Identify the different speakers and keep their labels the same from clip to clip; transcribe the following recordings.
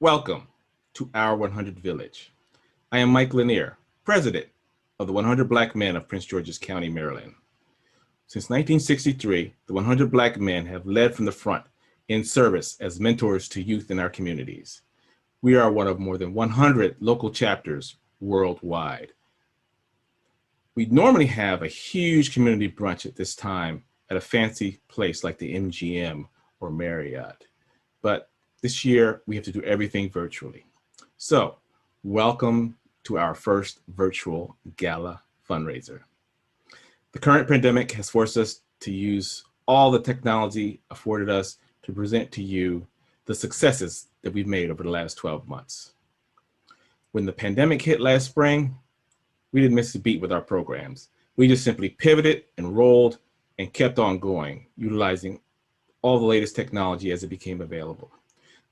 Speaker 1: Welcome to our 100 Village. I am Mike Lanier, president of the 100 Black Men of Prince George's County, Maryland. Since 1963, the 100 Black men have led from the front in service as mentors to youth in our communities. We are one of more than 100 local chapters worldwide. We normally have a huge community brunch at this time at a fancy place like the MGM or Marriott, but this year we have to do everything virtually. So, welcome to our first virtual gala fundraiser. The current pandemic has forced us to use all the technology afforded us to present to you the successes that we've made over the last 12 months. When the pandemic hit last spring, we didn't miss a beat with our programs. We just simply pivoted and rolled and kept on going, utilizing all the latest technology as it became available.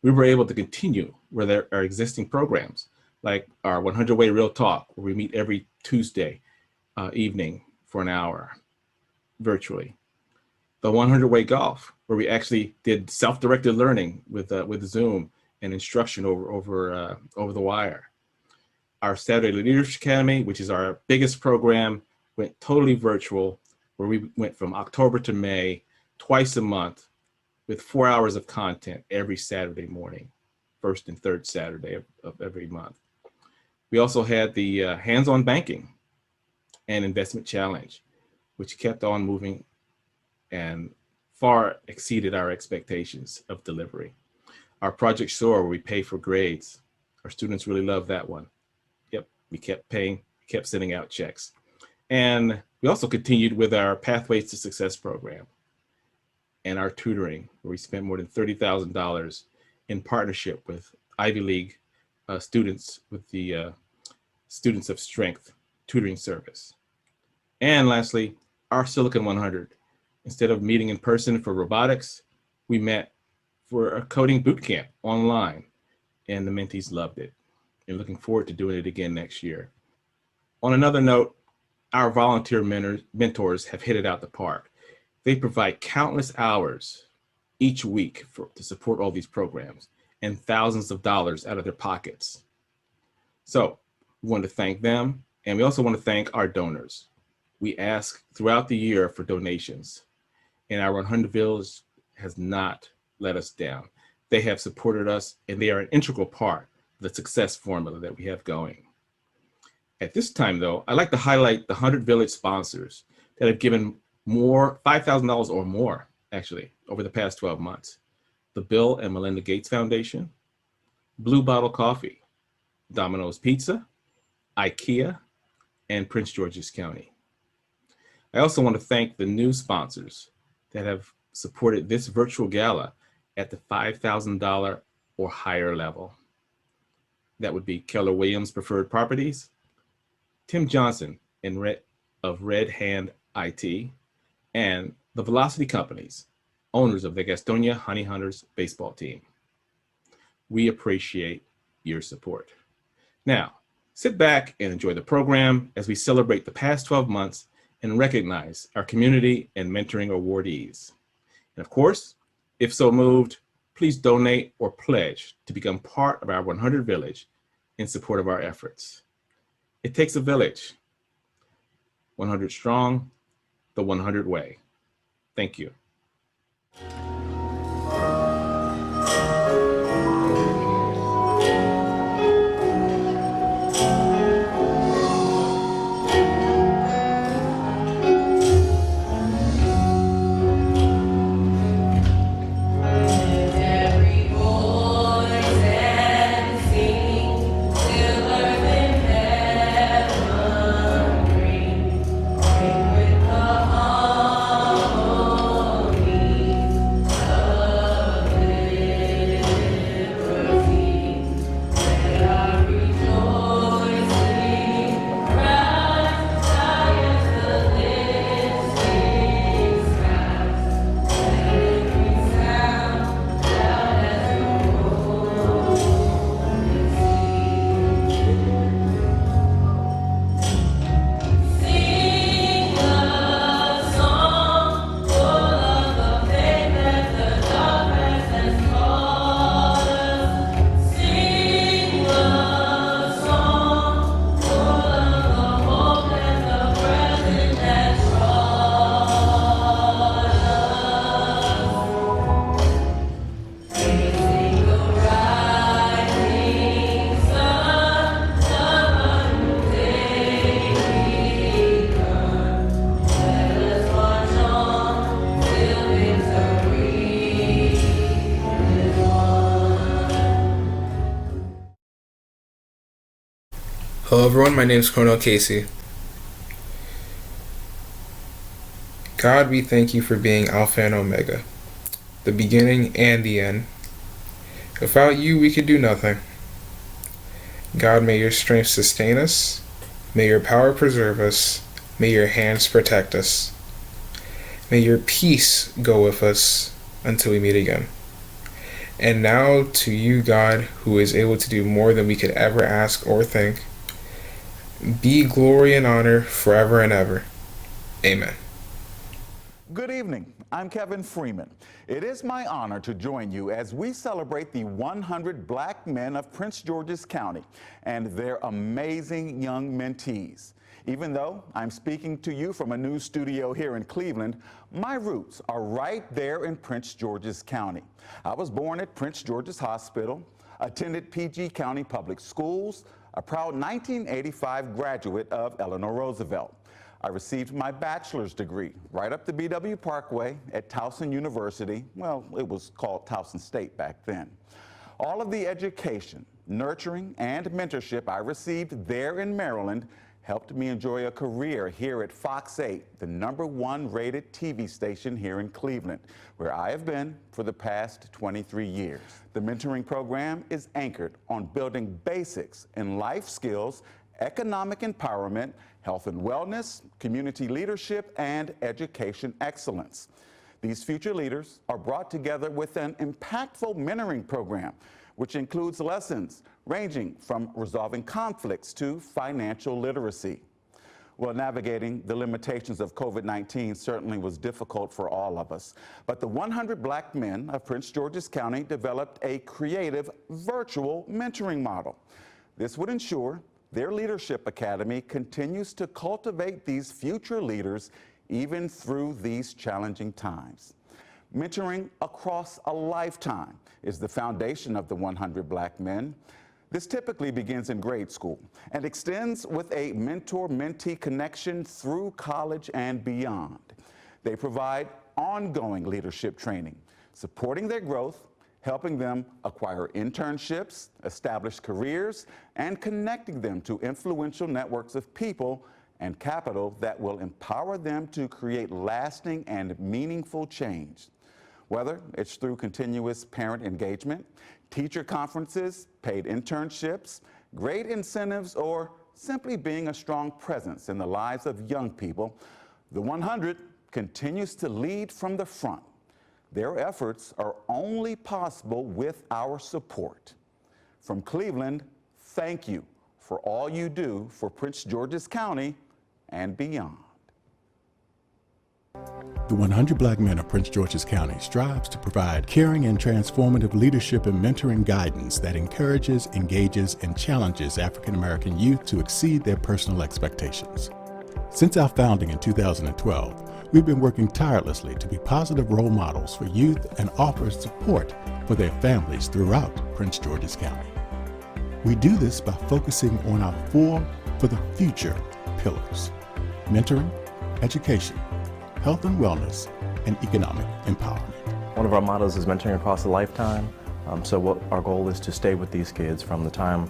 Speaker 1: We were able to continue with our existing programs, like our 100-Way Real Talk, where we meet every Tuesday evening for an hour virtually. The 100-Way Golf, where we actually did self-directed learning with Zoom and instruction over the wire. Our Saturday Leadership Academy, which is our biggest program, went totally virtual, where we went from October to May, twice a month, with 4 hours of content every Saturday morning, first and third Saturday of every month. We also had the hands-on banking and investment challenge, which kept on moving and far exceeded our expectations of delivery. Our Project SOAR, where we pay for grades. Our students really loved that one. Yep, we kept paying, we kept sending out checks. And we also continued with our Pathways to Success program and our tutoring, where we spent more than $30,000 in partnership with Ivy League students with the Students of Strength tutoring service. And lastly, our Silicon 100. Instead of meeting in person for robotics, we met for a coding boot camp online, and the mentees loved it. And looking forward to doing it again next year. On another note, our volunteer mentors have hit it out the park. They provide countless hours each week to support all these programs and thousands of dollars out of their pockets. So we want to thank them, and we also want to thank our donors. We ask throughout the year for donations, and our 100 Village has not let us down. They have supported us, and they are an integral part of the success formula that we have going. At this time, though, I'd like to highlight the 100 Village sponsors that have given more, $5,000 or more, actually, over the past 12 months. The Bill and Melinda Gates Foundation, Blue Bottle Coffee, Domino's Pizza, IKEA, and Prince George's County. I also want to thank the new sponsors that have supported this virtual gala at the $5,000 or higher level. That would be Keller Williams Preferred Properties, Tim Johnson of Red Hand IT, and the Velocity Companies, owners of the Gastonia Honey Hunters baseball team. We appreciate your support. Now, sit back and enjoy the program as we celebrate the past 12 months and recognize our community and mentoring awardees. And of course, if so moved, please donate or pledge to become part of our 100 Village in support of our efforts. It takes a village. 100 strong, the 100 way. Thank you.
Speaker 2: Hello everyone, my name is Cornell Casey. God, we thank you for being Alpha and Omega, the beginning and the end. Without you, we could do nothing. God, may your strength sustain us. May your power preserve us. May your hands protect us. May your peace go with us until we meet again. And now to you, God, who is able to do more than we could ever ask or think, be glory and honor forever and ever. Amen.
Speaker 3: Good evening. I'm Kevin Freeman. It is my honor to join you as we celebrate the 100 Black men of Prince George's County and their amazing young mentees. Even though I'm speaking to you from a new studio here in Cleveland, my roots are right there in Prince George's County. I was born at Prince George's Hospital, attended PG County Public Schools, a proud 1985 graduate of Eleanor Roosevelt. I received my bachelor's degree right up the BW Parkway at Towson University. Well, it was called Towson State back then. All of the education, nurturing, and mentorship I received there in Maryland helped me enjoy a career here at Fox 8, the #1 rated TV station here in Cleveland, where I have been for the past 23 years. The mentoring program is anchored on building basics in life skills, economic empowerment, health and wellness, community leadership, and education excellence. These future leaders are brought together with an impactful mentoring program, which includes lessons ranging from resolving conflicts to financial literacy. Well, navigating the limitations of COVID-19 certainly was difficult for all of us, but the 100 Black men of Prince George's County developed a creative virtual mentoring model. This would ensure their Leadership Academy continues to cultivate these future leaders even through these challenging times. Mentoring across a lifetime is the foundation of the 100 Black men. This typically begins in grade school and extends with a mentor-mentee connection through college and beyond. They provide ongoing leadership training, supporting their growth, helping them acquire internships, establish careers, and connecting them to influential networks of people and capital that will empower them to create lasting and meaningful change. Whether it's through continuous parent engagement, teacher conferences, paid internships, great incentives, or simply being a strong presence in the lives of young people, the 100 continues to lead from the front. Their efforts are only possible with our support. From Cleveland, thank you for all you do for Prince George's County and beyond.
Speaker 4: The 100 Black Men of Prince George's County strives to provide caring and transformative leadership and mentoring guidance that encourages, engages, and challenges African American youth to exceed their personal expectations. Since our founding in 2012, we've been working tirelessly to be positive role models for youth and offer support for their families throughout Prince George's County. We do this by focusing on our 4 for the future pillars: mentoring, education, health and wellness, and economic empowerment.
Speaker 5: One of our mottos is mentoring across a lifetime. So what our goal is to stay with these kids from the time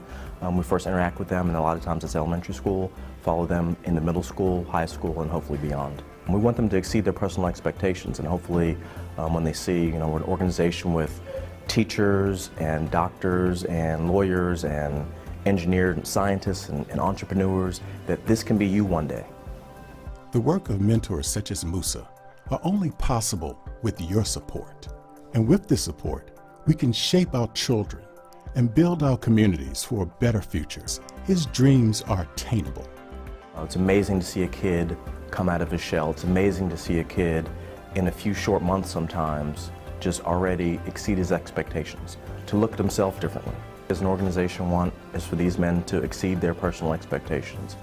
Speaker 5: we first interact with them, and a lot of times it's elementary school, follow them in the middle school, high school, and hopefully beyond. We want them to exceed their personal expectations, and hopefully when they see, we're an organization with teachers and doctors and lawyers and engineers and scientists and entrepreneurs, that this can be you one day.
Speaker 4: The work of mentors such as Musa are only possible with your support. And with this support, we can shape our children and build our communities for a better future. His dreams are attainable.
Speaker 5: It's amazing to see a kid come out of his shell. It's amazing to see a kid in a few short months sometimes just already exceed his expectations, to look at himself differently. As an organization, want is for these men to exceed their personal expectations.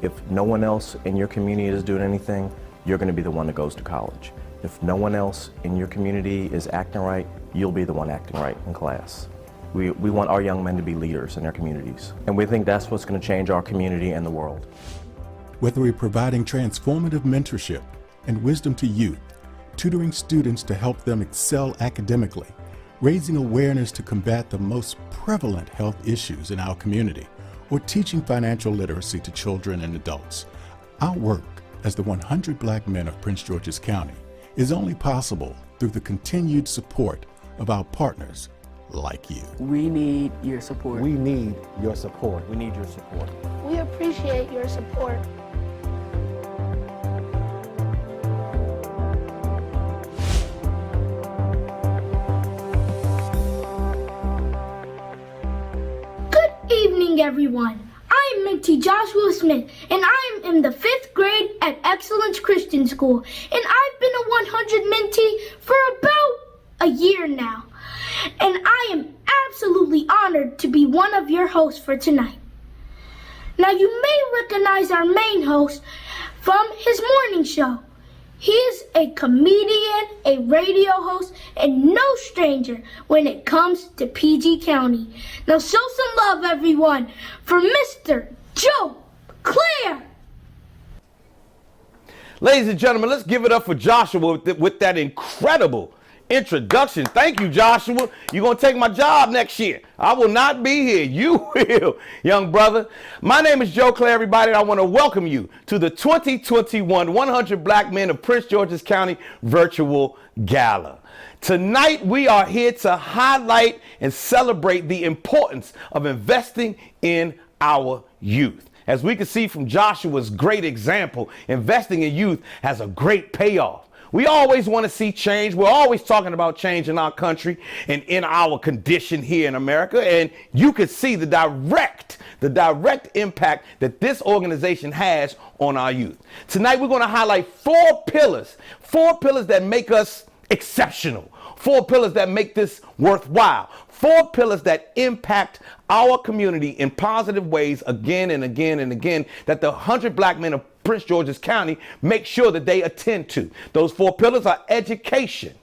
Speaker 5: If no one else in your community is doing anything, you're going to be the one that goes to college. If no one else in your community is acting right, you'll be the one acting right in class. We want our young men to be leaders in their communities, and we think that's what's going to change our community and the world.
Speaker 4: Whether we're providing transformative mentorship and wisdom to youth, tutoring students to help them excel academically, raising awareness to combat the most prevalent health issues in our community, or teaching financial literacy to children and adults. Our work as the 100 Black Men of Prince George's County is only possible through the continued support of our partners like you.
Speaker 6: We need your support.
Speaker 7: We need your support.
Speaker 5: We need your support.
Speaker 8: We appreciate your support. Good evening, everyone. I'm Minty Joshua Smith, and I'm in the 5th grade at Excellence Christian School, and I've been a 100 Minty for about a year now, and I am absolutely honored to be one of your hosts for tonight. Now, you may recognize our main host from his morning show. He is a comedian, a radio host, and no stranger when it comes to PG County. Now show some love, everyone, for Mr. Joe Claire.
Speaker 9: Ladies and gentlemen, let's give it up for Joshua with that incredible introduction. Thank you, Joshua. You're going to take my job next year. I will not be here. You will, young brother. My name is Joe Claire, everybody. I want to welcome you to the 2021 100 Black Men of Prince George's County Virtual Gala. Tonight, we are here to highlight and celebrate the importance of investing in our youth. As we can see from Joshua's great example, investing in youth has a great payoff. We always want to see change. We're always talking about change in our country and in our condition here in America. And you can see the direct impact that this organization has on our youth. Tonight, we're going to highlight 4 pillars that make us exceptional, 4 pillars that make this worthwhile, 4 pillars that impact our community in positive ways again and again and again, that the 100 Black Men of Prince George's County make sure that they attend to. Those 4 pillars are education,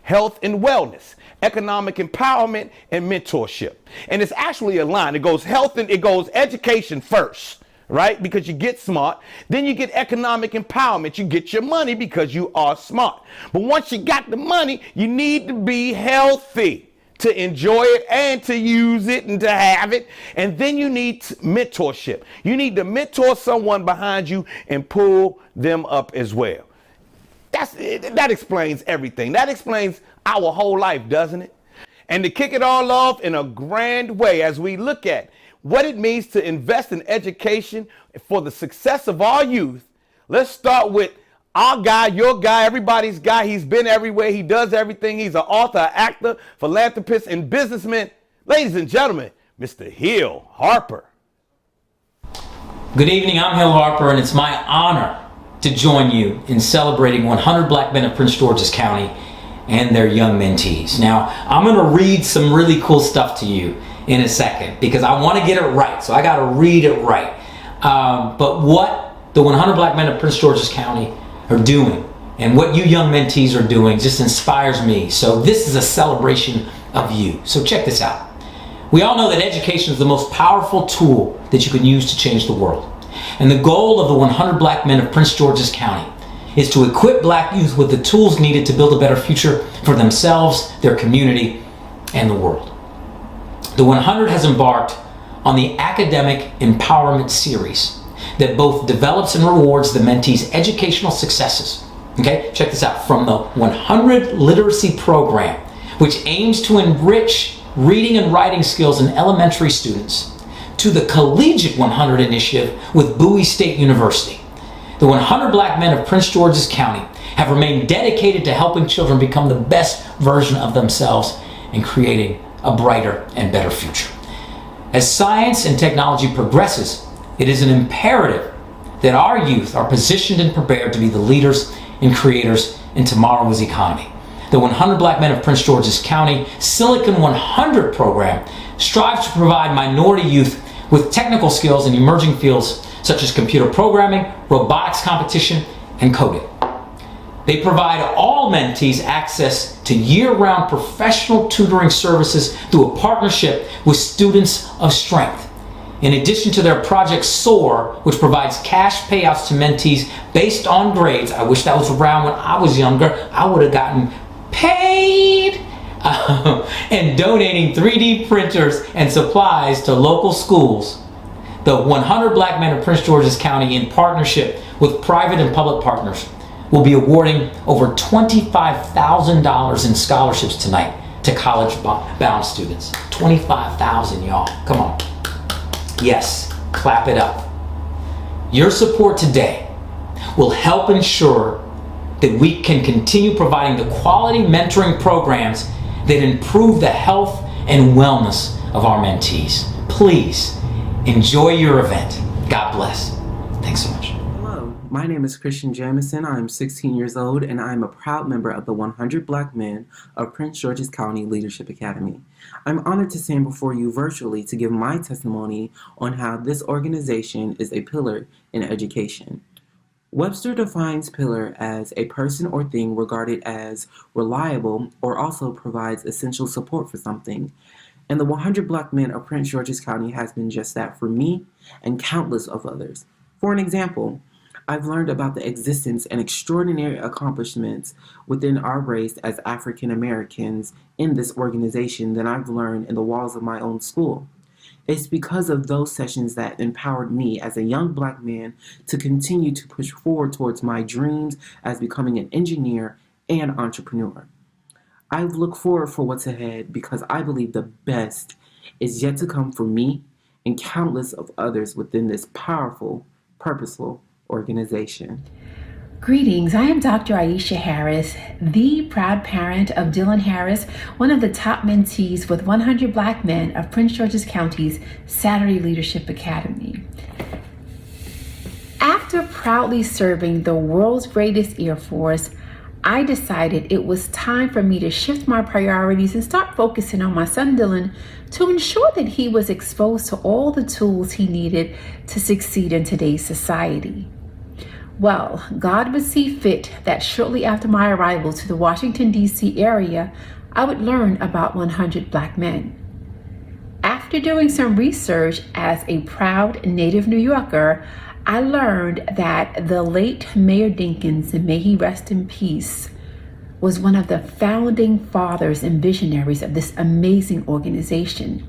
Speaker 9: health and wellness, economic empowerment, and mentorship. And it's actually a line. It goes health and it goes education first, right? Because you get smart. Then you get economic empowerment. You get your money because you are smart. But once you got the money, you need to be healthy to enjoy it and to use it and to have it. And then you need mentorship. You need to mentor someone behind you and pull them up as well. That explains everything. That explains our whole life, doesn't it? And to kick it all off in a grand way, as we look at what it means to invest in education for the success of our youth, let's start with our guy, your guy, everybody's guy. He's been everywhere. He does everything. He's an author, actor, philanthropist, and businessman. Ladies and gentlemen, Mr. Hill Harper.
Speaker 10: Good evening. I'm Hill Harper, and it's my honor to join you in celebrating 100 Black Men of Prince George's County and their young mentees. Now, I'm going to read some really cool stuff to you in a second because I want to get it right. So I got to read it right. But what the 100 Black Men of Prince George's County are doing and what you young mentees are doing just inspires me. So this is a celebration of you. So check this out. We all know that education is the most powerful tool that you can use to change the world. And the goal of the 100 Black Men of Prince George's County is to equip Black youth with the tools needed to build a better future for themselves, their community, and the world. The 100 has embarked on the Academic Empowerment Series that both develops and rewards the mentees' educational successes. Okay, check this out. From the 100 Literacy Program, which aims to enrich reading and writing skills in elementary students, to the Collegiate 100 Initiative with Bowie State University. The 100 Black Men of Prince George's County have remained dedicated to helping children become the best version of themselves and creating a brighter and better future. As science and technology progresses, it is an imperative that our youth are positioned and prepared to be the leaders and creators in tomorrow's economy. The 100 Black Men of Prince George's County Silicon 100 program strives to provide minority youth with technical skills in emerging fields such as computer programming, robotics competition, and coding. They provide all mentees access to year-round professional tutoring services through a partnership with Students of Strength. In addition to their Project SOAR, which provides cash payouts to mentees based on grades. I wish that was around when I was younger. I would have gotten paid. And donating 3D printers and supplies to local schools. the 100 Black Men of Prince George's County, in partnership with private and public partners, will be awarding over $25,000 in scholarships tonight to college-bound students. $25,000, y'all. Come on. Yes, clap it up. Your support today will help ensure that we can continue providing the quality mentoring programs that improve the health and wellness of our mentees. Please enjoy your event. God bless. Thanks so much.
Speaker 6: Hello, my name is Christian Jamison. I'm 16 years old and I'm a proud member of the 100 Black Men of Prince George's County Leadership Academy. I'm honored to stand before you virtually to give my testimony on how this organization is a pillar in education. Webster defines pillar as a person or thing regarded as reliable or also provides essential support for something. And the 100 Black Men of Prince George's County has been just that for me and countless of others. For an example, I've learned about the existence and extraordinary accomplishments within our race as African Americans in this organization than I've learned in the walls of my own school. It's because of those sessions that empowered me as a young Black man to continue to push forward towards my dreams as becoming an engineer and entrepreneur. I look forward for what's ahead because I believe the best is yet to come for me and countless of others within this powerful, purposeful organization.
Speaker 7: Greetings, I am Dr. Aisha Harris, the proud parent of Dylan Harris, one of the top mentees with 100 Black Men of Prince George's County's Saturday Leadership Academy. After proudly serving the world's greatest Air Force, I decided it was time for me to shift my priorities and start focusing on my son Dylan to ensure that he was exposed to all the tools he needed to succeed in today's society. Well, God would see fit that shortly after my arrival to the Washington, D.C. area, I would learn about 100 Black Men. After doing some research as a proud native New Yorker, I learned that the late Mayor Dinkins, and may he rest in peace, was one of the founding fathers and visionaries of this amazing organization.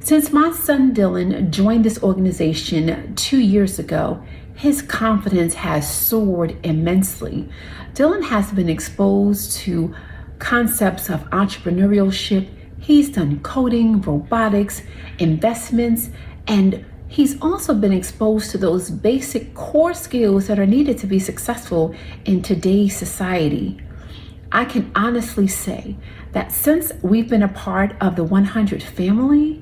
Speaker 7: Since my son Dylan joined this organization 2 years ago, his confidence has soared immensely. Dylan has been exposed to concepts of entrepreneurship. He's done coding, robotics, investments, and he's also been exposed to those basic core skills that are needed to be successful in today's society. I can honestly say that since we've been a part of the 100 family,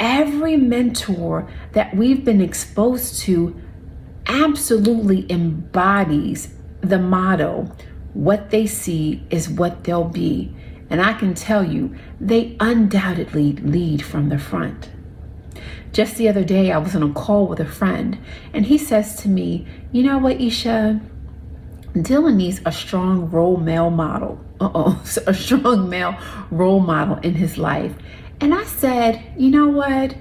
Speaker 7: every mentor that we've been exposed to absolutely embodies the motto, what they see is what they'll be. And I can tell you, they undoubtedly lead from the front. Just the other day, I was on a call with a friend, and he says to me, you know what, Isha? Dylan needs a strong role model. A strong male role model in his life. And I said, you know what?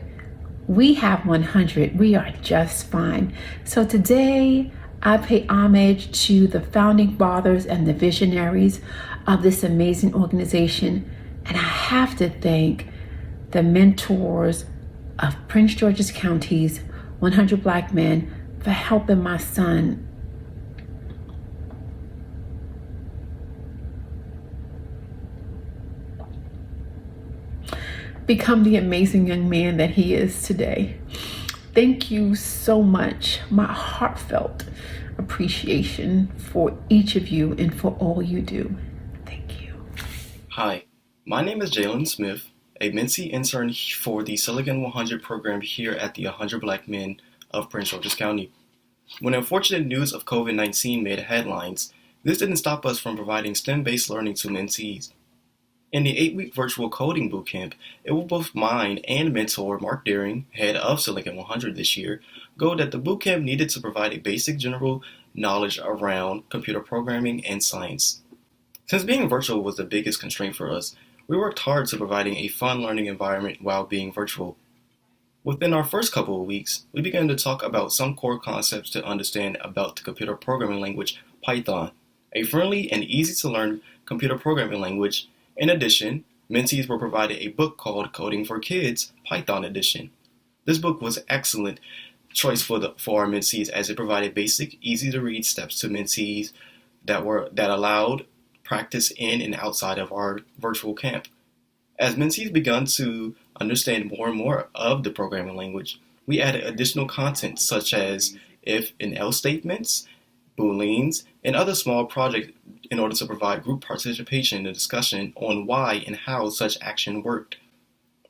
Speaker 7: We have 100. We are just fine. So today, I pay homage to the founding fathers and the visionaries of this amazing organization. And I have to thank the mentors of Prince George's County's 100 Black Men for helping my son become the amazing young man that he is today. Thank you so much. My heartfelt appreciation for each of you and for all you do. Thank you.
Speaker 11: Hi, my name is Jalen Smith, a mentee intern for the Silicon 100 program here at the 100 Black Men of Prince George's County. When unfortunate news of COVID-19 made headlines, this didn't stop us from providing STEM-based learning to mentees. In the 8-week virtual coding bootcamp, it will both mine and mentor Mark Deering, head of Silicon 100 this year, go that the bootcamp needed to provide a basic general knowledge around computer programming and science. Since being virtual was the biggest constraint for us, we worked hard to providing a fun learning environment while being virtual. Within our first couple of weeks, we began to talk about some core concepts to understand about the computer programming language Python, a friendly and easy to learn computer programming language. In addition, mentees were provided a book called Coding for Kids, Python Edition. This book was an excellent choice for our mentees, as it provided basic, easy-to-read steps to mentees that allowed practice in and outside of our virtual camp. As mentees begun to understand more and more of the programming language, we added additional content such as if and else statements, booleans, and other small projects in order to provide group participation in the discussion on why and how such action worked.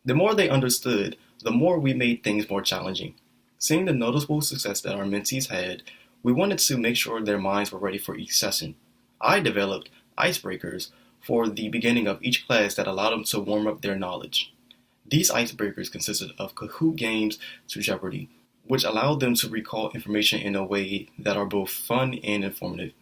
Speaker 11: The more they understood, the more we made things more challenging. Seeing the noticeable success that our mentees had, we wanted to make sure their minds were ready for each session. I developed icebreakers for the beginning of each class that allowed them to warm up their knowledge. These icebreakers consisted of Kahoot games to Jeopardy, which allowed them to recall information in a way that are both fun and informative.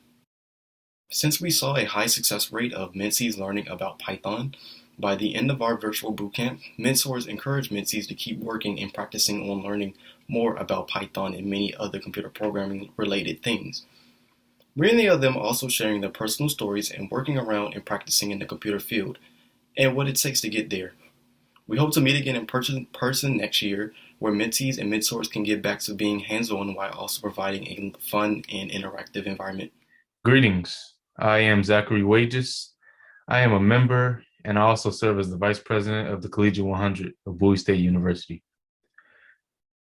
Speaker 11: Since we saw a high success rate of mentees learning about Python, by the end of our virtual bootcamp, mentors encouraged mentees to keep working and practicing on learning more about Python and many other computer programming related things. Many of them also sharing their personal stories and working around and practicing in the computer field, and what it takes to get there. We hope to meet again in person next year, where mentees and mentors can get back to being hands-on while also providing a fun and interactive environment.
Speaker 12: Greetings. I am Zachary Wages. I am a member, and I also serve as the Vice President of the Collegiate 100 of Bowie State University.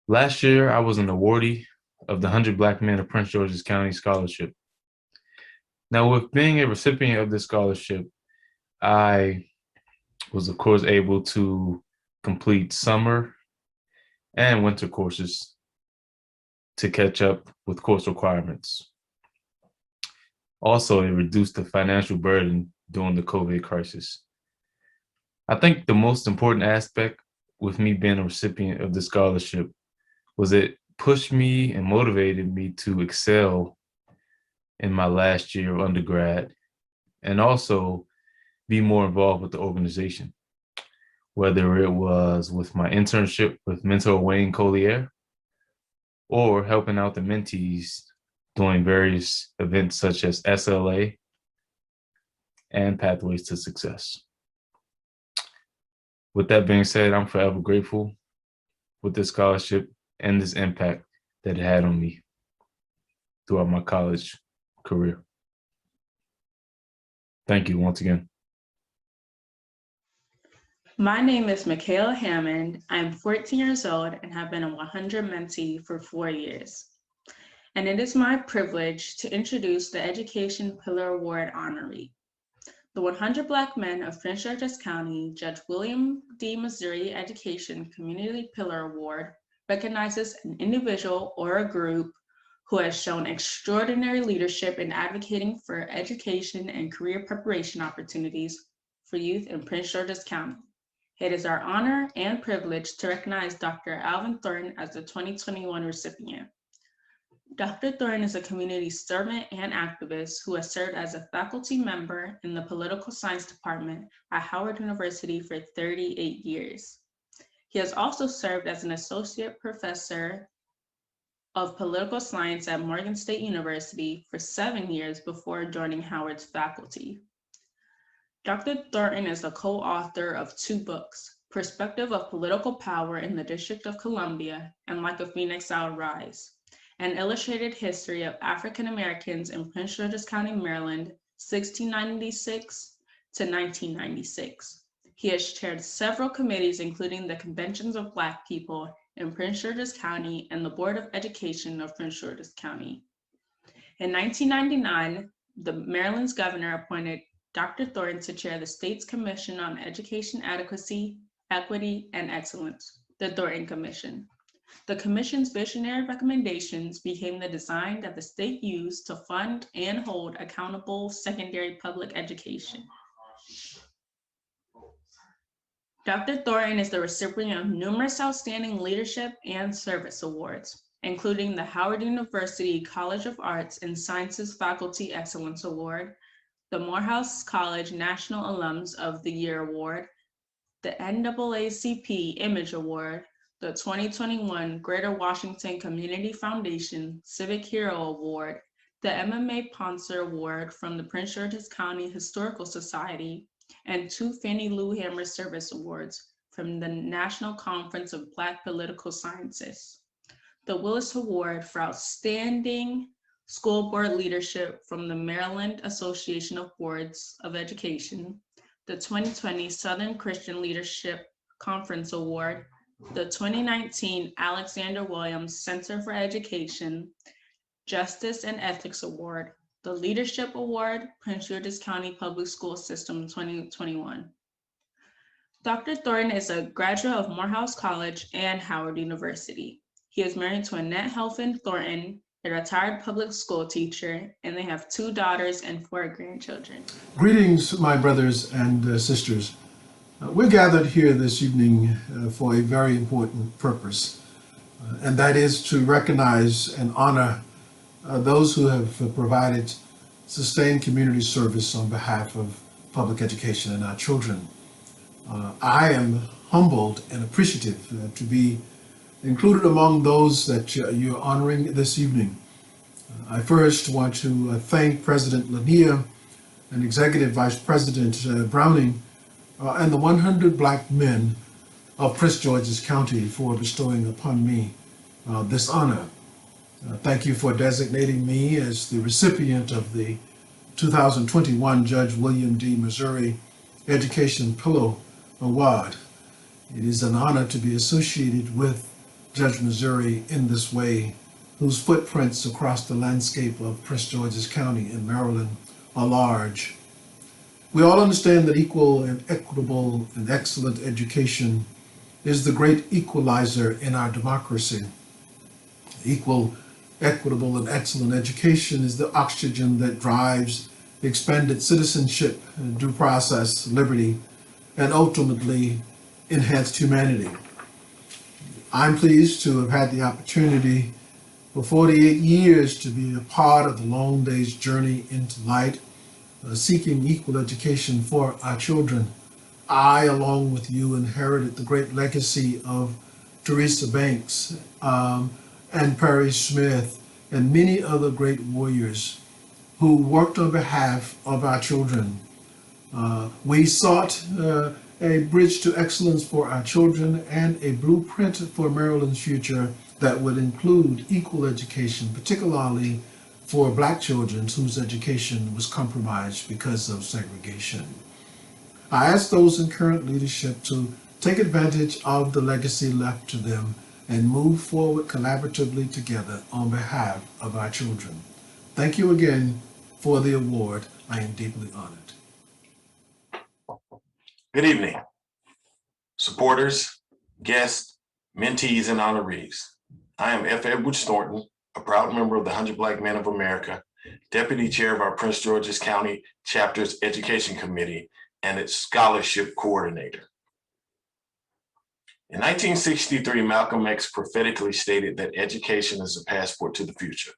Speaker 12: Last year, I was an awardee of the 100 Black Men of Prince George's County Scholarship. Now, with being a recipient of this scholarship, I was, of course, able to complete summer and winter courses to catch up with course requirements. Also, it reduced the financial burden during the COVID crisis. I think the most important aspect with me being a recipient of the scholarship was it pushed me and motivated me to excel in my last year of undergrad and also be more involved with the organization, whether it was with my internship with mentor Wayne Collier or helping out the mentees doing various events such as SLA and Pathways to Success. With that being said, I'm forever grateful with this scholarship and this impact that it had on me throughout my college career. Thank you once again.
Speaker 13: My name is Michaela Hammond. I'm 14 years old and have been a 100 mentee for 4 years. And it is my privilege to introduce the Education Pillar Award honoree. The 100 Black Men of Prince George's County Judge William D. Missouri Education Community Pillar Award recognizes an individual or a group who has shown extraordinary leadership in advocating for education and career preparation opportunities for youth in Prince George's County. It is our honor and privilege to recognize Dr. Alvin Thornton as the 2021 recipient. Dr. Thornton is a community servant and activist who has served as a faculty member in the political science department at Howard University for 38 years. He has also served as an associate professor of political science at Morgan State University for 7 years before joining Howard's faculty. Dr. Thornton is the co-author of 2 books, Perspective of Political Power in the District of Columbia and Like a Phoenix I'll Rise, an illustrated history of African Americans in Prince George's County, Maryland, 1696 to 1996. He has chaired several committees, including the Conventions of Black People in Prince George's County and the Board of Education of Prince George's County. In 1999, the Maryland's governor appointed Dr. Thornton to chair the state's Commission on Education Adequacy, Equity, and Excellence, the Thornton Commission. The commission's visionary recommendations became the design that the state used to fund and hold accountable secondary public education. Dr. Thornton is the recipient of numerous outstanding leadership and service awards, including the Howard University College of Arts and Sciences Faculty Excellence Award, the Morehouse College National Alums of the Year Award, the NAACP Image Award, the 2021 Greater Washington Community Foundation Civic Hero Award, the MMA Poncer Award from the Prince George's County Historical Society, and 2 Fannie Lou Hamer Service Awards from the National Conference of Black Political Scientists, the Willis Award for Outstanding School Board Leadership from the Maryland Association of Boards of Education, the 2020 Southern Christian Leadership Conference Award, the 2019 Alexander Williams Center for Education Justice and Ethics Award, the Leadership Award, Prince George's County Public School System 2021. Dr. Thornton is a graduate of Morehouse College and Howard University. He is married to Annette Helfand Thornton, a retired public school teacher, and they have 2 daughters and 4 grandchildren.
Speaker 14: Greetings, my brothers and sisters. We're gathered here this evening for a very important purpose, and that is to recognize and honor those who have provided sustained community service on behalf of public education and our children. I am humbled and appreciative to be included among those that you're honoring this evening. I first want to thank President Lanier and Executive Vice President Browning and the 100 Black men of Prince George's County for bestowing upon me this honor. Thank you for designating me as the recipient of the 2021 Judge William D. Missouri Education Pillow Award. It is an honor to be associated with Judge Missouri in this way, whose footprints across the landscape of Prince George's County in Maryland are large. We all understand that equal and equitable and excellent education is the great equalizer in our democracy. Equal, equitable, and excellent education is the oxygen that drives expanded citizenship, due process, liberty, and ultimately enhanced humanity. I'm pleased to have had the opportunity for 48 years to be a part of the long day's journey into light, seeking equal education for our children. I, along with you, inherited the great legacy of Teresa Banks and Perry Smith and many other great warriors who worked on behalf of our children. We sought a bridge to excellence for our children and a blueprint for Maryland's future that would include equal education, particularly for Black children whose education was compromised because of segregation. I ask those in current leadership to take advantage of the legacy left to them and move forward collaboratively together on behalf of our children. Thank you again for the award. I am deeply honored.
Speaker 15: Good evening, supporters, guests, mentees, and honorees. I am F. Edwards Thornton, a proud member of the 100 Black Men of America, Deputy Chair of our Prince George's County Chapter's Education Committee, and its Scholarship Coordinator. In 1963, Malcolm X prophetically stated that education is a passport to the future,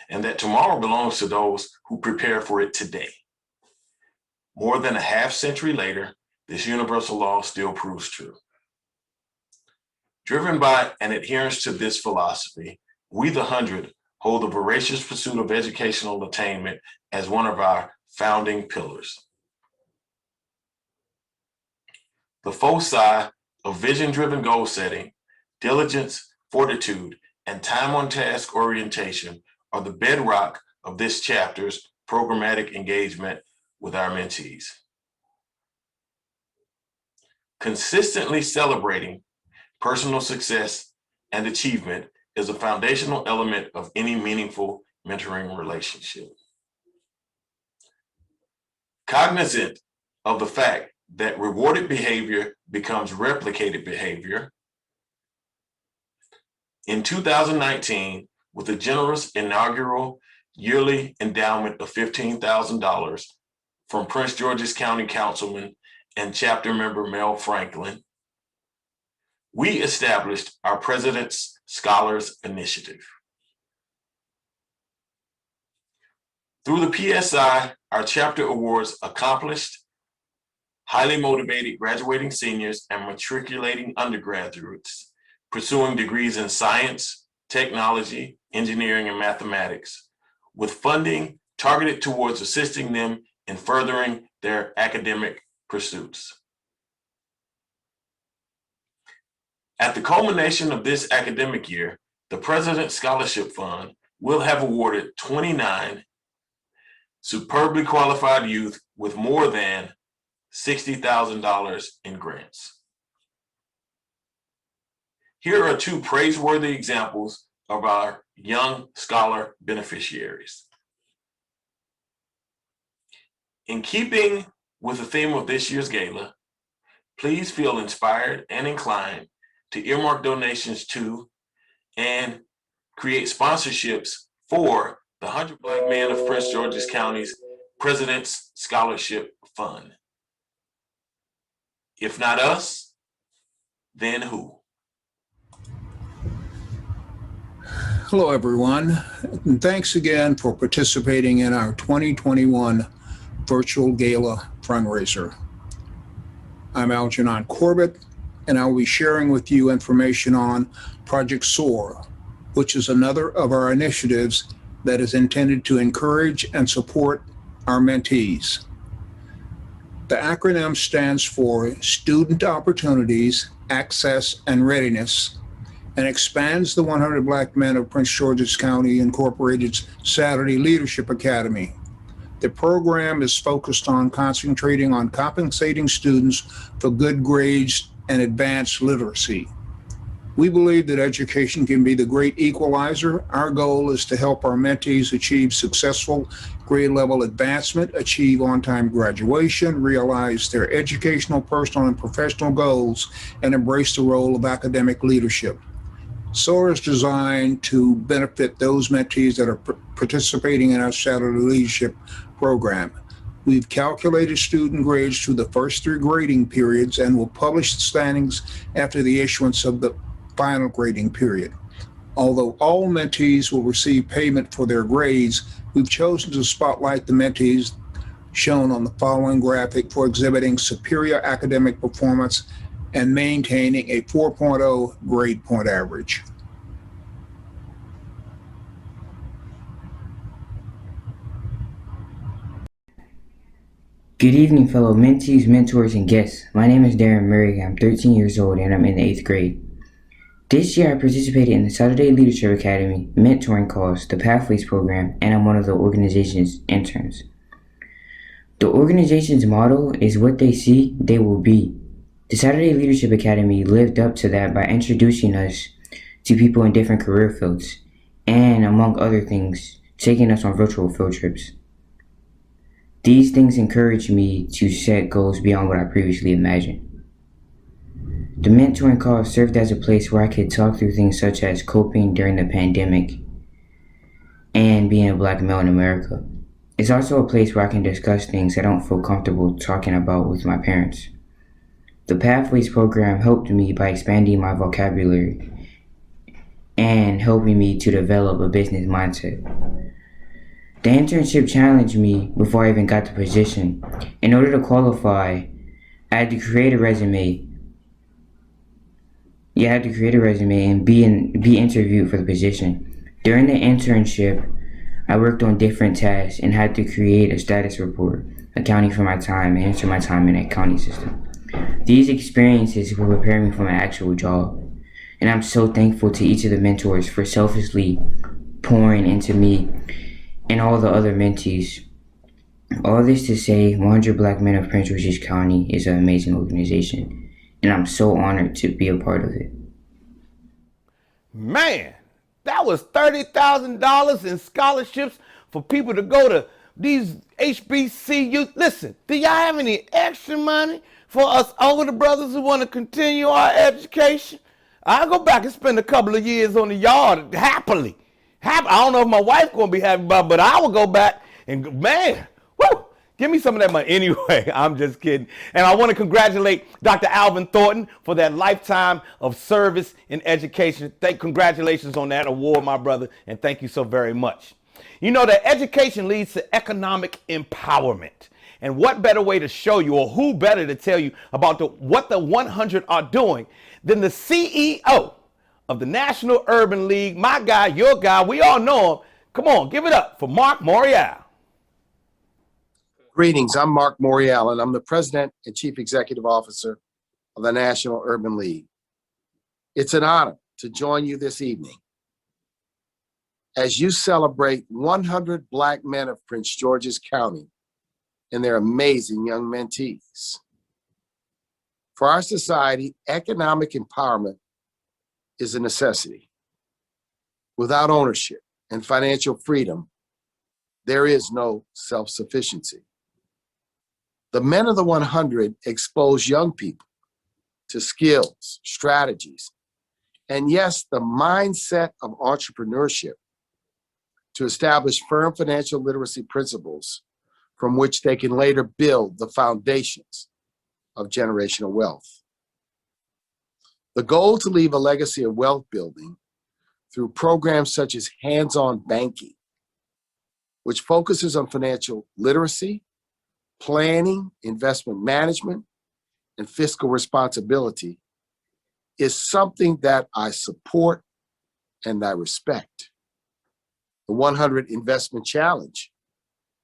Speaker 15: and that tomorrow belongs to those who prepare for it today. More than a half century later, this universal law still proves true. Driven by an adherence to this philosophy, we the 100 hold the voracious pursuit of educational attainment as one of our founding pillars. The foci of vision-driven goal setting, diligence, fortitude, and time-on-task orientation are the bedrock of this chapter's programmatic engagement with our mentees. Consistently celebrating personal success and achievement is a foundational element of any meaningful mentoring relationship. Cognizant of the fact that rewarded behavior becomes replicated behavior, in 2019, with a generous inaugural yearly endowment of $15,000 from Prince George's County Councilman and chapter member Mel Franklin, we established our President's Scholars Initiative. Through the PSI, our chapter awards accomplished, highly motivated graduating seniors and matriculating undergraduates pursuing degrees in science, technology, engineering, and mathematics, with funding targeted towards assisting them in furthering their academic pursuits. At the culmination of this academic year, the President's Scholarship Fund will have awarded 29 superbly qualified youth with more than $60,000 in grants. Here are two praiseworthy examples of our young scholar beneficiaries. In keeping with the theme of this year's gala, please feel inspired and inclined to earmark donations to and create sponsorships for the 100 Black Men of Prince George's County's President's Scholarship Fund. If not us, then who?
Speaker 16: Hello, everyone, and thanks again for participating in our 2021 virtual gala fundraiser. I'm Algernon Corbett, and I will be sharing with you information on Project SOAR, which is another of our initiatives that is intended to encourage and support our mentees. The acronym stands for Student Opportunities, Access, and Readiness, and expands the 100 Black Men of Prince George's County Incorporated's Saturday Leadership Academy. The program is focused on concentrating on compensating students for good grades and advanced literacy. We believe that education can be the great equalizer. Our goal is to help our mentees achieve successful grade level advancement, achieve on-time graduation, realize their educational, personal, and professional goals, and embrace the role of academic leadership. SOAR is designed to benefit those mentees that are participating in our Saturday Leadership program. We've calculated student grades through the first 3 grading periods and will publish the standings after the issuance of the final grading period. Although all mentees will receive payment for their grades, we've chosen to spotlight the mentees shown on the following graphic for exhibiting superior academic performance and maintaining a 4.0 grade point average.
Speaker 17: Good evening, fellow mentees, mentors, and guests. My name is Darren Murray. I'm 13 years old and I'm in the 8th grade. This year I participated in the Saturday Leadership Academy mentoring course, the Pathways program, and I'm one of the organization's interns. The organization's motto is what they see, they will be. The Saturday Leadership Academy lived up to that by introducing us to people in different career fields and, among other things, taking us on virtual field trips. These things encouraged me to set goals beyond what I previously imagined. The mentoring call served as a place where I could talk through things such as coping during the pandemic and being a Black male in America. It's also a place where I can discuss things I don't feel comfortable talking about with my parents. The Pathways program helped me by expanding my vocabulary and helping me to develop a business mindset. The internship challenged me before I even got the position. In order to qualify, I had to create a resume. You had to create a resume and be interviewed for the position. During the internship, I worked on different tasks and had to create a status report, accounting for my time and answer my time in a accounting system. These experiences will prepare me for my actual job, and I'm so thankful to each of the mentors for selflessly pouring into me and all the other mentees. All this to say, 100 Black Men of Prince George's County is an amazing organization, and I'm so honored to be a part of it.
Speaker 9: Man, that was $30,000 in scholarships for people to go to these HBCUs. Listen, do y'all have any extra money for us older brothers who want to continue our education? I'll go back and spend a couple of years on the yard happily. I don't know if my wife's going to be happy about it, but I will go back and, man, woo, give me some of that money. Anyway, I'm just kidding. And I want to congratulate Dr. Alvin Thornton for that lifetime of service in education. Congratulations on that award, my brother, and thank you so very much. You know that education leads to economic empowerment. And what better way to show you, or who better to tell you about what the 100 are doing than the CEO of the National Urban League, my guy, your guy, we all know him. Come on, give it up for Mark Morial.
Speaker 18: Greetings, I'm Mark Morial, and I'm the President and Chief Executive Officer of the National Urban League. It's an honor to join you this evening as you celebrate 100 Black men of Prince George's County and their amazing young mentees. For our society, economic empowerment is a necessity. Without ownership and financial freedom, there is no self-sufficiency. The men of the 100 expose young people to skills, strategies, and yes, the mindset of entrepreneurship to establish firm financial literacy principles from which they can later build the foundations of generational wealth. The goal to leave a legacy of wealth building through programs such as hands-on banking, which focuses on financial literacy, planning, investment management, and fiscal responsibility, is something that I support and I respect. The 100 Investment Challenge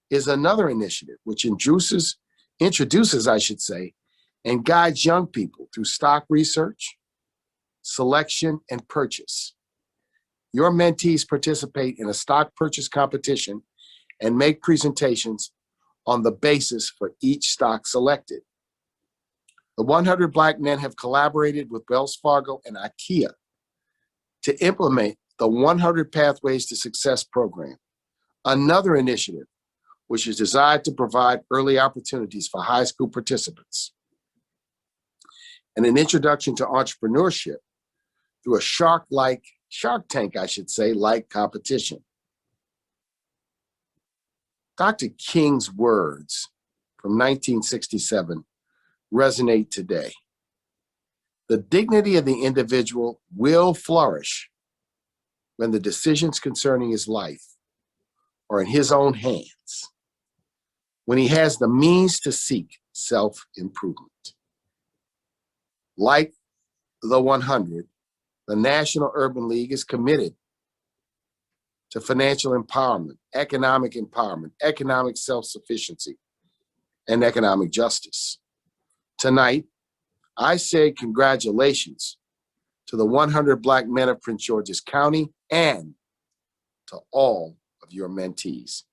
Speaker 18: is another initiative which introduces, and guides young people through stock research, selection, and purchase. Your mentees participate in a stock purchase competition and make presentations on the basis for each stock selected. The 100 Black men have collaborated with Wells Fargo and IKEA to implement the 100 Pathways to Success program, another initiative which is designed to provide early opportunities for high school participants, and an introduction to entrepreneurship through a Shark Tank, like competition. Dr. King's words from 1967 resonate today. The dignity of the individual will flourish when the decisions concerning his life are in his own hands, when he has the means to seek self-improvement. Like the 100, the National Urban League is committed to financial empowerment, economic self-sufficiency, and economic justice. Tonight, I say congratulations to the 100 Black men of Prince George's County and to all of your mentees.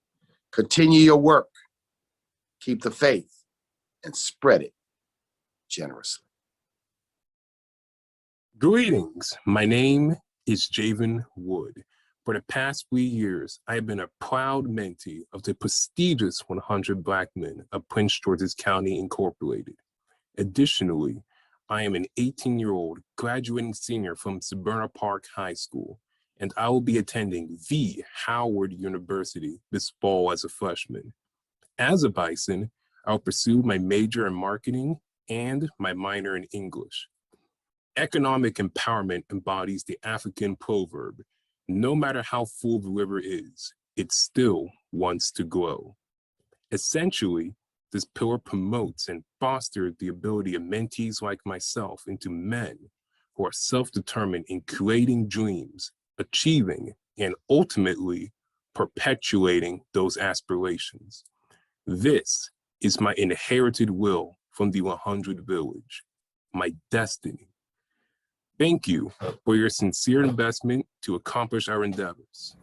Speaker 18: Continue your work, keep the faith, and spread it generously.
Speaker 19: Greetings, my name is Javen Wood. For the past 3 years, I have been a proud mentee of the prestigious 100 Black Men of Prince George's County Incorporated. Additionally, I am an 18-year-old graduating senior from Severna Park High School, and I will be attending the Howard University this fall as a freshman. As a Bison, I'll pursue my major in marketing and my minor in English. Economic empowerment embodies the African proverb, no matter how full the river is, it still wants to grow. Essentially, this pillar promotes and fosters the ability of mentees like myself into men who are self-determined in creating dreams, achieving, and ultimately perpetuating those aspirations. This is my inherited will from the 100 Village, my destiny. Thank you for your sincere investment to accomplish our endeavors.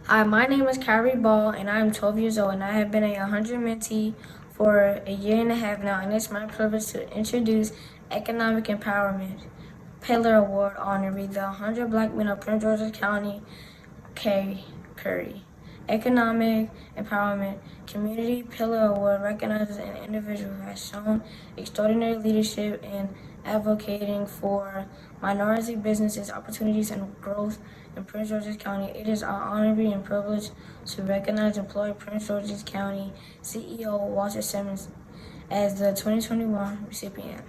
Speaker 20: Hi, my name is Kyrie Ball, and I'm 12 years old, and I have been a 100 mentee for a year and a half now, and it's my privilege to introduce Economic Empowerment Pillar Award honoree the 100 Black Men of Prince George's County, K. Curry. Economic Empowerment Community Pillar Award recognizes an individual who has shown extraordinary leadership in advocating for minority businesses, opportunities, and growth in Prince George's County. It is our honor and privilege to recognize employee Prince George's County CEO Walter Simmons as the 2021 recipient.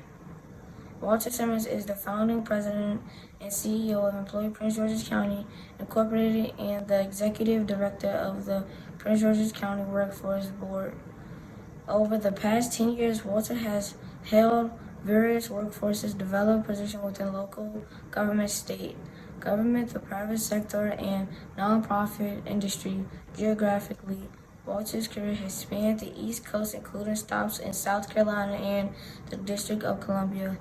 Speaker 20: Walter Simmons is the founding president and CEO of Employee Prince George's County Incorporated and the executive director of the Prince George's County Workforce Board. Over the past 10 years, Walter has held various workforces, developed positions within local government, state government, the private sector, and nonprofit industry. Geographically, Walter's career has spanned the East Coast, including stops in South Carolina and the District of Columbia.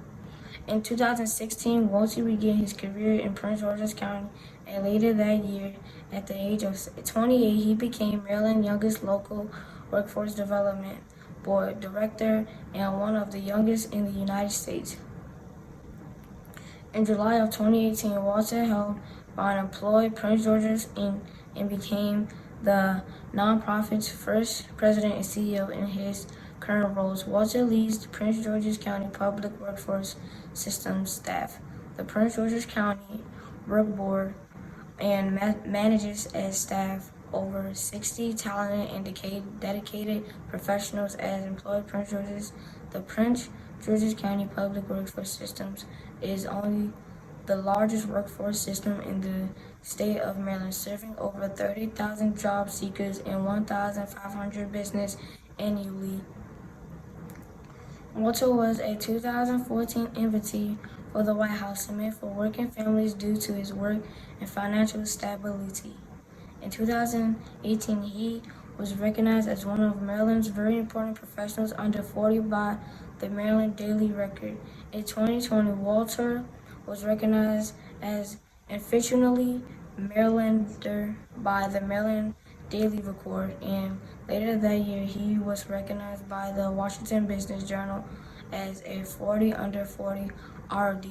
Speaker 20: In 2016, Walter began his career in Prince George's County, and later that year, at the age of 28, he became Maryland's youngest local workforce development board director and one of the youngest in the United States. In July of 2018, Walter helped found Employ Prince George's Inc. and became the nonprofit's first president and CEO in his current roles. Walter leads the Prince George's County Public Workforce Systems staff, the Prince George's County Work Board, and manages as staff over 60 talented and dedicated professionals as employed Prince George's. The Prince George's County Public Workforce Systems is only the largest workforce system in the state of Maryland, serving over 30,000 job seekers and 1,500 business annually. Walter was a 2014 invitee for the White House Summit for Working Families due to his work and financial stability. In 2018, he was recognized as one of Maryland's very important professionals under 40 by the Maryland Daily Record. In 2020, Walter was recognized as Officially Marylander by the Maryland Daily Record, and later that year he was recognized by the Washington Business Journal as a 40 under 40 RD.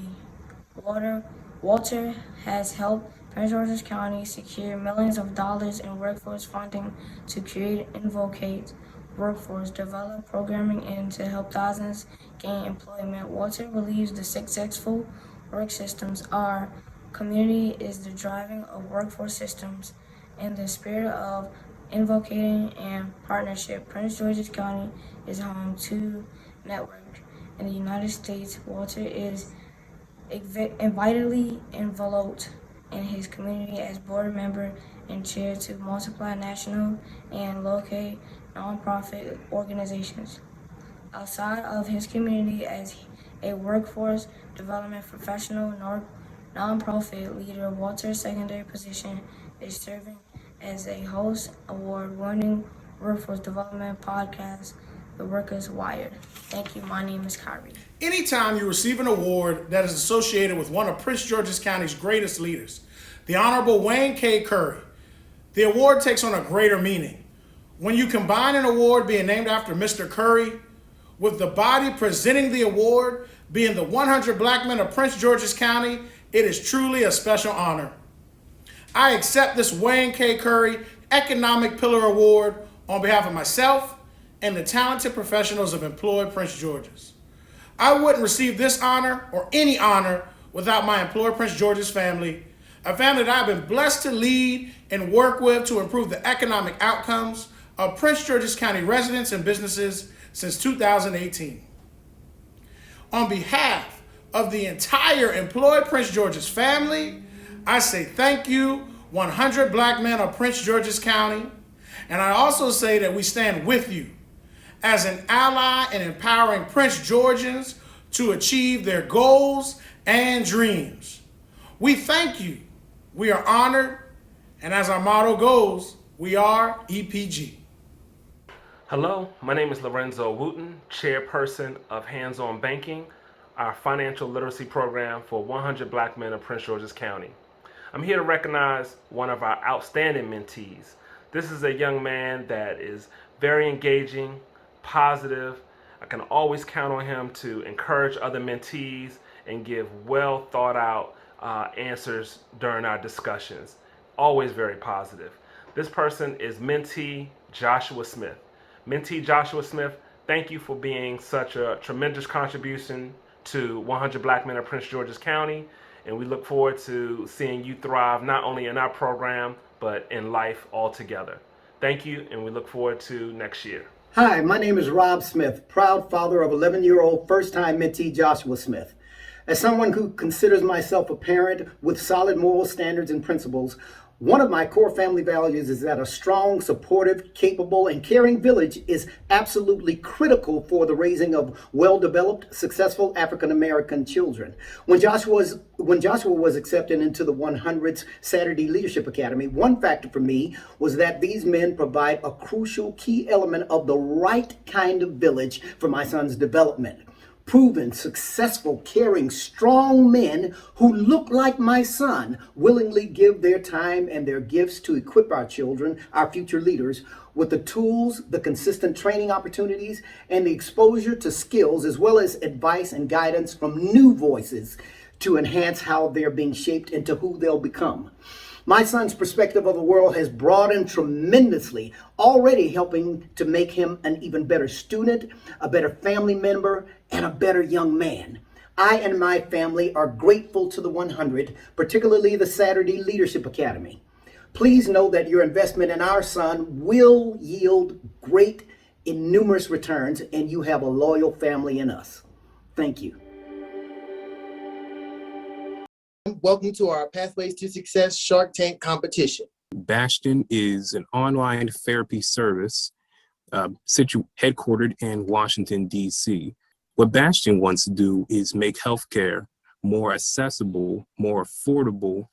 Speaker 20: Walter has helped Prince George's County secure millions of dollars in workforce funding to create and advocate workforce, develop programming, and to help thousands gain employment. Walter believes the successful work systems are community is the driving of workforce systems. In the spirit of advocating and partnership, Prince George's County is home to network in the United States. Walter is vitally enveloped in his community as board member and chair to multiple national and local nonprofit organizations. Outside of his community as a workforce development professional, nonprofit leader, Walter's secondary position is serving as a host award-winning workforce development podcast, The Workers Wired. Thank you. My name is Kyrie.
Speaker 21: Anytime you receive an award that is associated with one of Prince George's County's greatest leaders, the Honorable Wayne K. Curry, the award takes on a greater meaning. When you combine an award being named after Mr. Curry with the body presenting the award being the 100 Black Men of Prince George's County, it is truly a special honor. I accept this Wayne K. Curry Economic Pillar Award on behalf of myself and the talented professionals of Employed Prince George's. I wouldn't receive this honor or any honor without my Employed Prince George's family, a family that I've been blessed to lead and work with to improve the economic outcomes of Prince George's County residents and businesses since 2018. On behalf of the entire Employed Prince George's family, I say thank you, 100 Black Men of Prince George's County, and I also say that we stand with you as an ally in empowering Prince Georgians to achieve their goals and dreams. We thank you, we are honored, and as our motto goes, we are EPG.
Speaker 22: Hello, my name is Lorenzo Wooten, chairperson of Hands On Banking, our financial literacy program for 100 Black Men of Prince George's County. I'm here to recognize one of our outstanding mentees. This is a young man that is very engaging, positive. I can always count on him to encourage other mentees and give well thought out answers during our discussions. Always very positive. This person is mentee Joshua Smith. Mentee Joshua Smith, thank you for being such a tremendous contribution to 100 Black Men of Prince George's County, and we look forward to seeing you thrive not only in our program, but in life altogether. Thank you, and we look forward to next year.
Speaker 23: Hi, my name is Rob Smith, proud father of 11-year-old first-time mentee Joshua Smith. As someone who considers myself a parent with solid moral standards and principles, one of my core family values is that a strong, supportive, capable, and caring village is absolutely critical for the raising of well-developed, successful African-American children. When Joshua was accepted into the 100's Saturday Leadership Academy, one factor for me was that these men provide a crucial key element of the right kind of village for my son's development. proven, successful, caring, strong men who look like my son willingly give their time and their gifts to equip our children, our future leaders, with the tools, the consistent training opportunities, and the exposure to skills, as well as advice and guidance from new voices to enhance how they're being shaped into who they'll become. My son's perspective of the world has broadened tremendously, already helping to make him an even better student, a better family member, and a better young man. I and my family are grateful to the 100, particularly the Saturday Leadership Academy. Please know that your investment in our son will yield great and numerous returns, and you have a loyal family in us. Thank you.
Speaker 1: Welcome to our Pathways to Success Shark Tank competition.
Speaker 19: Bastion is an online therapy service headquartered in Washington, D.C. What Bastion wants to do is make healthcare more accessible, more affordable,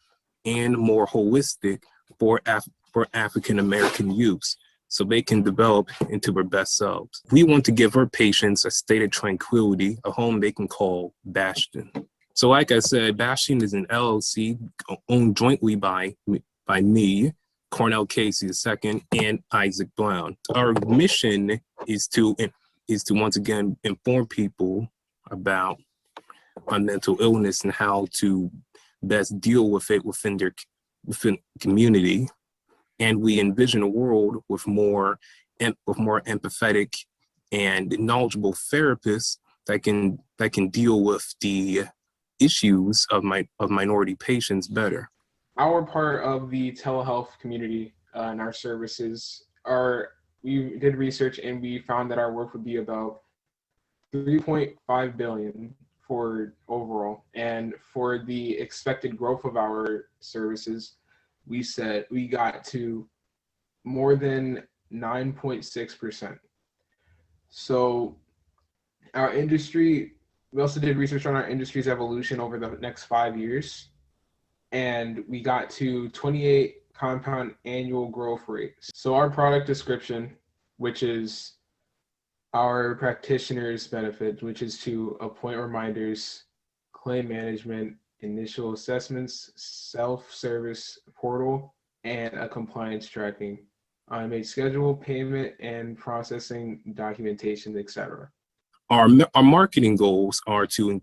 Speaker 19: and more holistic for African American youths so they can develop into their best selves. We want to give our patients a state of tranquility, a home they can call Bastion. So like I said, Bastion is an LLC owned jointly by me, Cornell Casey II, and Isaac Brown. Our mission is to once again inform people about mental illness and how to best deal with it within the community. And we envision a world with more empathetic and knowledgeable therapists that can deal with the issues of minority patients better.
Speaker 2: Our part of the telehealth community and our services we did research and we found that our work would be about $3.5 billion for overall. And for the expected growth of our services, we got to more than 9.6%. So our industry, we also did research on our industry's evolution over the next 5 years, and we got to 28 compound annual growth rates. So our product description, which is our practitioner's benefit, which is to appoint reminders, claim management, initial assessments, self-service portal, and a compliance tracking. I made schedule, payment, and processing documentation, etc.
Speaker 19: Our marketing goals are to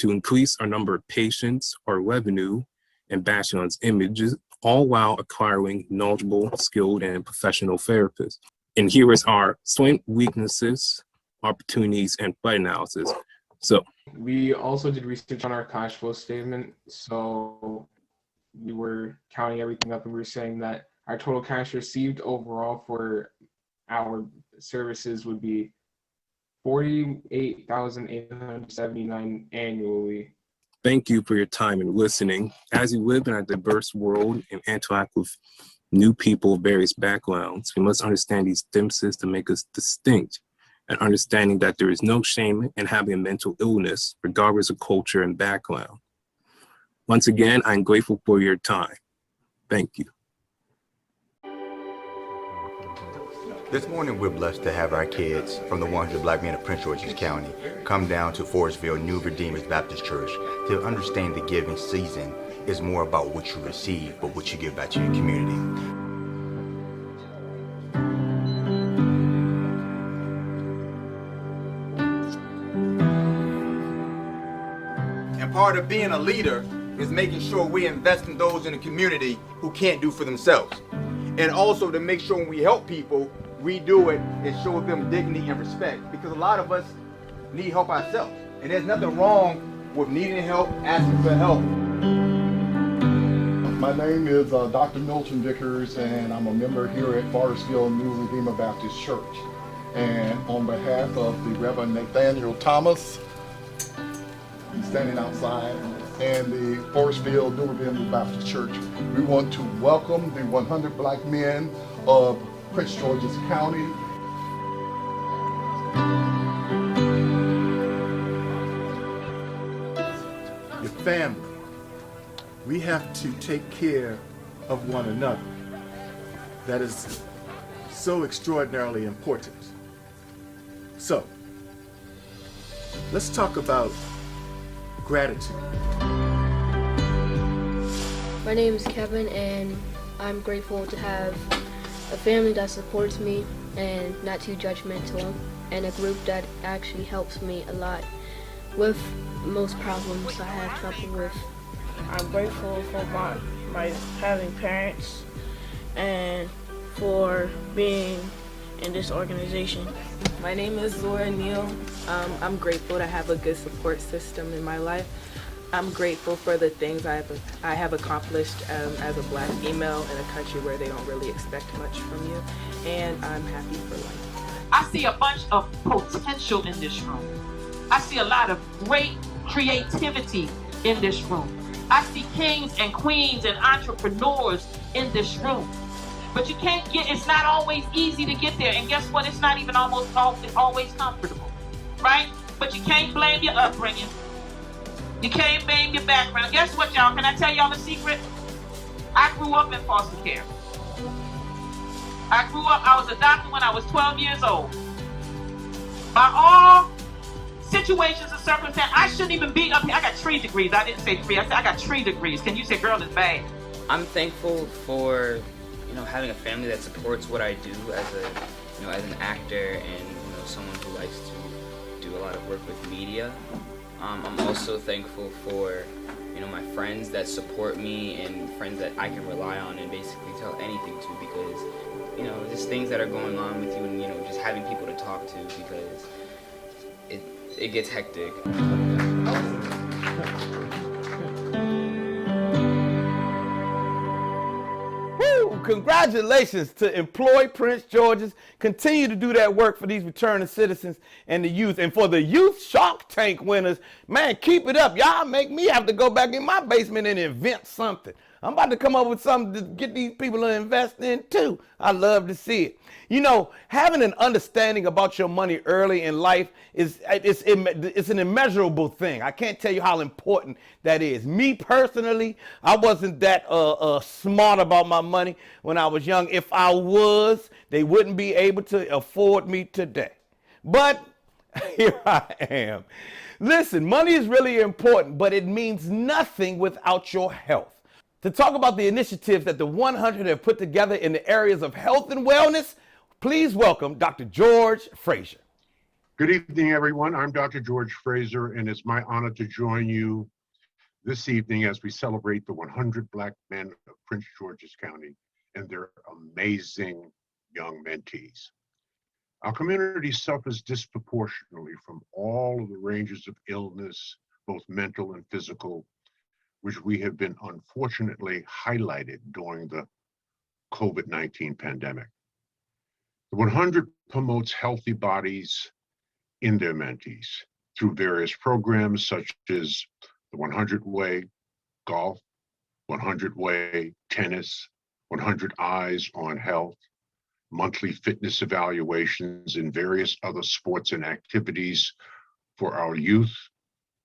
Speaker 19: increase our number of patients, our revenue, and Bastion's images, all while acquiring knowledgeable, skilled, and professional therapists. And here is our strengths, weaknesses, opportunities, and threat analysis. So
Speaker 2: we also did research on our cash flow statement. So we were counting everything up and we were saying that our total cash received overall for our services would be $48,879 annually.
Speaker 19: Thank you for your time and listening. As we live in a diverse world and interact with new people of various backgrounds, we must understand these differences to make us distinct, and understanding that there is no shame in having a mental illness, regardless of culture and background. Once again, I'm grateful for your time. Thank you.
Speaker 3: This morning, we're blessed to have our kids from the 100 Black Men of Prince George's County come down to Forestville New Redeemers Baptist Church to understand the giving season is more about what you receive, but what you give back to your community. And part of being a leader is making sure we invest in those in the community who can't do for themselves. And also to make sure when we help people, we do it and show them dignity and respect, because a lot of us need help ourselves. And there's nothing wrong with needing help, asking for help.
Speaker 24: My name is Dr. Milton Vickers, and I'm a member here at Forestville New Redeemer Baptist Church. And on behalf of the Reverend Nathaniel Thomas, he's standing outside, and the Forestville New Redeemer Baptist Church, we want to welcome the 100 Black men of Prince George's County. Your family. We have to take care of one another. That is so extraordinarily important. So, let's talk about gratitude.
Speaker 4: My name is Kevin, and I'm grateful to have a family that supports me and not too judgmental, and a group that actually helps me a lot with most problems I have trouble with.
Speaker 5: I'm grateful for my having parents and for being in this organization.
Speaker 8: My name is Laura Neal. I'm grateful to have a good support system in my life. I'm grateful for the things I have accomplished as a Black female in a country where they don't really expect much from you, and I'm happy for life.
Speaker 10: I see a bunch of potential in this room. I see a lot of great creativity in this room. I see kings and queens and entrepreneurs in this room. But you can't get, it's not always easy to get there. And guess what? It's not even always comfortable, right? But you can't blame your upbringing. You can't blame your background. Guess what, y'all? Can I tell y'all a secret? I grew up in foster care. I was adopted when I was 12 years old. By all situations and circumstances, I shouldn't even be up here. I got 3 degrees. I didn't say 3. I said I got 3 degrees. Can you say, girl, it's bad?
Speaker 25: I'm thankful for, having a family that supports what I do as an actor and, someone who likes to do a lot of work with media. I'm also thankful for, my friends that support me and friends that I can rely on and basically tell anything to, because, just things that are going on with you and, just having people to talk to, because it gets hectic.
Speaker 9: Woo! Congratulations to Employ Prince George's. Continue to do that work for these returning citizens and the youth. And for the youth Shark Tank winners, man, keep it up. Y'all make me have to go back in my basement and invent something. I'm about to come up with something to get these people to invest in too. I love to see it. Having an understanding about your money early in life it's an immeasurable thing. I can't tell you how important that is. Me personally, I wasn't that smart about my money when I was young. If I was, they wouldn't be able to afford me today. But here I am. Listen, money is really important, but it means nothing without your health. To talk about the initiatives that the 100 have put together in the areas of health and wellness, please welcome Dr. George Fraser.
Speaker 26: Good evening, everyone. I'm Dr. George Fraser, and it's my honor to join you this evening as we celebrate the 100 Black men of Prince George's County and their amazing young mentees. Our community suffers disproportionately from all of the ranges of illness, both mental and physical, which we have been unfortunately highlighted during the COVID-19 pandemic. The 100 promotes healthy bodies in their mentees through various programs such as the 100 Way Golf, 100 Way Tennis, 100 Eyes on Health, monthly fitness evaluations, and various other sports and activities for our youth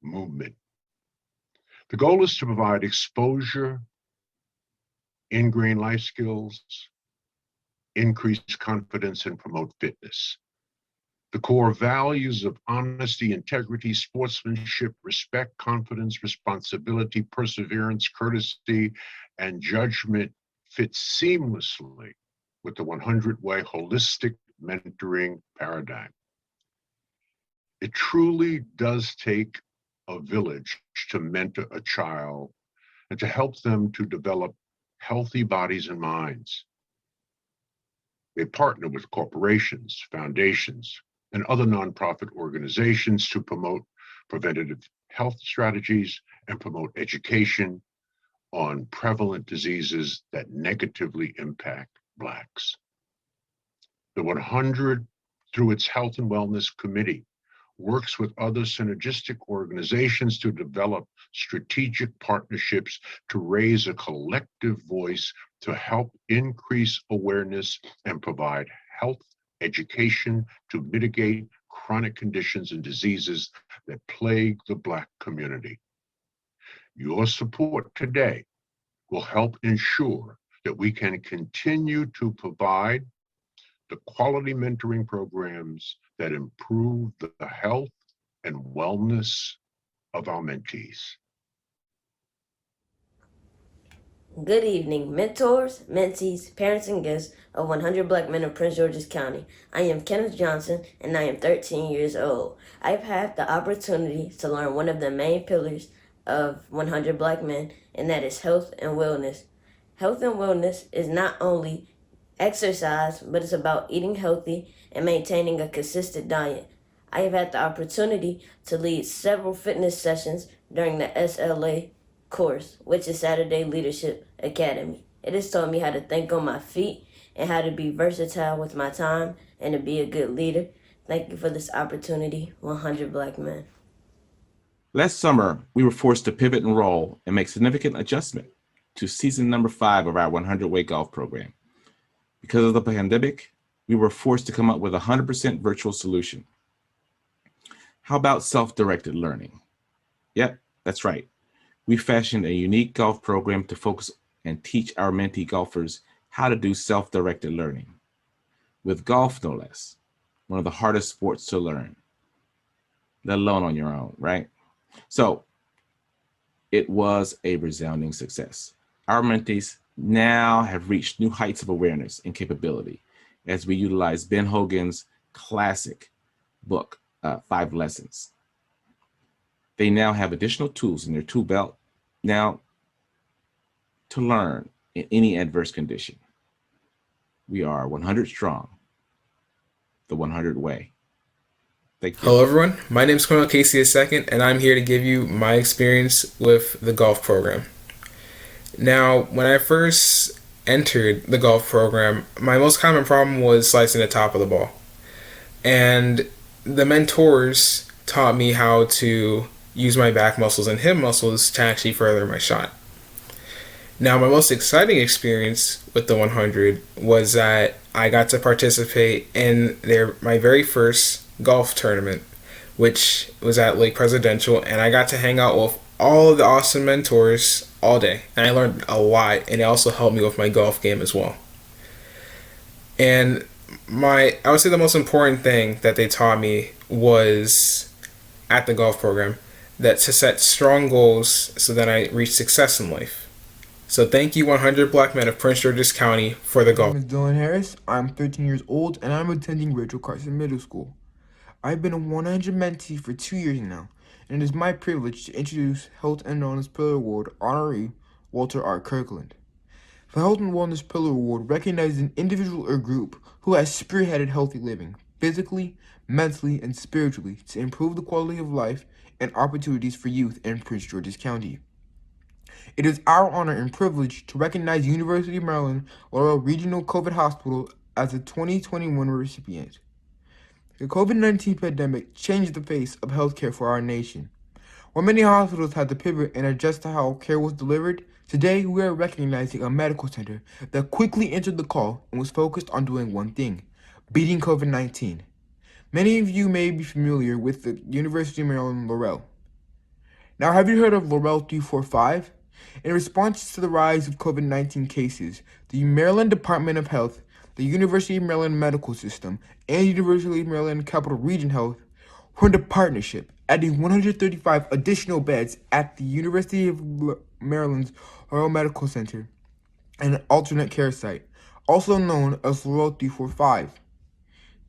Speaker 26: movement. The goal is to provide exposure, ingrain life skills, increase confidence, and promote fitness. The core values of honesty, integrity, sportsmanship, respect, confidence, responsibility, perseverance, courtesy, and judgment fit seamlessly with the 100 Way holistic mentoring paradigm. It truly does take a village to mentor a child and to help them to develop healthy bodies and minds. They partner with corporations, foundations, and other nonprofit organizations to promote preventative health strategies and promote education on prevalent diseases that negatively impact Blacks. The 100, through its Health and Wellness Committee, works with other synergistic organizations to develop strategic partnerships to raise a collective voice to help increase awareness and provide health education to mitigate chronic conditions and diseases that plague the Black community. Your support today will help ensure that we can continue to provide the quality mentoring programs that improve the health and wellness of our mentees.
Speaker 6: Good evening, mentors, mentees, parents, and guests of 100 Black Men of Prince George's County. I am Kenneth Johnson, and I am 13 years old. I've had the opportunity to learn one of the main pillars of 100 Black Men, and that is health and wellness. Health and wellness is not only exercise, but it's about eating healthy and maintaining a consistent diet. I have had the opportunity to lead several fitness sessions during the SLA course, which is Saturday Leadership Academy. It has taught me how to think on my feet and how to be versatile with my time and to be a good leader. Thank you for this opportunity, 100 Black Men.
Speaker 9: Last summer, we were forced to pivot and roll and make significant adjustment to season number 5 of our 100-Way Golf program. Because of the pandemic, we were forced to come up with a 100% virtual solution. How about self-directed learning? Yep, that's right. We fashioned a unique golf program to focus and teach our mentee golfers how to do self-directed learning. With golf, no less, one of the hardest sports to learn, let alone on your own, right? So it was a resounding success. Our mentees now have reached new heights of awareness and capability as we utilize Ben Hogan's classic book, 5 Lessons. They now have additional tools in their tool belt now to learn in any adverse condition. We are 100 strong, the 100 way. Thank you.
Speaker 7: Hello everyone, my name is Colonel Casey II, and I'm here to give you my experience with the golf program. Now, when I first entered the golf program, my most common problem was slicing the top of the ball. And the mentors taught me how to use my back muscles and hip muscles to actually further my shot. Now, my most exciting experience with the 100 was that I got to participate in my very first golf tournament, which was at Lake Presidential, and I got to hang out with all of the awesome mentors all day, and I learned a lot, and it also helped me with my golf game as well. And I would say the most important thing that they taught me was at the golf program that to set strong goals so that I reach success in life. So thank you, 100 Black Men of Prince George's County, for the golf.
Speaker 11: My name is Dylan Harris. I'm 13 years old and I'm attending Rachel Carson Middle School. I've been a 100 mentee for 2 years now, and it is my privilege to introduce Health and Wellness Pillar Award honoree Walter R. Kirkland. The Health and Wellness Pillar Award recognizes an individual or group who has spearheaded healthy living, physically, mentally, and spiritually to improve the quality of life and opportunities for youth in Prince George's County. It is our honor and privilege to recognize University of Maryland Laurel Regional COVID Hospital as a 2021 recipient. The COVID-19 pandemic changed the face of healthcare for our nation. While many hospitals had to pivot and adjust to how care was delivered, today we are recognizing a medical center that quickly answered the call and was focused on doing one thing: beating COVID-19. Many of you may be familiar with the University of Maryland Laurel. Now, have you heard of Laurel 345? In response to the rise of COVID-19 cases, the Maryland Department of Health, the University of Maryland Medical System, and University of Maryland Capital Region Health formed a partnership, adding 135 additional beds at the University of Maryland's Laurel Medical Center, an alternate care site, also known as Laurel 345.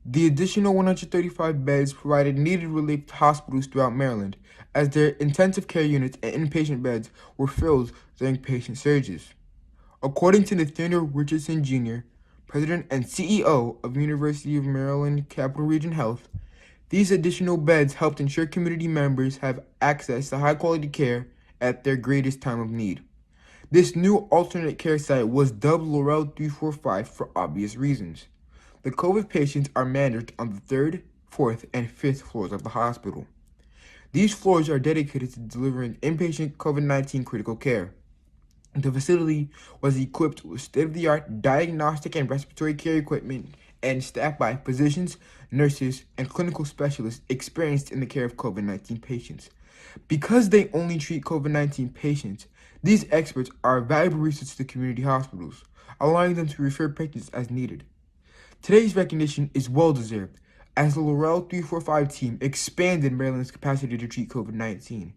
Speaker 11: The additional 135 beds provided needed relief to hospitals throughout Maryland, as their intensive care units and inpatient beds were filled during patient surges. According to Nathaniel Richardson Jr., President and CEO of University of Maryland Capital Region Health, these additional beds helped ensure community members have access to high-quality care at their greatest time of need. This new alternate care site was dubbed Laurel 345 for obvious reasons. The COVID patients are managed on the 3rd, 4th, and 5th floors of the hospital. These floors are dedicated to delivering inpatient COVID-19 critical care. The facility was equipped with state-of-the-art diagnostic and respiratory care equipment and staffed by physicians, nurses, and clinical specialists experienced in the care of COVID-19 patients. Because they only treat COVID-19 patients, these experts are a valuable resource to community hospitals, allowing them to refer patients as needed. Today's recognition is well-deserved, as the Laurel 345 team expanded Maryland's capacity to treat COVID-19.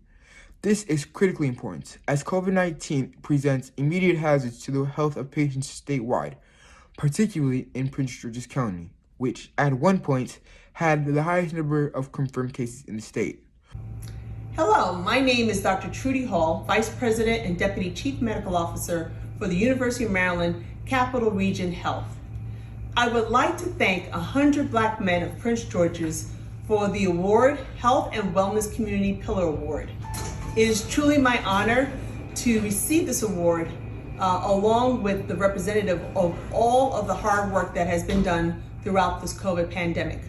Speaker 11: This is critically important, as COVID-19 presents immediate hazards to the health of patients statewide, particularly in Prince George's County, which at one point had the highest number of confirmed cases in the state.
Speaker 12: Hello, my name is Dr. Trudy Hall, Vice President and Deputy Chief Medical Officer for the University of Maryland Capital Region Health. I would like to thank 100 Black men of Prince George's for the award, Health and Wellness Community Pillar Award. It is truly my honor to receive this award along with the representative of all of the hard work that has been done throughout this COVID pandemic.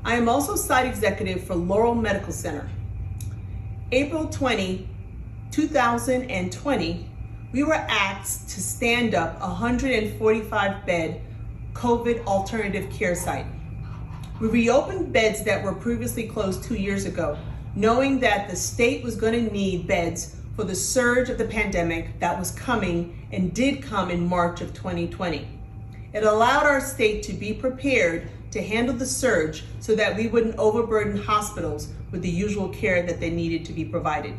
Speaker 12: I am also site executive for Laurel Medical Center. April 20, 2020, we were asked to stand up a 145-bed COVID alternative care site. We reopened beds that were previously closed 2 years ago, knowing that the state was going to need beds for the surge of the pandemic that was coming and did come in March of 2020. It allowed our state to be prepared to handle the surge so that we wouldn't overburden hospitals with the usual care that they needed to be provided.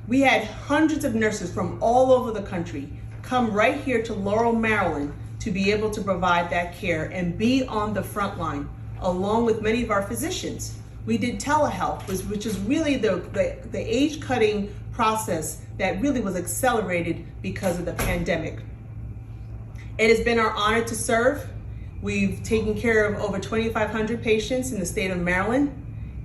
Speaker 12: We had hundreds of nurses from all over the country come right here to Laurel, Maryland to be able to provide that care and be on the front line, along with many of our physicians. We did telehealth, which is really the age-cutting process that really was accelerated because of the pandemic. It has been our honor to serve. We've taken care of over 2,500 patients in the state of Maryland,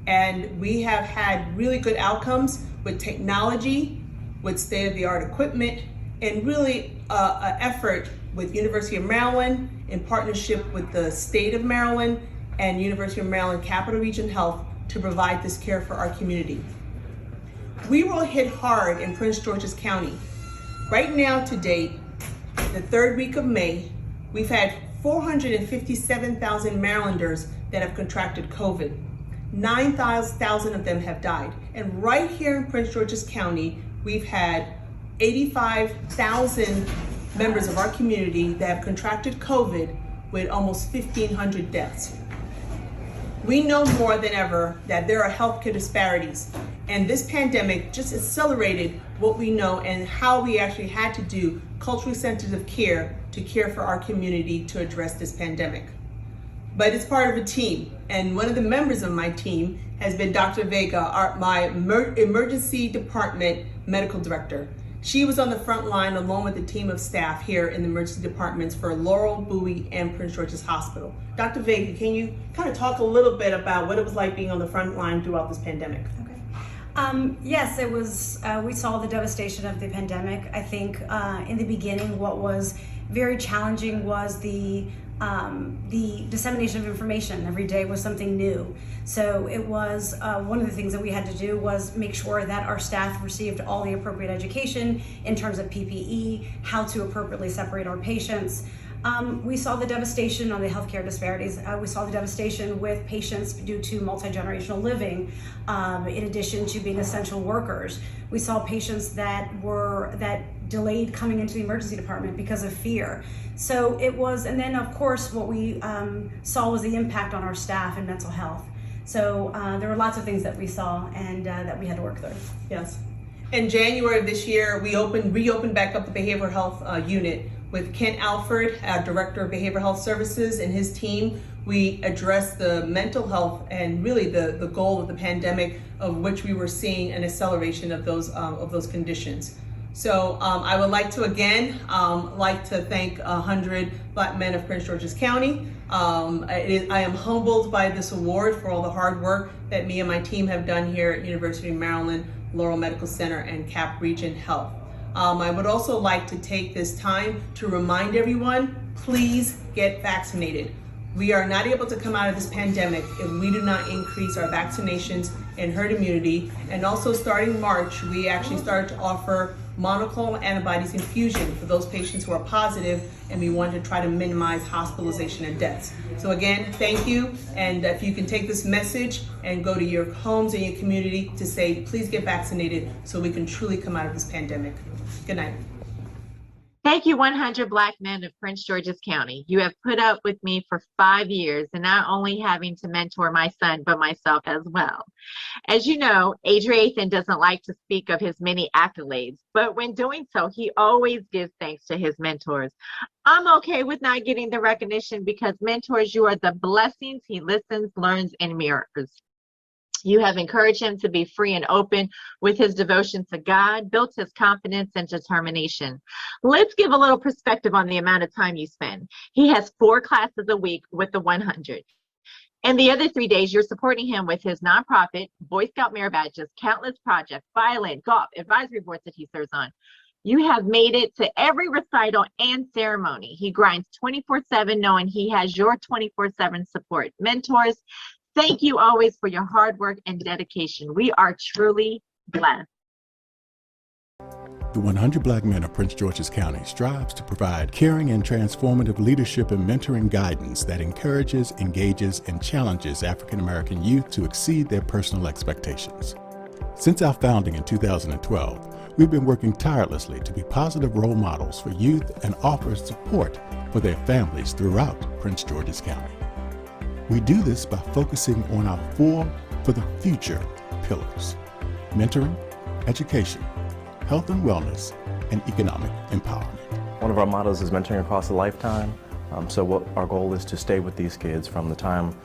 Speaker 12: and we have had really good outcomes with technology, with state-of-the-art equipment, and really an effort with University of Maryland in partnership with the state of Maryland and University of Maryland Capital Region Health to provide this care for our community. We were hit hard in Prince George's County. Right now to date, the third week of May, we've had 457,000 Marylanders that have contracted COVID. 9,000 of them have died. And right here in Prince George's County, we've had 85,000 members of our community that have contracted COVID with almost 1,500 deaths. We know more than ever that there are healthcare disparities, and this pandemic just accelerated what we know and how we actually had to do culturally sensitive care to care for our community to address this pandemic. But it's part of a team, and one of the members of my team has been Dr. Vega, my emergency department medical director. She was on the front line along with a team of staff here in the emergency departments for Laurel, Bowie, and Prince George's Hospital. Dr. Vega, can you kind of talk a little bit about what it was like being on the front line throughout this pandemic?
Speaker 13: Yes, it was, we saw the devastation of the pandemic. I think in the beginning, what was very challenging was the dissemination of information. Every day was something new. So it was, one of the things that we had to do was make sure that our staff received all the appropriate education in terms of PPE, how to appropriately separate our patients. We saw the devastation on the healthcare disparities. We saw the devastation with patients due to multi-generational living, in addition to being essential workers. We saw patients that delayed coming into the emergency department because of fear. So it was, and then of course what we saw was the impact on our staff and mental health. So there were lots of things that we saw and that we had to work through.
Speaker 12: Yes. In January of this year, we reopened back up the behavioral health unit with Kent Alford, our Director of Behavioral Health Services, and his team. We addressed the mental health and really the goal of the pandemic, of which we were seeing an acceleration of those conditions. So I would like to again thank 100 Black men of Prince George's County. I am humbled by this award for all the hard work that me and my team have done here at University of Maryland, Laurel Medical Center, and Cap Region Health. I would also like to take this time to remind everyone, please get vaccinated. We are not able to come out of this pandemic if we do not increase our vaccinations and herd immunity. And also starting March, we actually started to offer monoclonal antibodies infusion for those patients who are positive, and we want to try to minimize hospitalization and deaths. So again, thank you. And if you can take this message and go to your homes and your community to say, please get vaccinated so we can truly come out of this pandemic. Good night.
Speaker 14: Thank you, 100 Black men of Prince George's County. You have put up with me for 5 years and not only having to mentor my son, but myself as well. As you know, Adriathan doesn't like to speak of his many accolades, but when doing so, he always gives thanks to his mentors. I'm okay with not getting the recognition because mentors, you are the blessings he listens, learns, and mirrors. You have encouraged him to be free and open with his devotion to God, built his confidence and determination. Let's give a little perspective on the amount of time you spend. He has 4 classes a week with the 100. And the other 3 days, you're supporting him with his nonprofit, Boy Scout merit badges, countless projects, violin, golf, advisory boards that he serves on. You have made it to every recital and ceremony. He grinds 24/7, knowing he has your 24/7 support. Mentors, thank you always for your hard work and dedication. We are truly blessed.
Speaker 15: The 100 Black Men of Prince George's County strives to provide caring and transformative leadership and mentoring guidance that encourages, engages, and challenges African American youth to exceed their personal expectations. Since our founding in 2012, we've been working tirelessly to be positive role models for youth and offer support for their families throughout Prince George's County. We do this by focusing on our 4 for the future pillars: mentoring, education, health and wellness, and economic empowerment.
Speaker 16: One of our mottos is mentoring across a lifetime. So what our goal is to stay with these kids from the time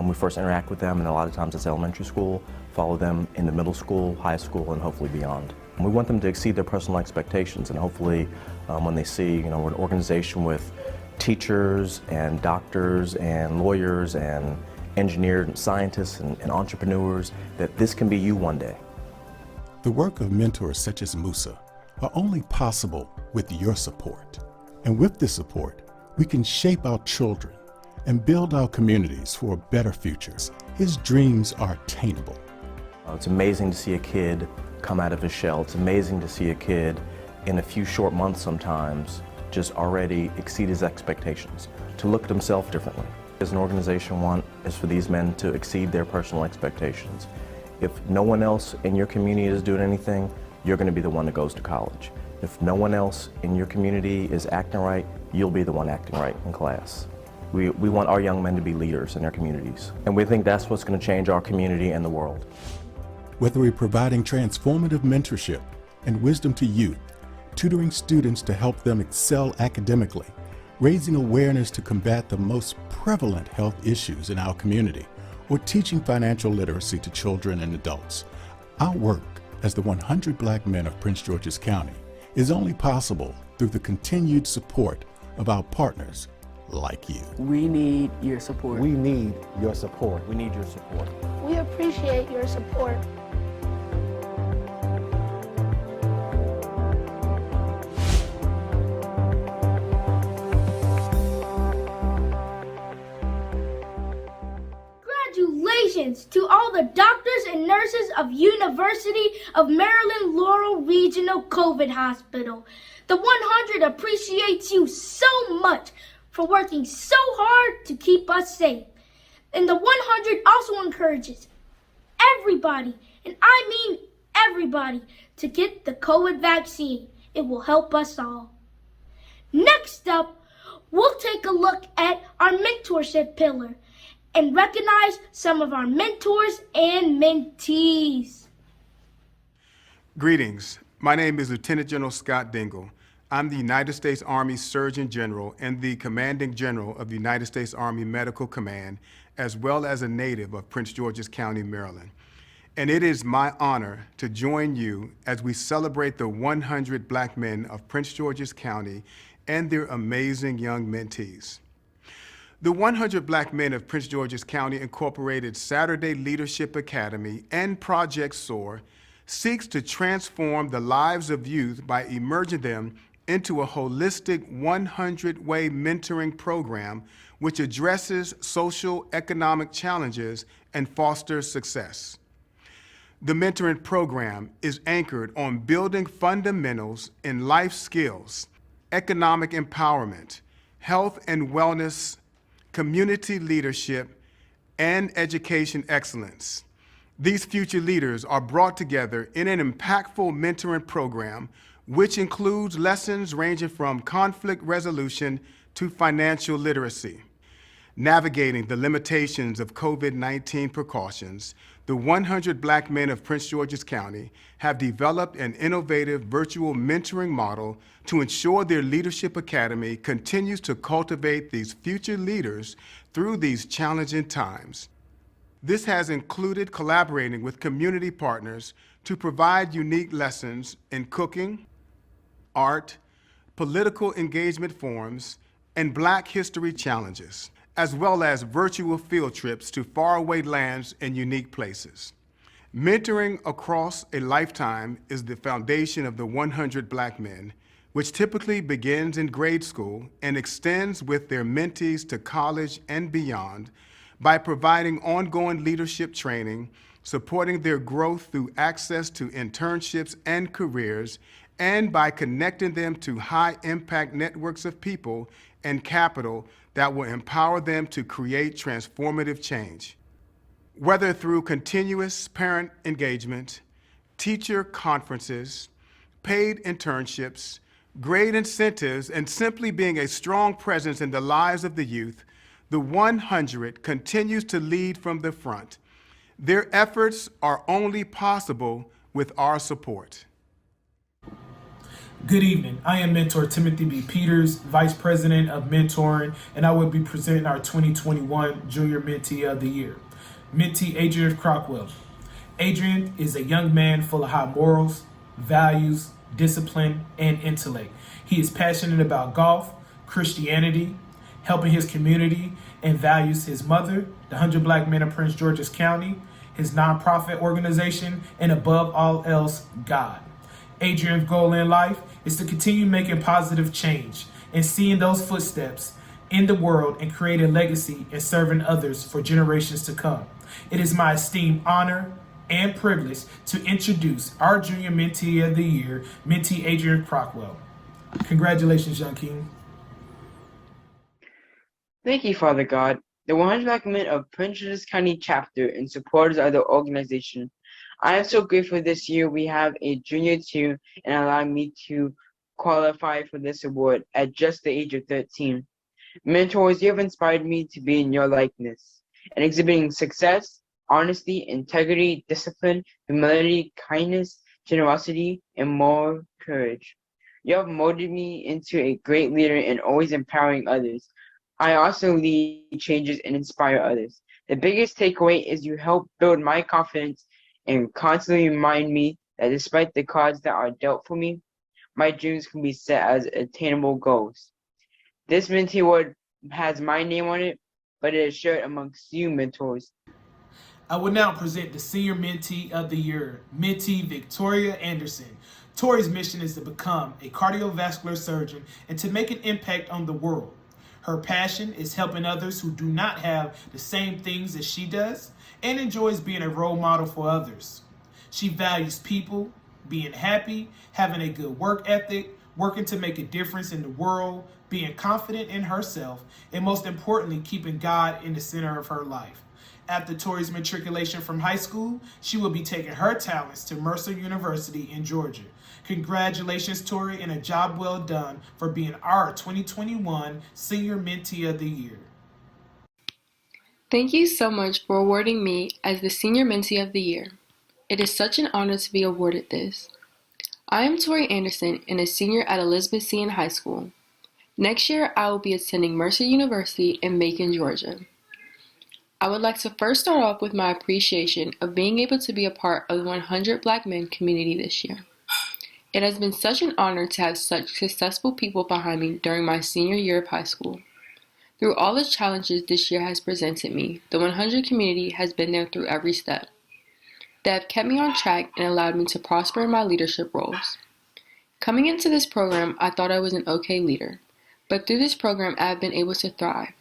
Speaker 16: we first interact with them, and a lot of times it's elementary school, follow them in the middle school, high school, and hopefully beyond. And we want them to exceed their personal expectations, and hopefully when they see, we're an organization with teachers and doctors and lawyers and engineers and scientists and entrepreneurs, that this can be you one day.
Speaker 15: The work of mentors such as Musa are only possible with your support. And with this support, we can shape our children and build our communities for better futures. His dreams are attainable.
Speaker 16: It's amazing to see a kid come out of his shell. It's amazing to see a kid in a few short months sometimes just already exceed his expectations, to look at himself differently. As an organization, one is for these men to exceed their personal expectations. If no one else in your community is doing anything, you're going to be the one that goes to college. If no one else in your community is acting right, you'll be the one acting right in class. We want our young men to be leaders in their communities, and we think that's what's going to change our community and the world.
Speaker 15: Whether we're providing transformative mentorship and wisdom to youth, tutoring students to help them excel academically, raising awareness to combat the most prevalent health issues in our community, or teaching financial literacy to children and adults, our work as the 100 Black Men of Prince George's County is only possible through the continued support of our partners like you.
Speaker 17: We need your support.
Speaker 16: We need your support. We need your support.
Speaker 18: We appreciate your support.
Speaker 20: Congratulations to all the doctors and nurses of University of Maryland Laurel Regional COVID Hospital. The 100 appreciates you so much for working so hard to keep us safe. And the 100 also encourages everybody, and I mean everybody, to get the COVID vaccine. It will help us all. Next up, we'll take a look at our mentorship pillar and recognize some of our mentors and mentees.
Speaker 3: Greetings. My name is Lieutenant General Scott Dingle. I'm the United States Army Surgeon General and the Commanding General of the United States Army Medical Command, as well as a native of Prince George's County, Maryland. And it is my honor to join you as we celebrate the 100 Black men of Prince George's County and their amazing young mentees. The 100 Black Men of Prince George's County Incorporated Saturday Leadership Academy and Project SOAR seeks to transform the lives of youth by emerging them into a holistic 100-way mentoring program which addresses social economic challenges and fosters success. The mentoring program is anchored on building fundamentals in life skills, economic empowerment, health and wellness, community leadership, and education excellence. These future leaders are brought together in an impactful mentoring program
Speaker 1: which includes lessons ranging from conflict resolution to financial literacy. Navigating the limitations of COVID-19 precautions, the 100 Black men of Prince George's County have developed an innovative virtual mentoring model to ensure their Leadership Academy continues to cultivate these future leaders through these challenging times. This has included collaborating with community partners to provide unique lessons in cooking, art, political engagement forums, and Black history challenges, as well as virtual field trips to faraway lands and unique places. Mentoring across a lifetime is the foundation of the 100 Black men, which typically begins in grade school and extends with their mentees to college and beyond by providing ongoing leadership training, supporting their growth through access to internships and careers, and by connecting them to high-impact networks of people and capital that will empower them to create transformative change. Whether through continuous parent engagement, teacher conferences, paid internships, grade incentives, and simply being a strong presence in the lives of the youth, the 100 continues to lead from the front. Their efforts are only possible with our support.
Speaker 2: Good evening. I am Mentor Timothy B. Peters, Vice President of Mentoring, and I will be presenting our 2021 Junior Mentee of the Year. Mentee Adrian Crockwell. Adrian is a young man full of high morals, values, discipline, and intellect. He is passionate about golf, Christianity, helping his community, and values his mother, the 100 Black Men of Prince George's County, his nonprofit organization, and above all else, God. Adrian's goal in life is to continue making positive change and seeing those footsteps in the world and create a legacy and serving others for generations to come. It is my esteemed honor and privilege to introduce our Junior Mentee of the Year, Mentee Adrian Crockwell. Congratulations, young king.
Speaker 19: Thank you, Father God. The 100 Black Men of Prince George's County chapter and supporters of the organization. I am so grateful this year we have a junior team and allowed me to qualify for this award at just the age of 13. Mentors, you have inspired me to be in your likeness and exhibiting success, honesty, integrity, discipline, humility, kindness, generosity, and moral courage. You have molded me into a great leader and always empowering others. I also lead changes and inspire others. The biggest takeaway is you help build my confidence and constantly remind me that despite the cards that are dealt for me, my dreams can be set as attainable goals. This mentee award has my name on it, but it is shared amongst you mentors.
Speaker 2: I will now present the Senior Mentee of the Year, Mentee Victoria Anderson. Tori's mission is to become a cardiovascular surgeon and to make an impact on the world. Her passion is helping others who do not have the same things as she does and enjoys being a role model for others. She values people, being happy, having a good work ethic, working to make a difference in the world, being confident in herself, and most importantly, keeping God in the center of her life. After Tori's matriculation from high school, she will be taking her talents to Mercer University in Georgia. Congratulations, Tori, and a job well done for being our 2021 Senior Mentee of the Year.
Speaker 21: Thank you so much for awarding me as the Senior Mentee of the Year. It is such an honor to be awarded this. I am Tori Anderson and a senior at Elizabeth Seton High School. Next year, I will be attending Mercer University in Macon, Georgia. I would like to first start off with my appreciation of being able to be a part of the 100 Black Men community this year. It has been such an honor to have such successful people behind me during my senior year of high school. Through all the challenges this year has presented me, the 100 community has been there through every step. They have kept me on track and allowed me to prosper in my leadership roles. Coming into this program, I thought I was an okay leader, but through this program, I have been able to thrive.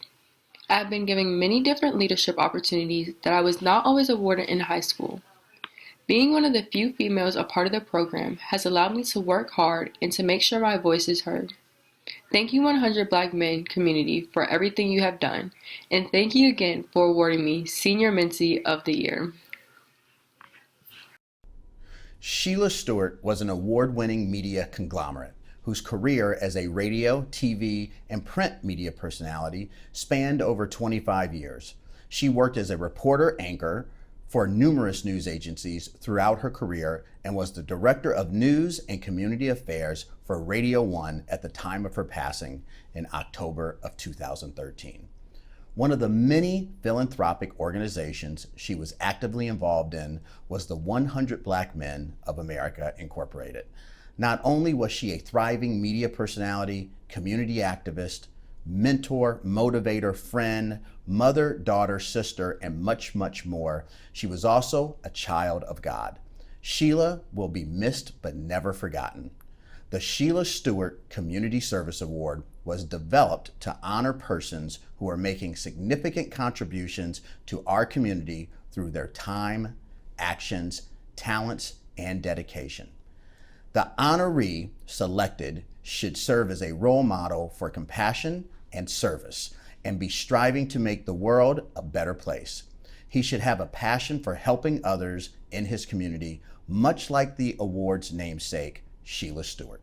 Speaker 21: I have been given many different leadership opportunities that I was not always awarded in high school. Being one of the few females a part of the program has allowed me to work hard and to make sure my voice is heard. Thank you 100 Black Men community for everything you have done, and thank you again for awarding me Senior Mentee of the Year.
Speaker 4: Sheila Stewart was an award-winning media conglomerate whose career as a radio, TV, and print media personality spanned over 25 years. She worked as a reporter anchor for numerous news agencies throughout her career and was the Director of News and Community Affairs for Radio 1 at the time of her passing in October of 2013. One of the many philanthropic organizations she was actively involved in was the 100 Black Men of America Incorporated. Not only was she a thriving media personality, community activist, mentor, motivator, friend, mother, daughter, sister, and much, much more, she was also a child of God. Sheila will be missed but never forgotten. The Sheila Stewart Community Service Award was developed to honor persons who are making significant contributions to our community through their time, actions, talents, and dedication. The honoree selected should serve as a role model for compassion and service and be striving to make the world a better place. He should have a passion for helping others in his community, much like the award's namesake, Sheila Stewart.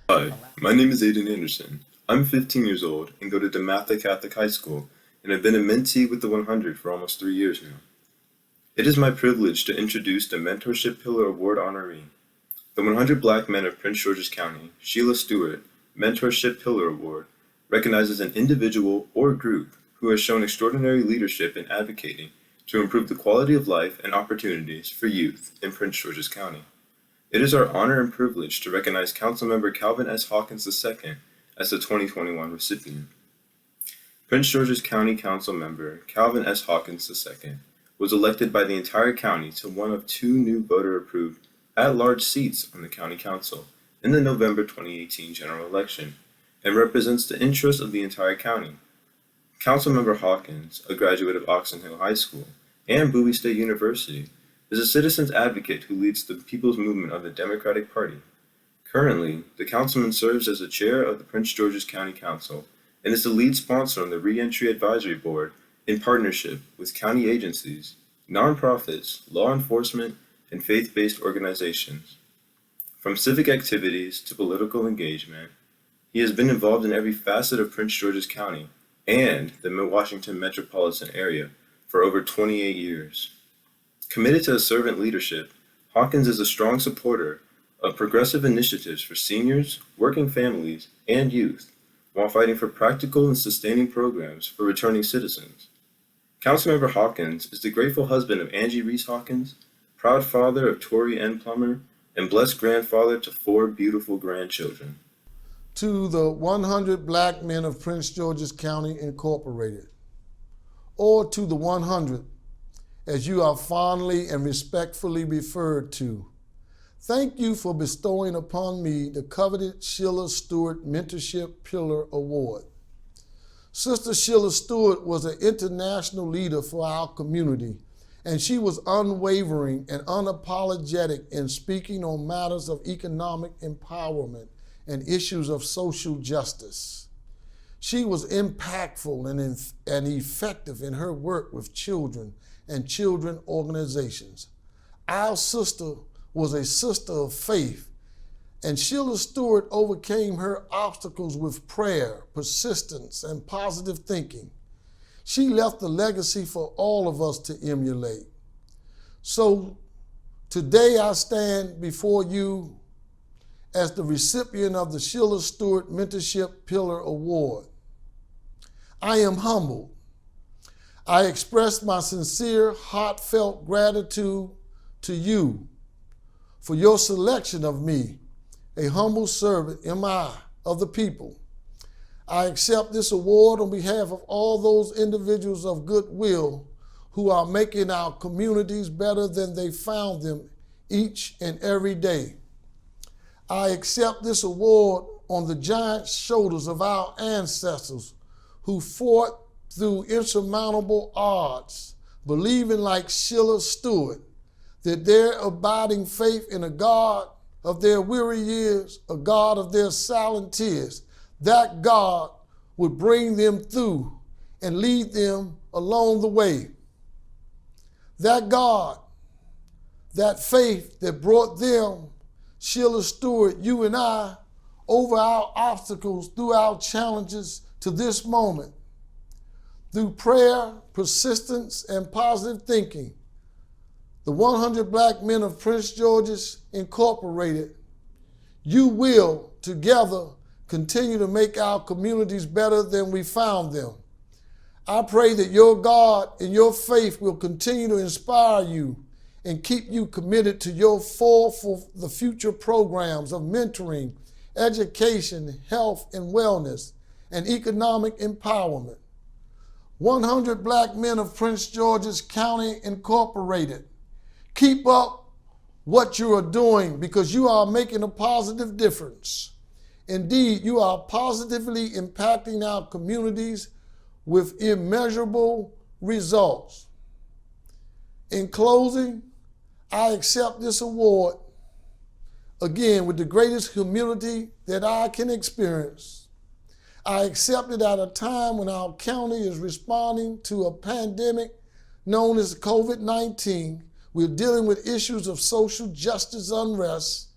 Speaker 5: Hi, my name is Aiden Anderson. I'm 15 years old and go to DeMatha Catholic High School, and I've been a mentee with the 100 for almost 3 years now. It is my privilege to introduce the Mentorship Pillar Award honoree. The 100 Black Men of Prince George's County, Sheila Stewart Mentorship Pillar Award, recognizes an individual or group who has shown extraordinary leadership in advocating to improve the quality of life and opportunities for youth in Prince George's County. It is our honor and privilege to recognize Councilmember Calvin S. Hawkins II as the 2021 recipient. Prince George's County Council member Calvin S. Hawkins II was elected by the entire county to one of 2 new voter-approved at-large seats on the county council in the November 2018 general election and represents the interests of the entire county. Councilmember Hawkins, a graduate of Oxon Hill High School and Bowie State University, is a citizens advocate who leads the People's Movement of the Democratic Party. Currently, the councilman serves as the chair of the Prince George's County Council and is the lead sponsor on the Reentry Advisory Board in partnership with county agencies, nonprofits, law enforcement, and faith-based organizations. From civic activities to political engagement, he has been involved in every facet of Prince George's County and the Washington metropolitan area for over 28 years. Committed to a servant leadership, Hawkins is a strong supporter of progressive initiatives for seniors, working families, and youth, while fighting for practical and sustaining programs for returning citizens. Councilmember Hawkins is the grateful husband of Angie Reese Hawkins, proud father of Tori N. Plummer, and blessed grandfather to 4 beautiful grandchildren.
Speaker 8: To the 100 Black Men of Prince George's County Incorporated, or to the 100, as you are fondly and respectfully referred to, thank you for bestowing upon me the coveted Sheila Stewart Mentorship Pillar Award. Sister Sheila Stewart was an international leader for our community, and she was unwavering and unapologetic in speaking on matters of economic empowerment and issues of social justice. She was impactful and effective in her work with children and children organizations. Our sister was a sister of faith, and Sheila Stewart overcame her obstacles with prayer, persistence, and positive thinking. She left a legacy for all of us to emulate. So today I stand before you as the recipient of the Sheila Stewart Mentorship Pillar Award. I am humbled. I express my sincere, heartfelt gratitude to you for your selection of me, a humble servant, am I, of the people. I accept this award on behalf of all those individuals of goodwill who are making our communities better than they found them each and every day. I accept this award on the giant shoulders of our ancestors who fought through insurmountable odds, believing like Sheila Stewart that their abiding faith in a God of their weary years, a God of their silent tears, that God would bring them through and lead them along the way. That God That faith that brought them, Sheila Stewart, you and I, over our obstacles, through our challenges to this moment, through prayer, persistence, and positive thinking, the 100 Black Men of Prince George's Incorporated, you will together continue to make our communities better than we found them. I pray that your God and your faith will continue to inspire you and keep you committed to your for the future programs of mentoring, education, health and wellness, and economic empowerment. 100 Black Men of Prince George's County Incorporated, keep up what you are doing because you are making a positive difference. Indeed, you are positively impacting our communities with immeasurable results. In closing, I accept this award, again, with the greatest humility that I can experience. I accept it at a time when our county is responding to a pandemic known as COVID-19. We're dealing with issues of social justice unrest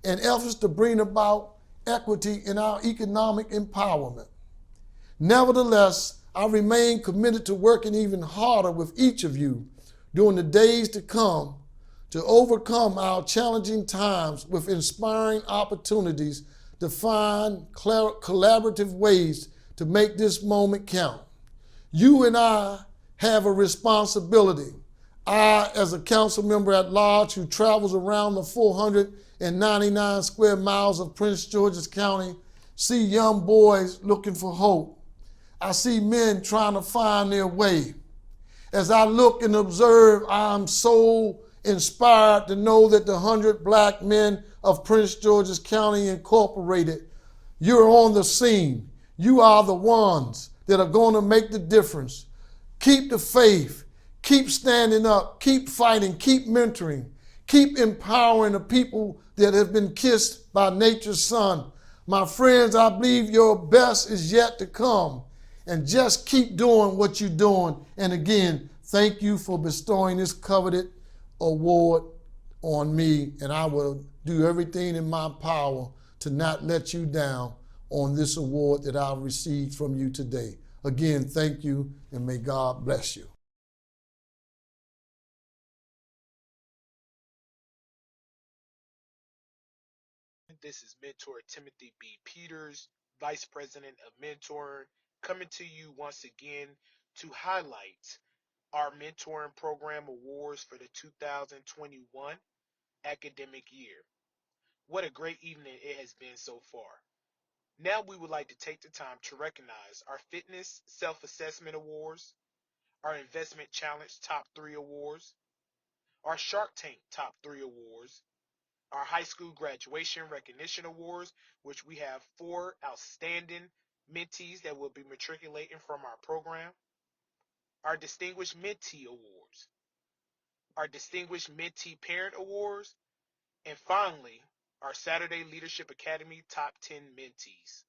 Speaker 8: and efforts to bring about equity in our economic empowerment. Nevertheless, I remain committed to working even harder with each of you during the days to come to overcome our challenging times with inspiring opportunities to find collaborative ways to make this moment count. You and I have a responsibility. I, as a council member at large who travels around the 499 square miles of Prince George's County, see young boys looking for hope. I see men trying to find their way. As I look and observe, I'm so inspired to know that the 100 Black Men of Prince George's County Incorporated, you're on the scene. You are the ones that are going to make the difference. Keep the faith. Keep standing up. Keep fighting. Keep mentoring. Keep empowering the people that have been kissed by nature's son. My friends, I believe your best is yet to come. And just keep doing what you're doing. And again, thank you for bestowing this coveted award on me. And I will do everything in my power to not let you down on this award that I've received from you today. Again, thank you, and may God bless you.
Speaker 2: This is Mentor Timothy B. Peters, Vice President of Mentoring, coming to you once again to highlight our Mentoring Program Awards for the 2021 academic year. What a great evening it has been so far. Now we would like to take the time to recognize our Fitness Self-Assessment Awards, our Investment Challenge Top 3 Awards, our Shark Tank Top 3 Awards, our High School Graduation Recognition Awards, which we have 4 outstanding mentees that will be matriculating from our program, our Distinguished Mentee Awards, our Distinguished Mentee Parent Awards, and finally, our Saturday Leadership Academy Top 10 Mentees.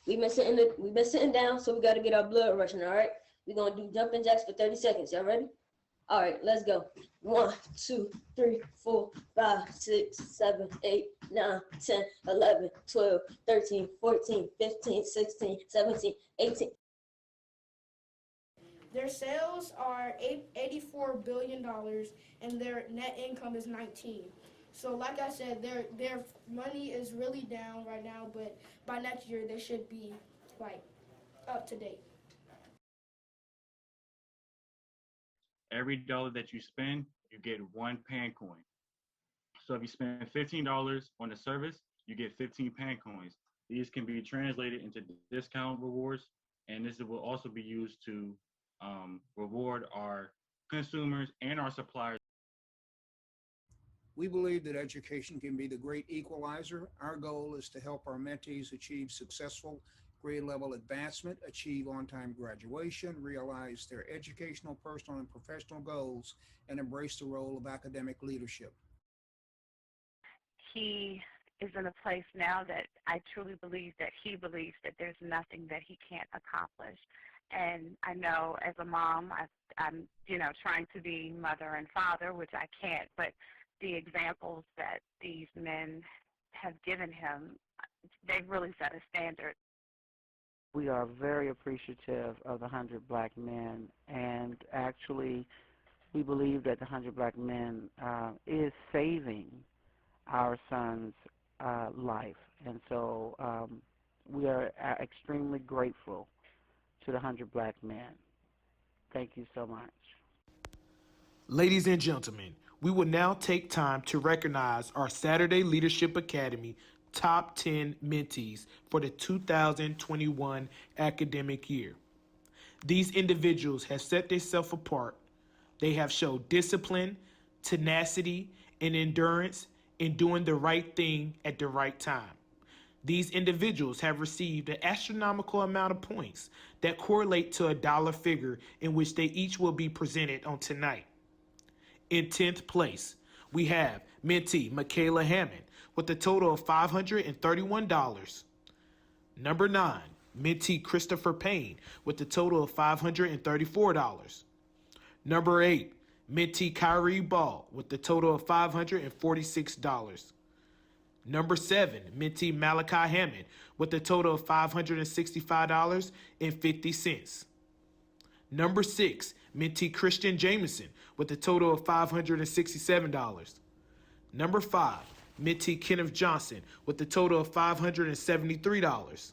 Speaker 6: We've been sitting down, so we got to get our blood rushing. All right, we're gonna do jumping jacks for 30 seconds. Y'all ready? All right, let's go. 1, 2, 3, 4, 5, 6, 7, 8, 9, 10, 11, 12, 13, 14, 15, 16, 17, 18.
Speaker 20: Their sales are $84 billion and their net income is 19. So like I said, their money is really down right now, but by next year they should be like up to date.
Speaker 10: Every dollar that you spend, you get 1 pan coin. So if you spend $15 on a service, you get 15 pan coins. These can be translated into discount rewards, and this will also be used to reward our consumers and our suppliers.
Speaker 22: We believe that education can be the great equalizer. Our goal is to help our mentees achieve successful grade level advancement, achieve on-time graduation, realize their educational, personal, and professional goals, and embrace the role of academic leadership.
Speaker 23: He is in a place now that I truly believe that he believes that there's nothing that he can't accomplish.
Speaker 7: And I know as a mom, I'm, trying to be mother and father, which I can't, but the examples that these men have given him, they've really set a standard.
Speaker 17: We are very appreciative of the 100 Black Men, and actually we believe that the 100 Black Men is saving our son's life. And so we are extremely grateful to the 100 Black Men. Thank you so much.
Speaker 2: Ladies and gentlemen, we will now take time to recognize our Saturday Leadership Academy top 10 mentees for the 2021 academic year. These individuals have set themselves apart. They have showed discipline, tenacity, and endurance in doing the right thing at the right time. These individuals have received an astronomical amount of points that correlate to a dollar figure in which they each will be presented on tonight. In 10th place, we have mentee Michaela Hammond with a total of $531. Number 9, mentee Christopher Payne with a total of $534. Number 8, mentee Kyrie Ball with a total of $546. Number 7, mentee Malachi Hammond with a total of $565.50. Number 6, mentee Christian Jameson with a total of $567. Number 5, mentee Kenneth Johnson with a total of $573.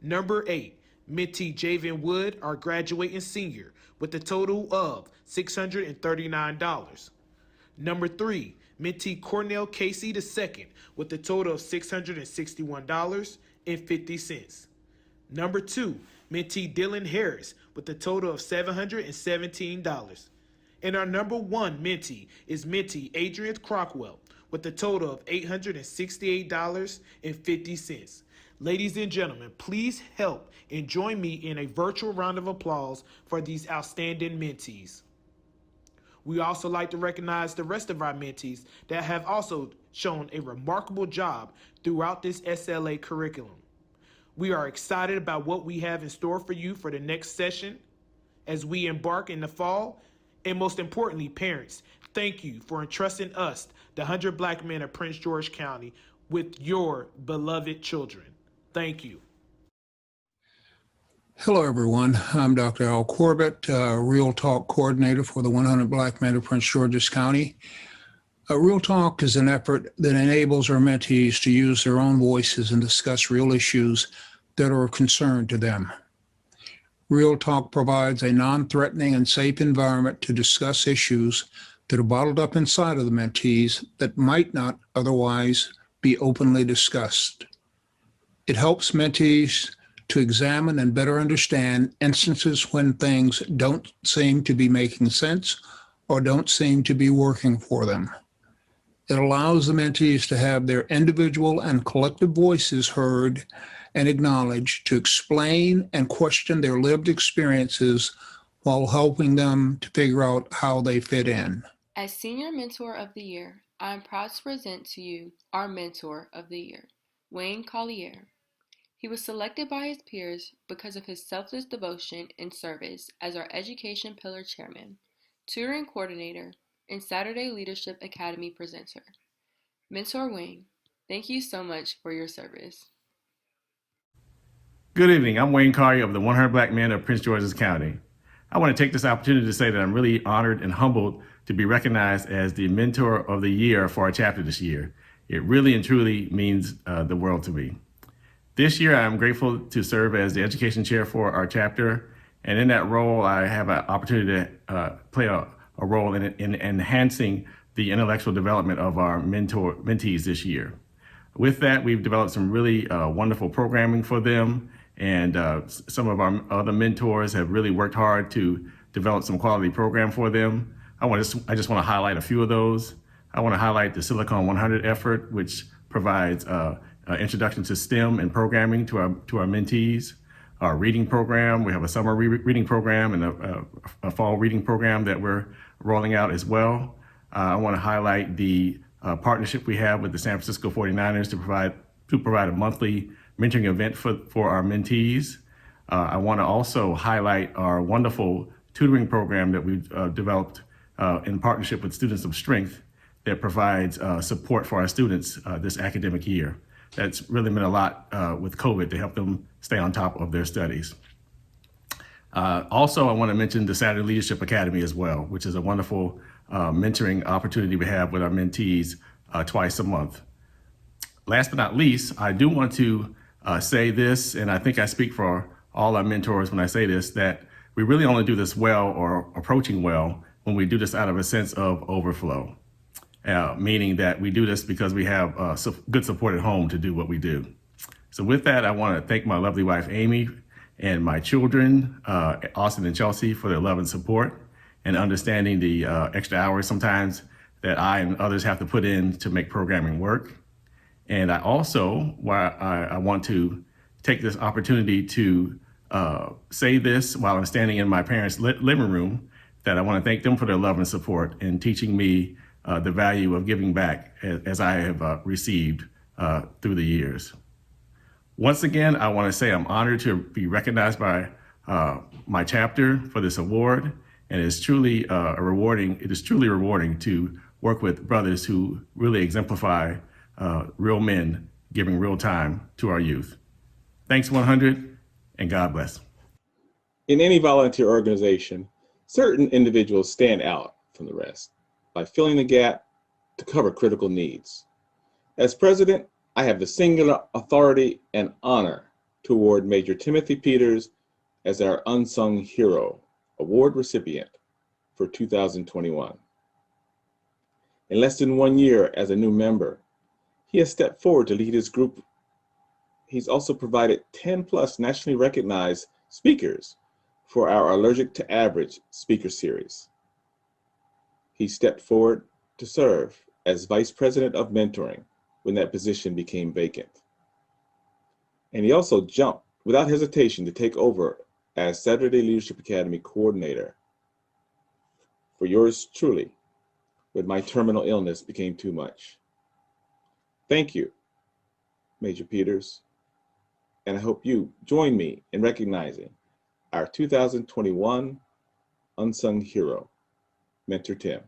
Speaker 2: Number 8, mentee Javen Wood, our graduating senior, with a total of $639. Number 3, mentee Cornell Casey II with a total of $661.50. Number 2, mentee Dylan Harris with a total of $717. And our number 1 mentee is mentee Adrian Crockwell with a total of $868.50. Ladies and gentlemen, please help and join me in a virtual round of applause for these outstanding mentees. We also like to recognize the rest of our mentees that have also shown a remarkable job throughout this SLA curriculum. We are excited about what we have in store for you for the next session as we embark in the fall. And most importantly, parents, thank you for entrusting us, the 100 Black Men of Prince George County, with your beloved children. Thank you.
Speaker 9: Hello, everyone. I'm Dr. Al Corbett, Real Talk Coordinator for the 100 Black Men of Prince George's County. Real Talk is an effort that enables our mentees to use their own voices and discuss real issues that are of concern to them. Real Talk provides a non-threatening and safe environment to discuss issues that are bottled up inside of the mentees that might not otherwise be openly discussed. It helps mentees to examine and better understand instances when things don't seem to be making sense or don't seem to be working for them. It allows the mentees to have their individual and collective voices heard and acknowledged, to explain and question their lived experiences while helping them to figure out how they fit in.
Speaker 21: As Senior Mentor of the Year, I am proud to present to you our Mentor of the Year, Wayne Collier. He was selected by his peers because of his selfless devotion and service as our Education Pillar Chairman, Tutoring Coordinator, and Saturday Leadership Academy presenter. Mentor Wayne, thank you so much for your service.
Speaker 11: Good evening. I'm Wayne Collier of the 100 Black Men of Prince George's County. I want to take this opportunity to say that I'm really honored and humbled to be recognized as the Mentor of the Year for our chapter this year. It really and truly means the world to me. This year, I'm grateful to serve as the Education Chair for our chapter, and in that role, I have an opportunity to play a role in enhancing the intellectual development of our mentees this year. With that, we've developed some really wonderful programming for them, and some of our other mentors have really worked hard to develop some quality program for them. I just want to highlight a few of those. I want to highlight the Silicon 100 effort, which provides introduction to STEM and programming to our mentees. Our reading program, we have a summer reading program and a fall reading program that we're rolling out as well. I want to highlight the partnership we have with the San Francisco 49ers to provide a monthly mentoring event for our mentees. I want to also highlight our wonderful tutoring program that we've developed in partnership with Students of Strength that provides support for our students this academic year. That's really meant a lot with COVID to help them stay on top of their studies. Also, I want to mention the Saturday Leadership Academy as well, which is a wonderful mentoring opportunity we have with our mentees twice a month. Last but not least, I do want to say this, and I think I speak for all our mentors when I say this, that we really only do this well or approaching well when we do this out of a sense of overflow, meaning that we do this because we have good support at home to do what we do. So with that, I want to thank my lovely wife, Amy, and my children, Austin and Chelsea, for their love and support and understanding the extra hours sometimes that I and others have to put in to make programming work. And I also, I want to take this opportunity to say this while I'm standing in my parents' living room, that I want to thank them for their love and support in teaching me the value of giving back as I have received through the years. Once again, I want to say I'm honored to be recognized by my chapter for this award, and it's truly rewarding to work with brothers who really exemplify real men giving real time to our youth. Thanks 100, and God bless.
Speaker 12: In any volunteer organization, certain individuals stand out from the rest by filling the gap to cover critical needs. As president, I have the singular authority and honor to award Major Timothy Peters as our Unsung Hero Award recipient for 2021. In less than 1 year as a new member, he has stepped forward to lead his group. He's also provided 10 plus nationally recognized speakers for our Allergic to Average speaker series. He stepped forward to serve as Vice President of Mentoring when that position became vacant. And he also jumped without hesitation to take over as Saturday Leadership Academy coordinator for yours truly when my terminal illness became too much. Thank you, Major Peters, and I hope you join me in recognizing our 2021 Unsung Hero, Mentor Tim.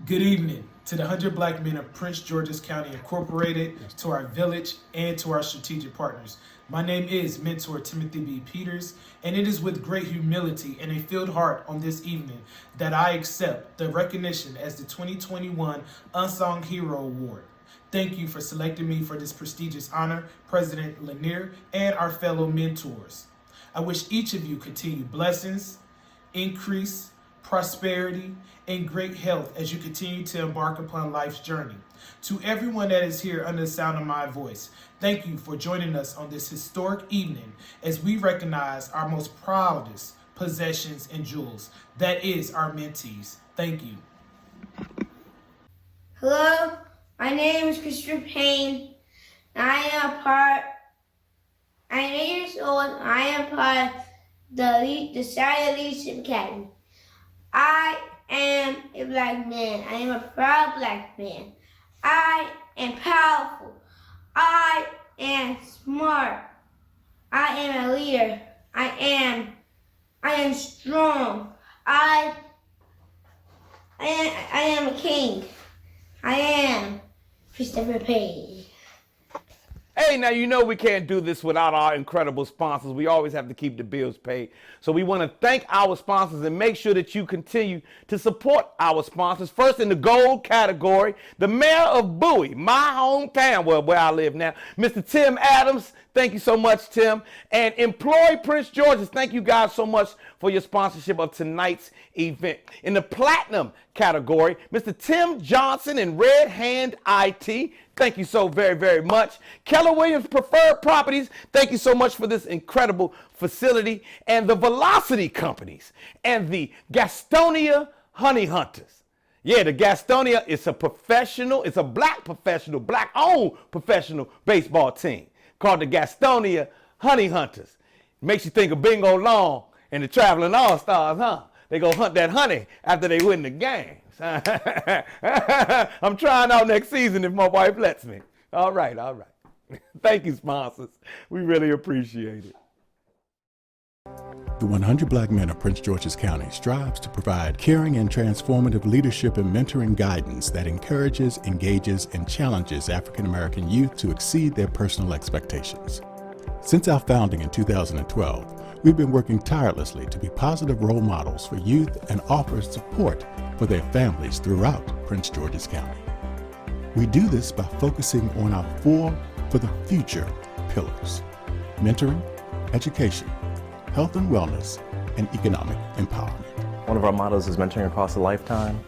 Speaker 2: Good evening to the 100 Black Men of Prince George's County Incorporated, to our village, and to our strategic partners. My name is Mentor Timothy B. Peters, and it is with great humility and a filled heart on this evening that I accept the recognition as the 2021 Unsung Hero Award. Thank you for selecting me for this prestigious honor, President Lanier, and our fellow mentors. I wish each of you continued blessings, increase, prosperity, and great health as you continue to embark upon life's journey. To everyone that is here under the sound of my voice, thank you for joining us on this historic evening as we recognize our most proudest possessions and jewels, that is our mentees. Thank you.
Speaker 20: Hello, my name is Christopher Payne. I am 8 years old. I am part of the Saturday Leadership Academy. I am a black man. I am a proud black man. I am powerful. I am smart. I am a leader. I am strong. I am a king. I am Christopher Payne.
Speaker 13: Hey, now you know we can't do this without our incredible sponsors. We always have to keep the bills paid. So we want to thank our sponsors and make sure that you continue to support our sponsors. First in the gold category, the mayor of Bowie, my hometown, where I live now, Mr. Tim Adams. Thank you so much, Tim. And Employ Prince George's, thank you guys so much for your sponsorship of tonight's event. In the platinum category, Mr. Tim Johnson and Red Hand IT. Thank you so very, very much. Keller Williams Preferred Properties, thank you so much for this incredible facility. And the Velocity Companies and the Gastonia Honey Hunters. Yeah, the Gastonia is a professional, it's a black-owned professional baseball team called the Gastonia Honey Hunters. Makes you think of Bingo Long and the Traveling All-Stars, huh? They go hunt that honey after they win the games. I'm trying out next season if my wife lets me. All right. Thank you, sponsors. We really appreciate it.
Speaker 14: The 100 Black Men of Prince George's County strives to provide caring and transformative leadership and mentoring guidance that encourages, engages, and challenges African American youth to exceed their personal expectations. Since our founding in 2012, we've been working tirelessly to be positive role models for youth and offer support for their families throughout Prince George's County. We do this by focusing on our 4 for the future pillars: mentoring, education, health and wellness, and economic empowerment.
Speaker 15: One of our mottos is mentoring across a lifetime.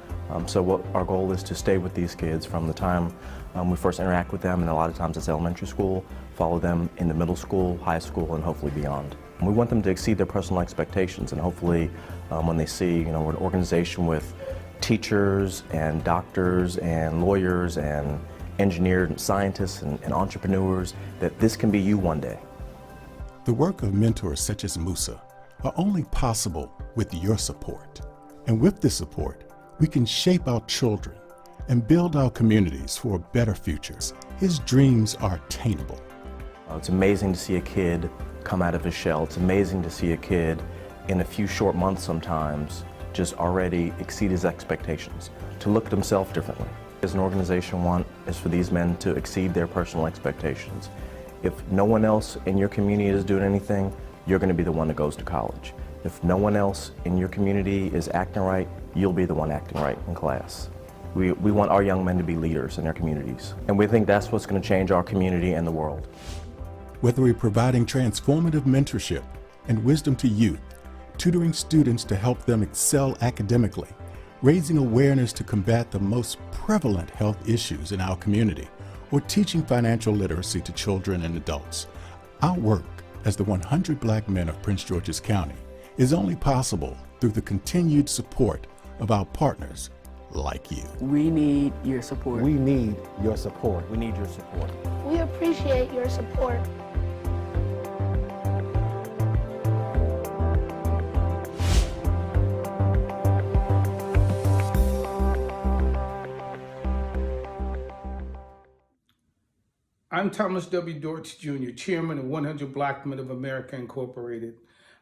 Speaker 15: So what our goal is to stay with these kids from the time we first interact with them, and a lot of times it's elementary school, follow them into middle school, high school, and hopefully beyond. We want them to exceed their personal expectations, and hopefully when they see, we're an organization with teachers and doctors and lawyers and engineers and scientists and entrepreneurs, that this can be you one day.
Speaker 14: The work of mentors such as Musa are only possible with your support. And with this support, we can shape our children and build our communities for better futures. His dreams are attainable.
Speaker 15: It's amazing to see a kid come out of his shell. It's amazing to see a kid in a few short months sometimes just already exceed his expectations, to look at himself differently. As an organization, want is for these men to exceed their personal expectations. If no one else in your community is doing anything, you're going to be the one that goes to college. If no one else in your community is acting right, you'll be the one acting right in class. We want our young men to be leaders in their communities, and we think that's what's going to change our community and the world.
Speaker 14: Whether we're providing transformative mentorship and wisdom to youth, tutoring students to help them excel academically, raising awareness to combat the most prevalent health issues in our community, or teaching financial literacy to children and adults, our work as the 100 Black Men of Prince George's County is only possible through the continued support of our partners like you.
Speaker 16: We need your support.
Speaker 14: We need your support.
Speaker 15: We need your support.
Speaker 18: We appreciate your support.
Speaker 2: I'm Thomas W. Dortch Jr., Chairman of 100 Black Men of America Incorporated.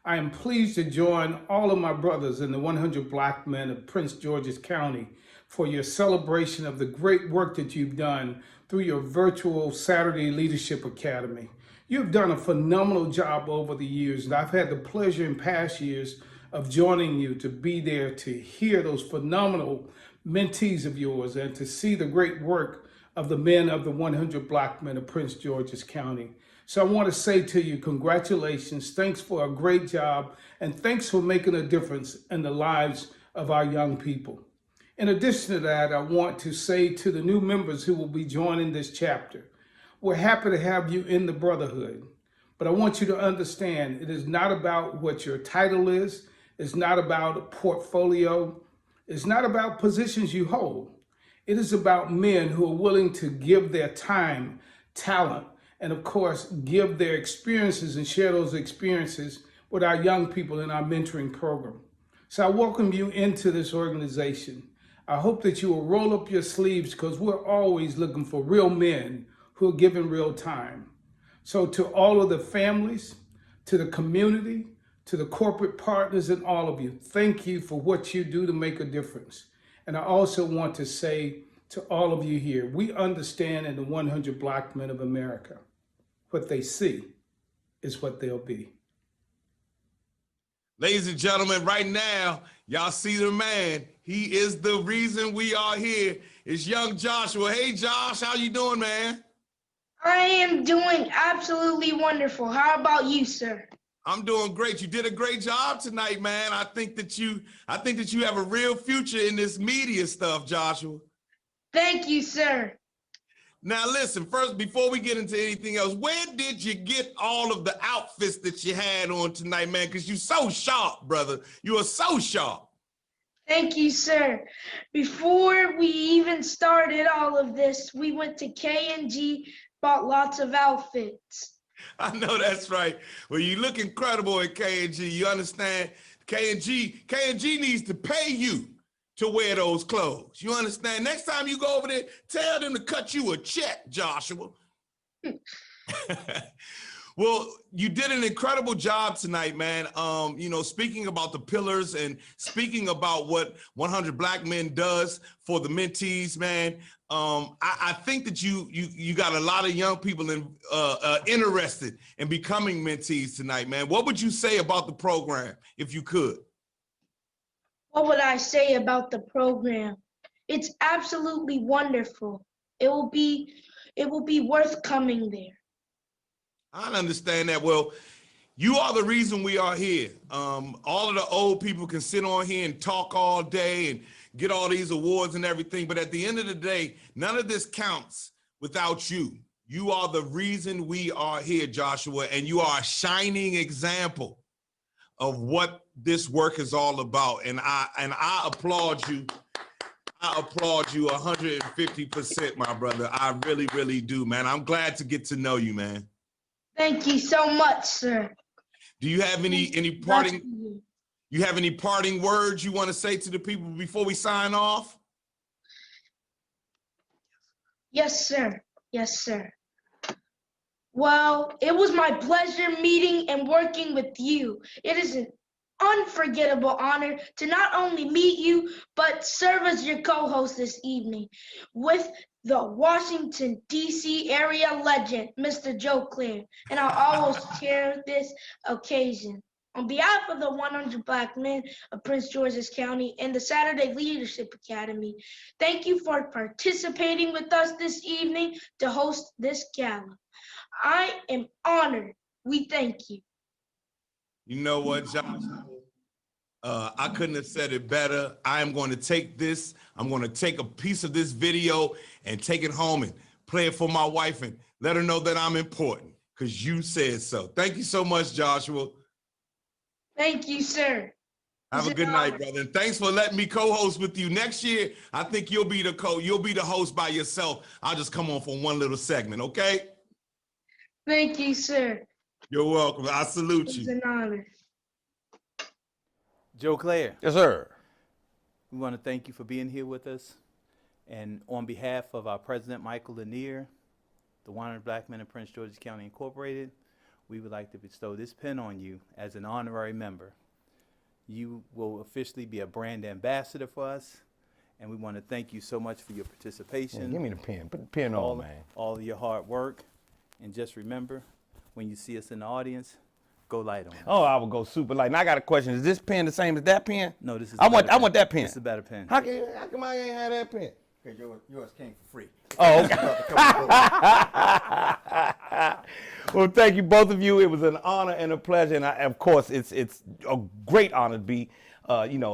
Speaker 2: I am pleased to join all of my brothers in the 100 Black Men of Prince George's County for your celebration of the great work that you've done through your virtual Saturday Leadership Academy. You've done a phenomenal job over the years, and I've had the pleasure in past years of joining you to be there to hear those phenomenal mentees of yours and to see the great work of the men of the 100 Black Men of Prince George's County. So I want to say to you, congratulations, thanks for a great job, and thanks for making a difference in the lives of our young people. In addition to that, I want to say to the new members who will be joining this chapter, we're happy to have you in the brotherhood, but I want you to understand it is not about what your title is, it's not about a portfolio, it's not about positions you hold. It is about men who are willing to give their time, talent, and of course, give their experiences and share those experiences with our young people in our mentoring program. So I welcome you into this organization. I hope that you will roll up your sleeves because we're always looking for real men who are giving real time. So to all of the families, to the community, to the corporate partners and all of you, thank you for what you do to make a difference. And I also want to say to all of you here, we understand in the 100 Black Men of America, what they see is what they'll be.
Speaker 24: Ladies and gentlemen, right now, y'all see the man. He is the reason we are here. It's young Joshua. Hey, Josh, how you doing, man?
Speaker 20: I am doing absolutely wonderful. How about you, sir?
Speaker 24: I'm doing great. You did a great job tonight, man. I think that you have a real future in this media stuff, Joshua.
Speaker 20: Thank you, sir.
Speaker 24: Now listen, first, before we get into anything else, where did you get all of the outfits that you had on tonight, man? Because you're so sharp, brother. You are so sharp.
Speaker 20: Thank you, sir. Before we even started all of this, we went to K&G, bought lots of outfits.
Speaker 24: I know that's right. Well, you look incredible at K&G. You understand? K&G needs to pay you to wear those clothes. You understand? Next time you go over there, tell them to cut you a check, Joshua. Well, you did an incredible job tonight, man. Speaking about the pillars and speaking about what 100 Black Men does for the mentees, man. I think that you got a lot of young people interested in becoming mentees tonight, man. What would you say about the program, if you could?
Speaker 20: What would I say about the program? It's absolutely wonderful. It will be worth coming there.
Speaker 24: I understand that. Well, you are the reason we are here. All of the old people can sit on here and talk all day and get all these awards and everything. But at the end of the day, none of this counts without you. You are the reason we are here, Joshua, and you are a shining example of what this work is all about. And I applaud you. I applaud you 150%, my brother. I really, really do, man. I'm glad to get to know you, man.
Speaker 20: Thank you so much, sir.
Speaker 24: Do you have any parting? You have any parting words you want to say to the people before we sign off?
Speaker 20: Yes, sir. Yes, sir. Well, it was my pleasure meeting and working with you. It is an unforgettable honor to not only meet you, but serve as your co-host this evening with the Washington, D.C. area legend, Mr. Joe Claire, and I'll always cherish this occasion. On behalf of the 100 Black Men of Prince George's County and the Saturday Leadership Academy, thank you for participating with us this evening to host this gala. I am honored. We thank you.
Speaker 24: You know what, Joshua? I couldn't have said it better. I am going to take this. I'm going to take a piece of this video and take it home and play it for my wife and let her know that I'm important because you said so. Thank you so much, Joshua.
Speaker 20: Thank you, sir.
Speaker 24: Have a good night, brother. And thanks for letting me co-host with you. Next year, I think you'll be the host by yourself. I'll just come on for one little segment, okay?
Speaker 20: Thank you, sir.
Speaker 24: You're welcome. I salute
Speaker 20: It's
Speaker 24: you.
Speaker 20: an honor.
Speaker 1: Joe Claire.
Speaker 13: Yes, sir.
Speaker 1: We want to thank you for being here with us. And on behalf of our president, Michael Lanier, the 100 Black Men of Prince George's County Incorporated, we would like to bestow this pin on you as an honorary member. You will officially be a brand ambassador for us, and we want to thank you so much for your participation.
Speaker 13: Yeah, give me the pen. Put the pen on, man.
Speaker 1: All of your hard work. And just remember, when you see us in the audience, go light on us.
Speaker 13: Oh, I will go super light. Now I got a question. Is this pen the same as that pen?
Speaker 1: No, this is
Speaker 13: I want that pen.
Speaker 1: This is a better pen.
Speaker 13: How come I ain't had that pen?
Speaker 3: Because yours came for free.
Speaker 13: Oh, okay. Well, thank you, both of you. It was an honor and a pleasure, and of course, it's a great honor to be,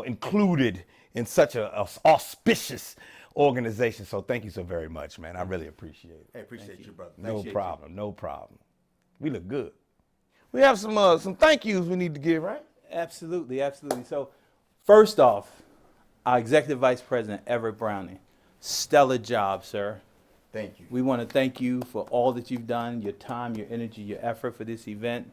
Speaker 13: included in such a auspicious organization. So thank you so very much, man. I really appreciate it.
Speaker 3: Hey, appreciate you, brother.
Speaker 13: No problem. We look good. We have some thank yous we need to give, right?
Speaker 1: Absolutely. So, first off, our Executive Vice President, Everett Browning. Stellar job, sir.
Speaker 3: Thank you.
Speaker 1: We want to thank you for all that you've done, your time, your energy, your effort for this event,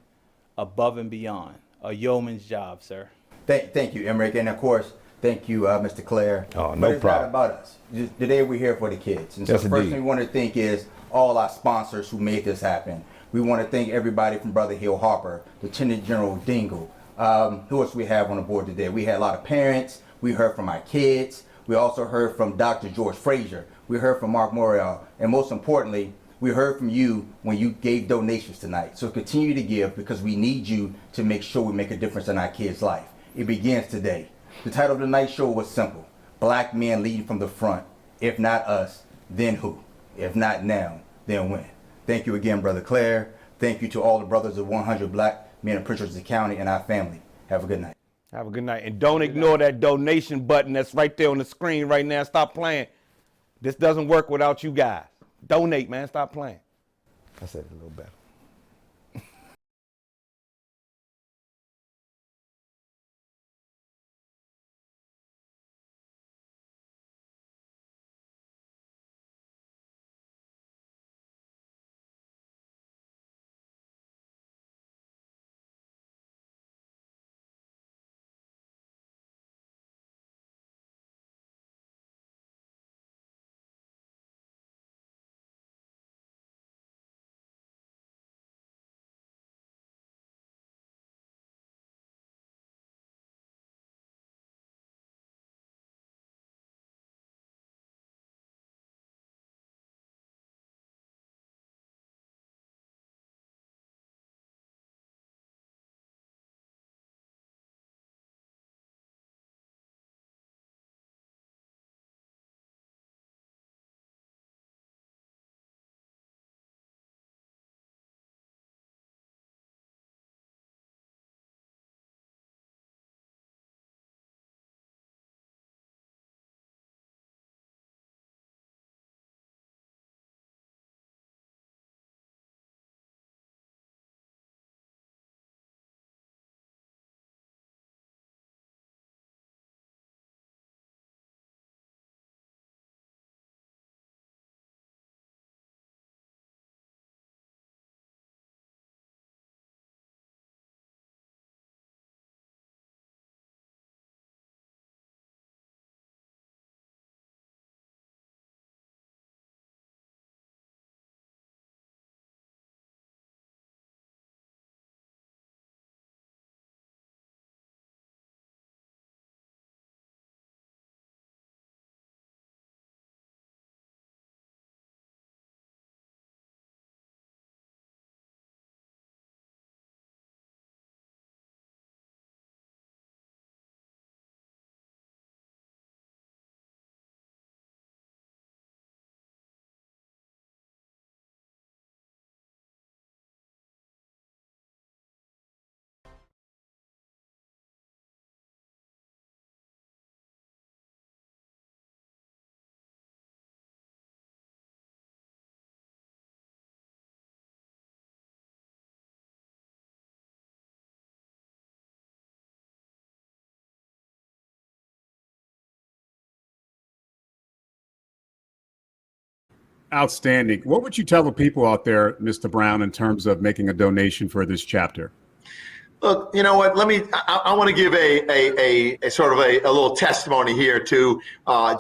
Speaker 1: above and beyond. A yeoman's job, sir.
Speaker 3: Thank you, Emmerich, and of course, thank you, Mr. Claire.
Speaker 13: Oh,
Speaker 3: but
Speaker 13: no
Speaker 3: it's
Speaker 13: problem.
Speaker 3: not about us. Today we're here for the kids. And so
Speaker 13: Yes,
Speaker 3: the first
Speaker 13: indeed.
Speaker 3: thing we want to thank is all our sponsors who made this happen. We want to thank everybody from Brother Hill Harper, Lieutenant General Dingle. Who else we have on the board today? We had a lot of parents. We heard from our kids. We also heard from Dr. George Frazier. We heard from Mark Morial. And most importantly, we heard from you when you gave donations tonight. So continue to give because we need you to make sure we make a difference in our kids' life. It begins today. The title of tonight's show was simple. Black men leading from the front. If not us, then who? If not now, then when? Thank you again, Brother Claire. Thank you to all the brothers of 100 Black Men of Prince George's County and our family. Have a good night.
Speaker 13: Have a good night. And don't ignore that donation button that's right there on the screen right now. Stop playing. This doesn't work without you guys. Donate, man. Stop playing. I said it a little better.
Speaker 4: Outstanding. What would you tell the people out there, Mr. Brown, in terms of making a donation for this chapter?
Speaker 5: Look, you know what? I want to give a sort of a little testimony here to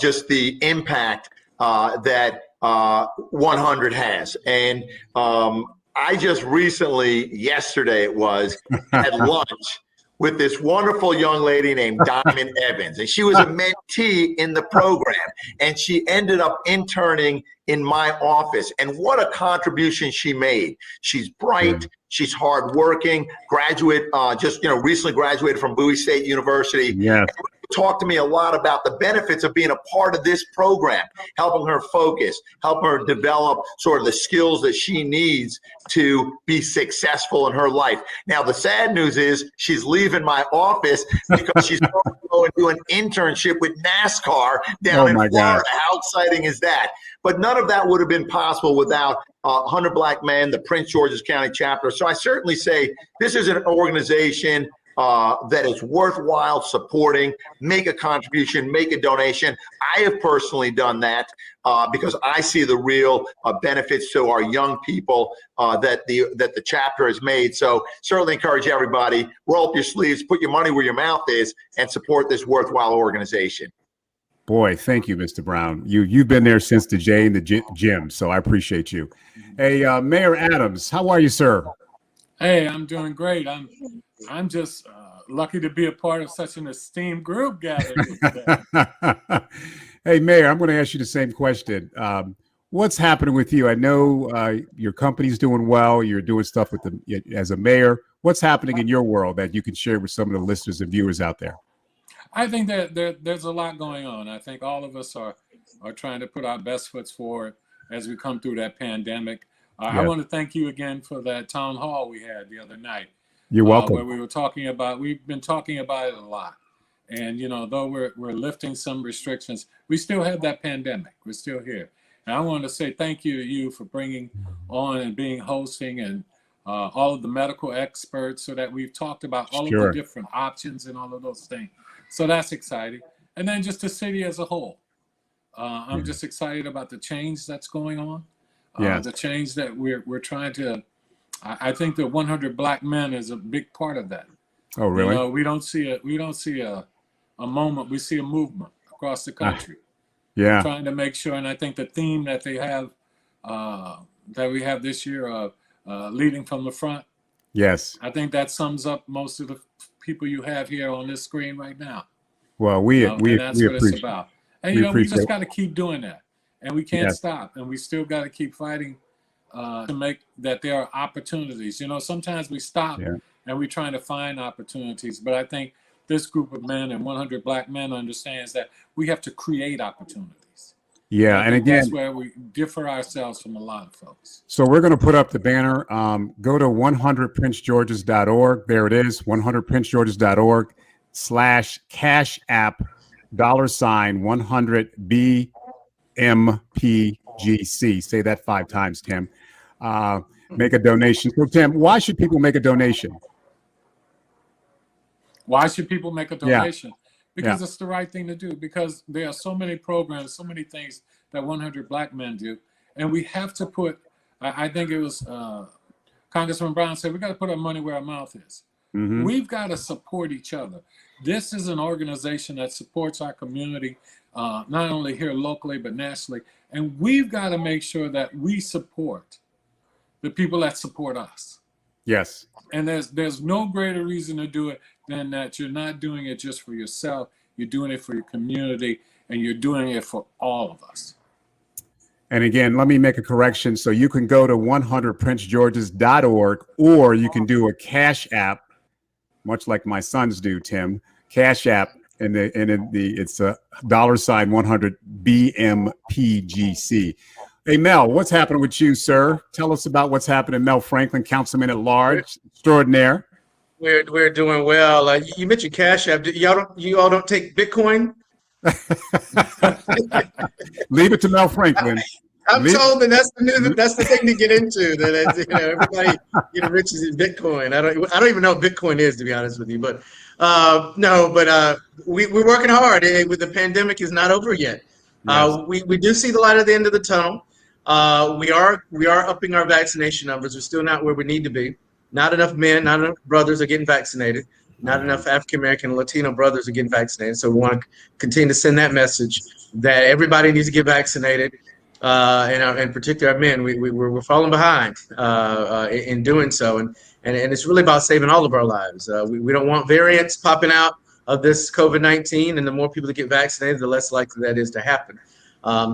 Speaker 5: just the impact that 100 has. And I just recently, yesterday it was, had lunch with this wonderful young lady named Diamond Evans. And she was a mentee in the program. And she ended up interning in my office. And what a contribution she made. She's bright. She's hardworking, graduate, recently graduated from Bowie State University.
Speaker 4: Yes.
Speaker 5: Talked to me a lot about the benefits of being a part of this program, helping her focus, helping her develop sort of the skills that she needs to be successful in her life. Now, the sad news is she's leaving my office because she's going to go and do an internship with NASCAR down in Florida.
Speaker 4: God.
Speaker 5: How exciting is that? But none of that would have been possible without 100 Black Men, the Prince George's County chapter. So I certainly say this is an organization that is worthwhile supporting. Make a contribution, make a donation. I have personally done that because I see the real benefits to our young people that the chapter has made. So certainly encourage everybody, roll up your sleeves, put your money where your mouth is, and support this worthwhile organization.
Speaker 4: Boy, thank you, Mr. Brown. You've been there since the J and the gym, so I appreciate you. Hey, Mayor Adams, how are you, sir?
Speaker 8: Hey, I'm doing great. I'm just lucky to be a part of such an esteemed group gathered today.
Speaker 4: Hey, Mayor, I'm going to ask you the same question. What's happening with you? I know your company's doing well. You're doing stuff with as a mayor. What's happening in your world that you can share with some of the listeners and viewers out there?
Speaker 8: I think that there's a lot going on. I think all of us are trying to put our best foot forward as we come through that pandemic. I want to thank you again for that town hall we had the other night.
Speaker 4: You're welcome.
Speaker 8: Where we've been talking about it a lot. And, though we're lifting some restrictions, we still have that pandemic. We're still here. And I want to say thank you to you for bringing on and hosting and all of the medical experts so that we've talked about all of the different options and all of those things. So that's exciting. And then just the city as a whole. I'm just excited about the change that's going on. The change that we're trying to, I think the 100 Black Men is a big part of that.
Speaker 4: Oh, really?
Speaker 8: We don't see a moment. We see a movement across the country. Trying to make sure, and I think the theme that they have, that we have this year of leading from the front.
Speaker 4: Yes.
Speaker 8: I think that sums up most of the people you have here on this screen right now.
Speaker 4: Well,
Speaker 8: and that's what it's about. And we just
Speaker 4: it.
Speaker 8: got to keep doing that, and we can't stop, and we still got to keep fighting to make that there are opportunities. Sometimes we stop and we're trying to find opportunities, but I think this group of men and 100 Black Men understands that we have to create opportunities.
Speaker 4: Yeah, and again,
Speaker 8: that's where we differ ourselves from a lot of folks.
Speaker 4: So we're going to put up the banner. Go to 100princegeorges.org. There it is, 100princegeorges.org /cash app $100BMPGC. Say that 5 times, Tim. Make a donation. So, Tim, why should people make a donation?
Speaker 8: Why should people make a donation? Because it's the right thing to do. Because there are so many programs, so many things that 100 Black Men do. And we have to put, I think it was Congressman Brown said, we got to put our money where our mouth is.
Speaker 4: Mm-hmm.
Speaker 8: We've got to support each other. This is an organization that supports our community, not only here locally, but nationally. And we've got to make sure that we support the people that support us.
Speaker 4: Yes.
Speaker 8: And there's no greater reason to do it than that you're not doing it just for yourself. You're doing it for your community, and you're doing it for all of us.
Speaker 4: And again, let me make a correction. So you can go to 100princegeorges.org, or you can do a Cash App, much like my sons do, Tim. Cash App, and it's a $100 BMPGC. Hey, Mel, what's happening with you, sir? Tell us about what's happening. Mel Franklin, Councilman at Large, extraordinaire.
Speaker 19: We're doing well. You mentioned Cash App. You all don't take Bitcoin?
Speaker 4: Leave it to Mel Franklin.
Speaker 19: I'm told that that's the thing to get into. That everybody riches in Bitcoin. I don't even know what Bitcoin is, to be honest with you. But we're working hard. With the pandemic is not over yet. We do see the light at the end of the tunnel. We are upping our vaccination numbers. We're still not where we need to be. Not enough men, not enough brothers are getting vaccinated. Not enough African American and Latino brothers are getting vaccinated. So we want to continue to send that message that everybody needs to get vaccinated, and particularly our men. We're falling behind in doing so, and it's really about saving all of our lives. We don't want variants popping out of this COVID-19, and the more people that get vaccinated, the less likely that is to happen.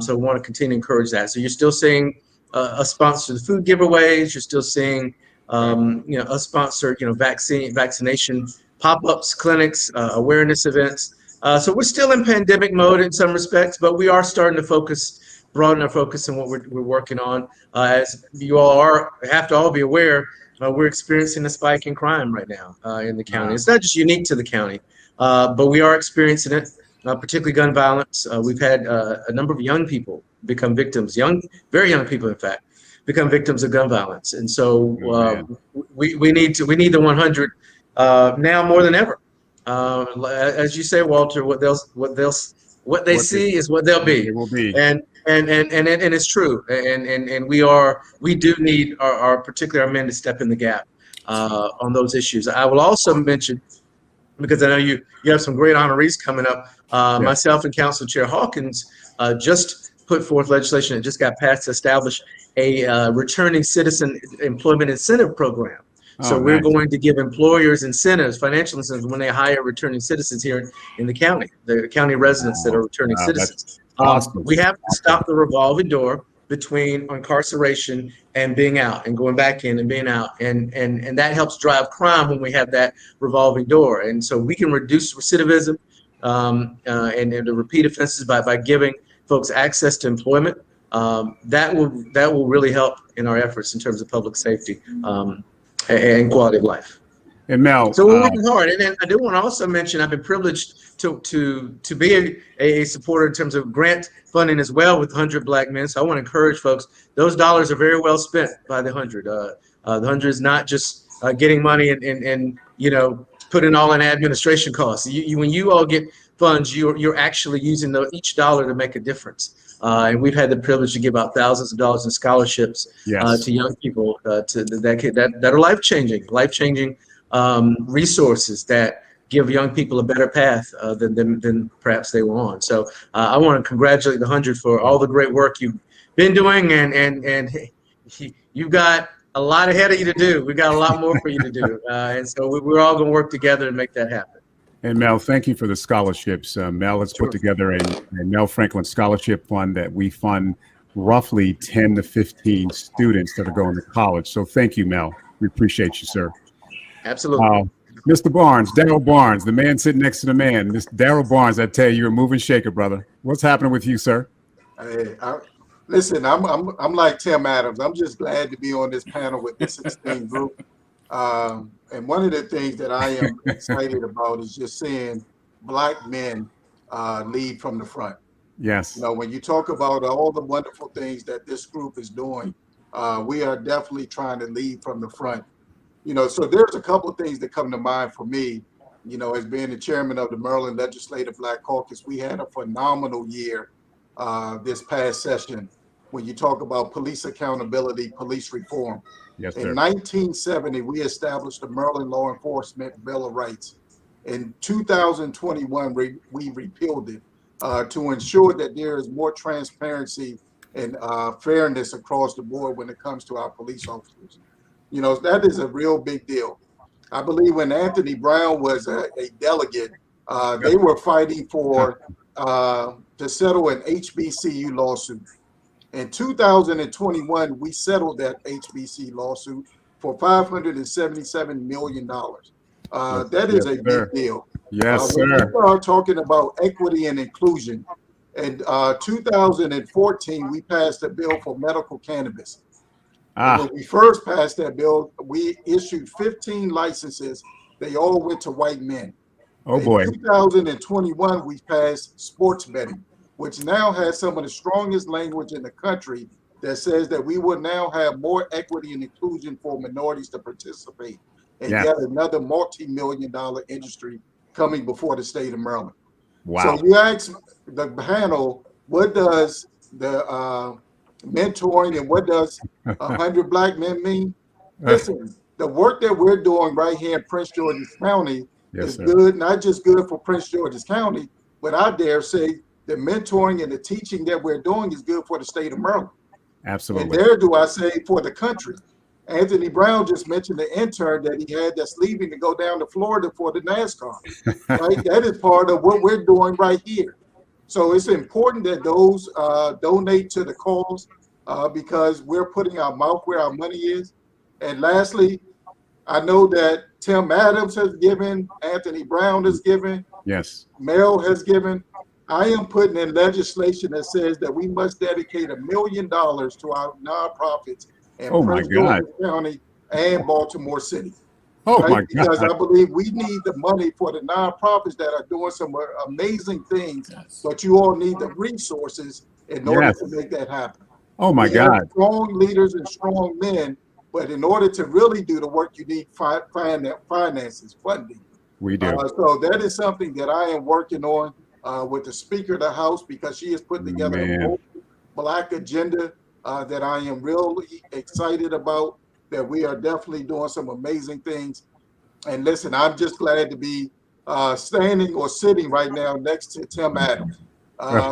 Speaker 19: So we want to continue to encourage that. So you're still seeing us sponsor the food giveaways. You're still seeing us sponsor vaccination pop-ups, clinics, awareness events. So we're still in pandemic mode in some respects, but we are starting to broaden our focus on what we're working on. As you all have to all be aware, we're experiencing a spike in crime right now in the county. It's not just unique to the county, but we are experiencing it. Particularly gun violence. We've had a number of young people become victims, very young people, in fact, become victims of gun violence. And so we need the 100 now more than ever. As you say, Walter, what they see is what they'll be.
Speaker 4: It will be.
Speaker 19: And it's true. And we do need particularly our men to step in the gap on those issues. I will also mention, because I know you have some great honorees coming up. Myself and Council Chair Hawkins just put forth legislation that just got passed to establish a returning citizen employment incentive program. So we're going to give employers incentives, financial incentives, when they hire returning citizens here in the county residents that are returning citizens.
Speaker 4: Awesome.
Speaker 19: We have to stop the revolving door between incarceration and being out and going back in and being out. And that helps drive crime when we have that revolving door. And so we can reduce recidivism and the repeat offenses by giving folks access to employment. That will really help in our efforts in terms of public safety and quality of life.
Speaker 4: And Mel,
Speaker 19: so we're working hard. And then I do want to also mention I've been privileged to be a supporter in terms of grant funding as well with 100 Black Men. So I want to encourage folks, those dollars are very well spent by the 100. The 100 is not just getting money and putting all in administration costs. When you all get funds, you're actually using each dollar to make a difference. And we've had the privilege to give out thousands of dollars in scholarships to young people that are life-changing resources that give young people a better path than perhaps they were on. So I want to congratulate the 100 for all the great work you've been doing, and you've got a lot ahead of you to do. We've got a lot more for you to do. And so we're all going to work together to make that happen.
Speaker 4: And Mel, thank you for the scholarships. Mel has put together a Mel Franklin Scholarship Fund that we fund roughly 10 to 15 students that are going to college. So thank you, Mel. We appreciate you, sir.
Speaker 19: Absolutely.
Speaker 4: Mr. Barnes, Darryl Barnes, the man sitting next to the man. Mr. Darryl Barnes, I tell you, you're a moving shaker, brother. What's happening with you, sir?
Speaker 6: Hey, listen, I'm like Tim Adams. I'm just glad to be on this panel with this esteemed group. And one of the things that I am excited about is just seeing Black men lead from the front.
Speaker 4: Yes.
Speaker 6: When you talk about all the wonderful things that this group is doing, we are definitely trying to lead from the front. So there's a couple of things that come to mind for me. As being the chairman of the Maryland Legislative Black Caucus, we had a phenomenal year this past session when you talk about police accountability, police reform.
Speaker 4: Yes,
Speaker 6: in
Speaker 4: sir.
Speaker 6: 1970, we established the Maryland Law Enforcement Bill of Rights. In 2021, we repealed it to ensure that there is more transparency and fairness across the board when it comes to our police officers. That is a real big deal. I believe when Anthony Brown was a delegate, they were fighting to settle an HBCU lawsuit. In 2021, we settled that HBC lawsuit for $577 million. That is a big deal.
Speaker 4: Yes,
Speaker 6: when
Speaker 4: sir.
Speaker 6: we are talking about equity and inclusion, in 2014, we passed a bill for medical cannabis. When we first passed that bill, we issued 15 licenses. They all went to white men.
Speaker 4: Oh, boy.
Speaker 6: In 2021, we passed sports betting, which now has some of the strongest language in the country that says that we will now have more equity and inclusion for minorities to participate in yet another multi-million-dollar industry coming before the state of Maryland.
Speaker 4: Wow.
Speaker 6: So you ask the panel, what does the mentoring, and what does 100 Black Men mean? Listen, the work that we're doing right here in Prince George's County is good, not just good for Prince George's County, but I dare say the mentoring and the teaching that we're doing is good for the state of Maryland.
Speaker 4: Absolutely.
Speaker 6: And there do I say for the country. Anthony Brown just mentioned the intern that he had that's leaving to go down to Florida for the NASCAR, right? That is part of what we're doing right here. So it's important that those donate to the cause because we're putting our mouth where our money is. And lastly, I know that Tim Adams has given, Anthony Brown has given,
Speaker 4: yes,
Speaker 6: Mel has given. I am putting in legislation that says that we must dedicate $1 million to our nonprofits in Prince George's County and Baltimore City.
Speaker 4: Oh
Speaker 6: right?
Speaker 4: my
Speaker 6: Because
Speaker 4: God.
Speaker 6: I believe we need the money for the nonprofits that are doing some amazing things, but you all need the resources in order to make that happen.
Speaker 4: Oh my
Speaker 6: We have
Speaker 4: God.
Speaker 6: strong leaders and strong men, but in order to really do the work, you need finances, funding.
Speaker 4: We do.
Speaker 6: So that is something that I am working on with the Speaker of the House because she has put together a whole Black agenda that I am really excited about, that we are definitely doing some amazing things. And listen, I'm just glad to be standing or sitting right now next to Tim Adams,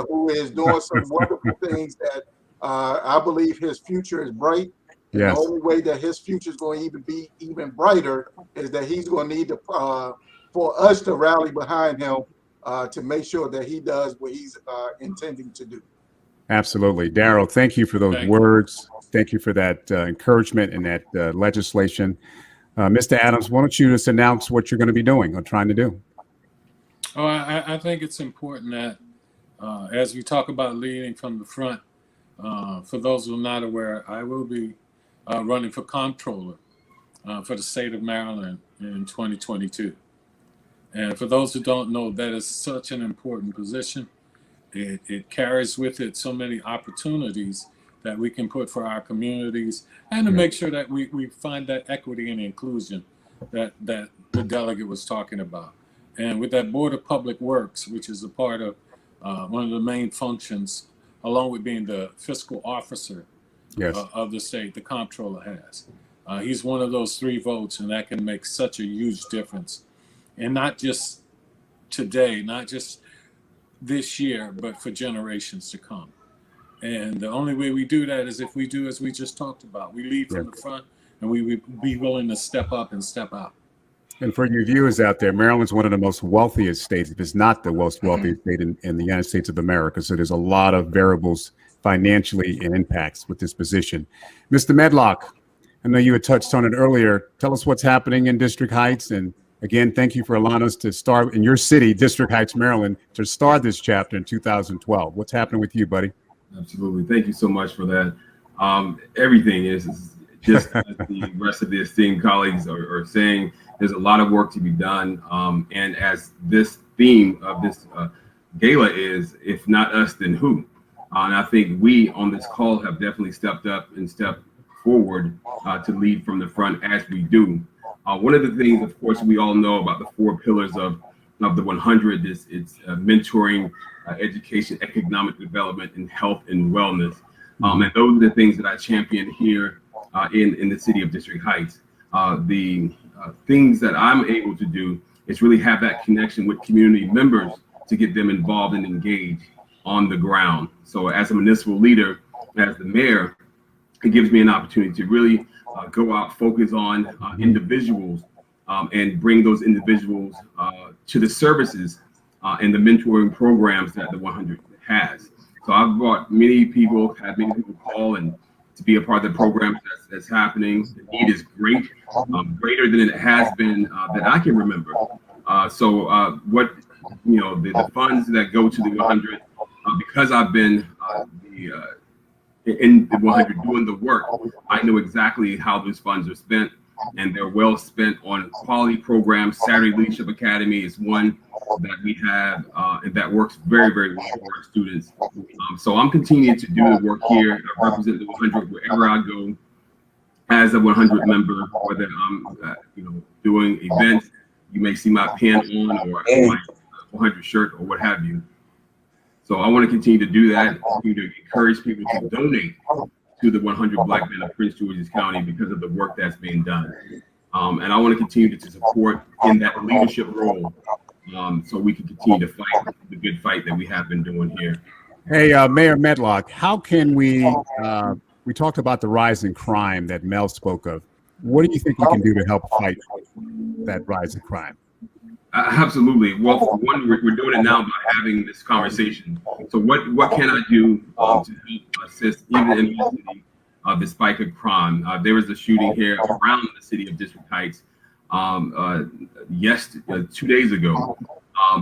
Speaker 6: who is doing some wonderful things that I believe his future is bright. And the only way that his future is going to even be even brighter is that he's going to need to, for us to rally behind him to make sure that he does what he's intending to do.
Speaker 4: Absolutely. Darryl, thank you for those words. Thank you for that encouragement and that legislation. Mr. Adams, why don't you just announce what you're going to be doing or trying to do?
Speaker 8: Oh, I think it's important that as we talk about leading from the front, for those who are not aware, I will be running for comptroller for the state of Maryland in 2022. And for those who don't know, that is such an important position. It carries with it so many opportunities that we can put for our communities and to make sure that we find that equity and inclusion that the delegate was talking about. And with that Board of Public Works, which is a part of one of the main functions, along with being the fiscal officer of the state, the comptroller has. He's one of those 3 votes, and that can make such a huge difference. And not just today, not just this year, but for generations to come. And the only way we do that is if we do as we just talked about. We lead from the front, and we be willing to step up and step out.
Speaker 4: And for your viewers out there, Maryland's one of the most wealthiest states, if it's not the most wealthiest state in the United States of America. So there's a lot of variables financially and impacts with this position. Mr. Medlock, I know you had touched on it earlier. Tell us what's happening in District Heights. And again, thank you for allowing us to start in your city, District Heights, Maryland, to start this chapter in 2012. What's happening with you, buddy?
Speaker 7: Absolutely. Thank you so much for that. Everything is just as the rest of the esteemed colleagues are saying, there's a lot of work to be done. And as this theme of this gala is, if not us, then who? And I think we on this call have definitely stepped up and stepped forward to lead from the front as we do. One of the things, of course, we all know about the 4 pillars of the 100 is it's mentoring, education, economic development, and health and wellness. And those are the things that I champion here in the city of District Heights. The things that I'm able to do is really have that connection with community members to get them involved and engaged on the ground. So as a municipal leader, as the mayor, it gives me an opportunity to really go out, focus on individuals and bring those individuals to the services and the mentoring programs that the 100 has. So I've brought many people, had many people call and to be a part of the program that's happening. The need is great, greater than it has been that I can remember. What, the funds that go to the 100, because I've been in the 100 doing the work, I know exactly how those funds are spent, and they're well spent on quality programs. Saturday Leadership Academy is one that we have, and that works very, very well for our students. So I'm continuing to do the work here. I represent the 100 wherever I go as a 100 member, whether I'm doing events. You may see my pin on or my 100 shirt or what have you. So I want to continue to do that, continue to encourage people to donate to the 100 Black Men of Prince George's County because of the work that's being done. And I want to continue to support in that leadership role so we can continue to fight the good fight that we have been doing here.
Speaker 4: Hey, Mayor Medlock, how can we talked about the rise in crime that Mel spoke of. What do you think we can do to help fight that rise in crime?
Speaker 7: Absolutely. Well, for one, we're doing it now by having this conversation. So what can I do to help assist even in the city of the spike of crime? There was a shooting here around the city of District Heights 2 days ago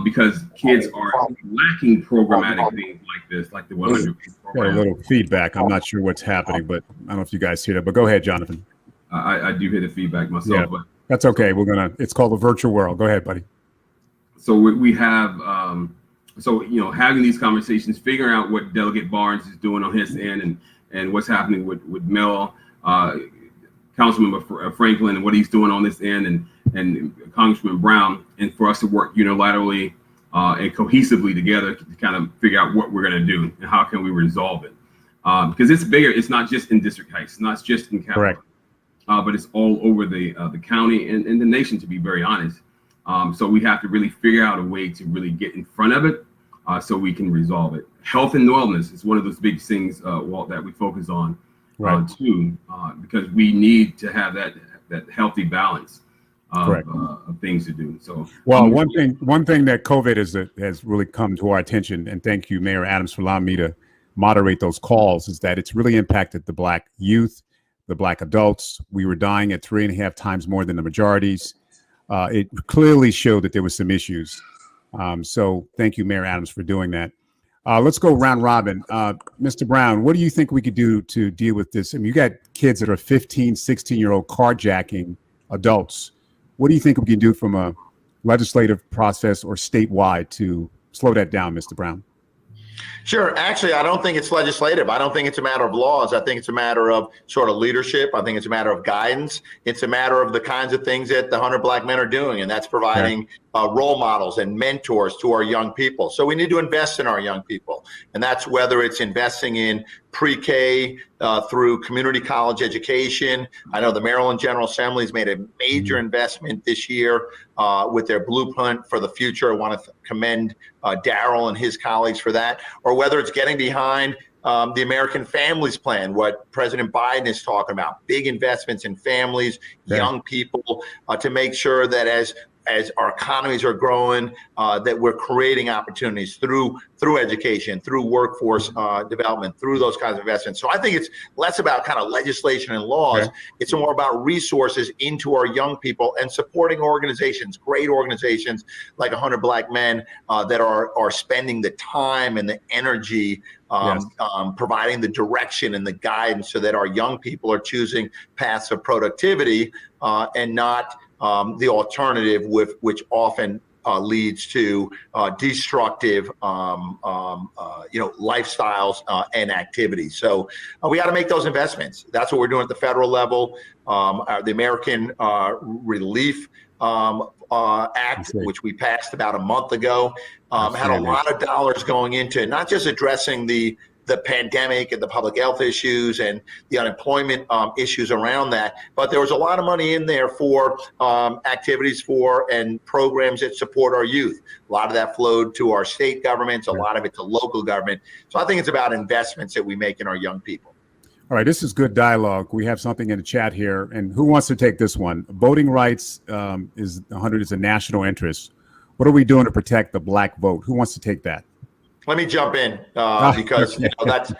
Speaker 7: because kids are lacking programmatic things like this, like the 100
Speaker 4: Got a little feedback. I'm not sure what's happening, but I don't know if you guys hear that. But go ahead, Jonathan.
Speaker 7: I do hear the feedback myself.
Speaker 4: Yeah,
Speaker 7: but
Speaker 4: that's okay. It's called the virtual world. Go ahead, buddy.
Speaker 7: So we have, having these conversations, figuring out what Delegate Barnes is doing on his end and what's happening with Mel, Councilmember Franklin, and what he's doing on this end, and Congressman Brown, and for us to work unilaterally and cohesively together to kind of figure out what we're going to do and how can we resolve it. Because it's bigger. It's not just in District Heights. It's not just in Capitol.
Speaker 4: Correct.
Speaker 7: But it's all over the county and the nation, to be very honest. So we have to really figure out a way to really get in front of it so we can resolve it. Health and wellness is one of those big things, Walt, that we focus on too, because we need to have that healthy balance of things to do. So,
Speaker 4: well, one thing that COVID has really come to our attention, and thank you, Mayor Adams, for allowing me to moderate those calls, is that it's really impacted the Black youth, the Black adults. We were dying at 3.5 times more than the majorities. It clearly showed that there were some issues. So thank you, Mayor Adams, for doing that. Let's go round robin. Mr. Brown, what do you think we could do to deal with this? I mean, you got kids that are 15, 16-year-old carjacking adults. What do you think we can do from a legislative process or statewide to slow that down, Mr. Brown?
Speaker 5: Sure. Actually, I don't think it's legislative. I don't think it's a matter of laws. I think it's a matter of sort of leadership. I think it's a matter of guidance. It's a matter of the kinds of things that the 100 Black Men are doing, and that's providing role models and mentors to our young people. So we need to invest in our young people, and that's whether it's investing in pre-K through community college education. I know the Maryland General Assembly has made a major investment this year with their blueprint for the future. I want to commend Darrell and his colleagues for that. Or whether it's getting behind the American Families Plan, what President Biden is talking about, big investments in families, young people, to make sure that as our economies are growing, that we're creating opportunities through education, through workforce development, through those kinds of investments. So I think it's less about kind of legislation and laws. It's more about resources into our young people and supporting organizations, great organizations like 100 Black Men that are spending the time and the energy providing the direction and the guidance so that our young people are choosing paths of productivity and not the alternative, which often leads to destructive, lifestyles and activities. So we got to make those investments. That's what we're doing at the federal level. The American Relief Act, which we passed about a month ago, had a lot of dollars going into not just addressing the pandemic and the public health issues and the unemployment issues around that, but there was a lot of money in there for activities for and programs that support our youth. A lot of that flowed to our state governments, a lot of it to local government. So I think it's about investments that we make in our young people.
Speaker 4: All right, this is good dialogue. We have something in the chat here, and who wants to take this one? Voting rights is a national interest. What are we doing to protect the Black vote? Who wants to take that?
Speaker 5: Let me jump in because that's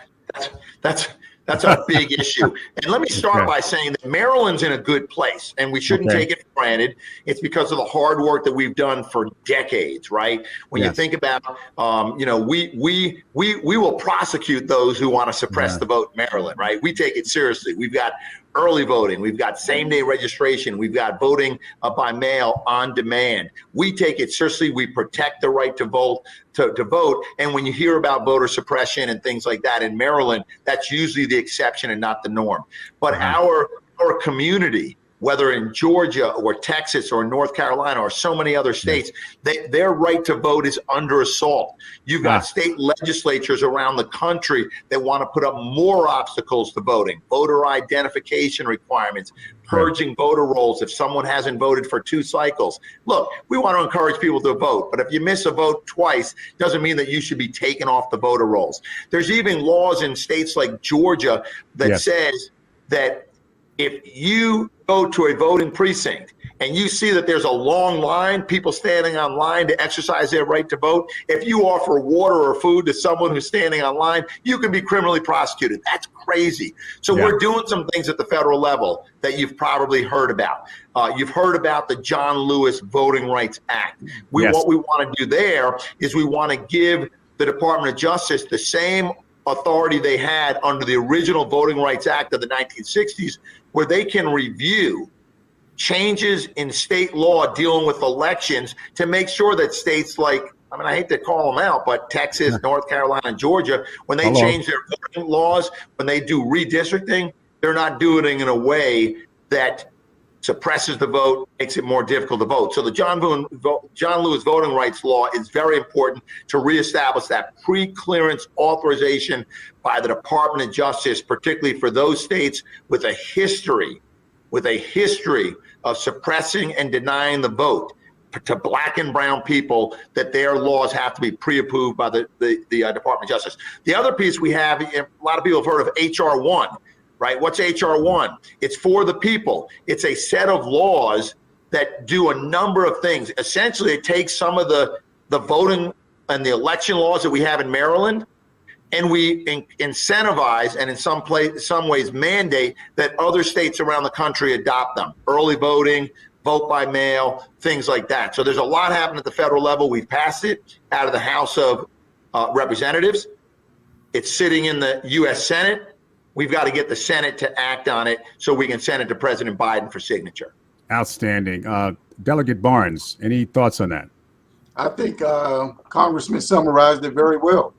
Speaker 5: a big issue. And let me start by saying that Maryland's in a good place, and we shouldn't take it for granted. It's because of the hard work that we've done for decades, right? When you think about, we will prosecute those who want to suppress the vote in Maryland, right? We take it seriously. We've got early voting, we've got same-day registration, we've got voting by mail on demand. We take it seriously. We protect the right to vote. And when you hear about voter suppression and things like that in Maryland, that's usually the exception and not the norm. But our community whether in Georgia or Texas or North Carolina or so many other states, their right to vote is under assault. You've got state legislatures around the country that want to put up more obstacles to voting, voter identification requirements, purging voter rolls if someone hasn't voted for 2 cycles. Look, we want to encourage people to vote, but if you miss a vote twice, doesn't mean that you should be taken off the voter rolls. There's even laws in states like Georgia that says that if you go to a voting precinct and you see that there's a long line, people standing on line to exercise their right to vote, if you offer water or food to someone who's standing on line, you can be criminally prosecuted. That's crazy. So we're doing some things at the federal level that you've probably heard about. You've heard about the John Lewis Voting Rights Act. What we want to do there is we want to give the Department of Justice the same authority they had under the original Voting Rights Act of the 1960s, where they can review changes in state law dealing with elections to make sure that states like, I mean, I hate to call them out, but Texas, North Carolina, and Georgia, when they change their voting laws, when they do redistricting, they're not doing it in a way that suppresses the vote, makes it more difficult to vote. So the John Lewis Voting Rights Law is very important to reestablish that pre-clearance authorization by the Department of Justice, particularly for those states with a history of suppressing and denying the vote to Black and brown people, that their laws have to be pre-approved by the Department of Justice. The other piece we have, a lot of people have heard of H.R. 1. Right? What's H.R. 1? It's for the people. It's a set of laws that do a number of things. Essentially, it takes some of the voting and the election laws that we have in Maryland, and we incentivize and in some ways mandate that other states around the country adopt them. Early voting, vote by mail, things like that. So there's a lot happening at the federal level. We've passed it out of the House of Representatives. It's sitting in the U.S. Senate. We've got to get the Senate to act on it so we can send it to President Biden for signature.
Speaker 4: Outstanding. Delegate Barnes, any thoughts on that?
Speaker 6: I think Congressman summarized it very well.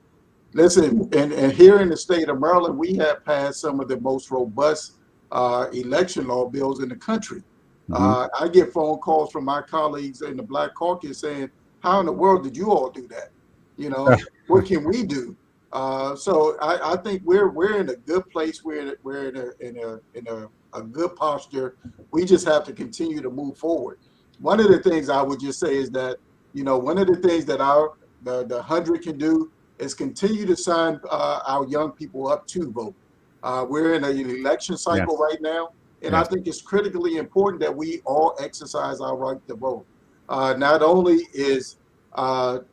Speaker 6: Listen, and here in the state of Maryland, we have passed some of the most robust election law bills in the country. I get phone calls from my colleagues in the Black Caucus saying, how in the world did you all do that? You know, what can we do? So I think we're in a good place. We're in a good posture. We just have to continue to move forward. One of the things I would just say is that, you know, one of the things that the 100 can do is continue to sign our young people up to vote. We're in an election cycle right now, and I think it's critically important that we all exercise our right to vote. Not only is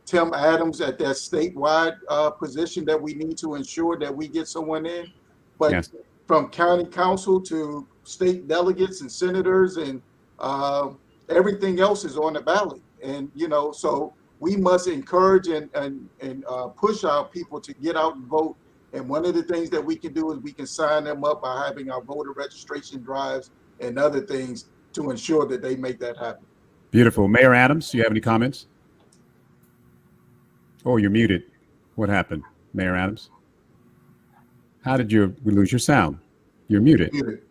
Speaker 6: Tim Adams at that statewide position that we need to ensure that we get someone in, but from county council to state delegates and senators and everything else is on the ballot. And, you know, so we must encourage and push our people to get out and vote. And one of the things that we can do is we can sign them up by having our voter registration drives and other things to ensure that they make that happen.
Speaker 4: Beautiful. Mayor Adams, do you have any comments? Oh, you're muted. What happened, Mayor Adams? How did we lose your sound? You're muted.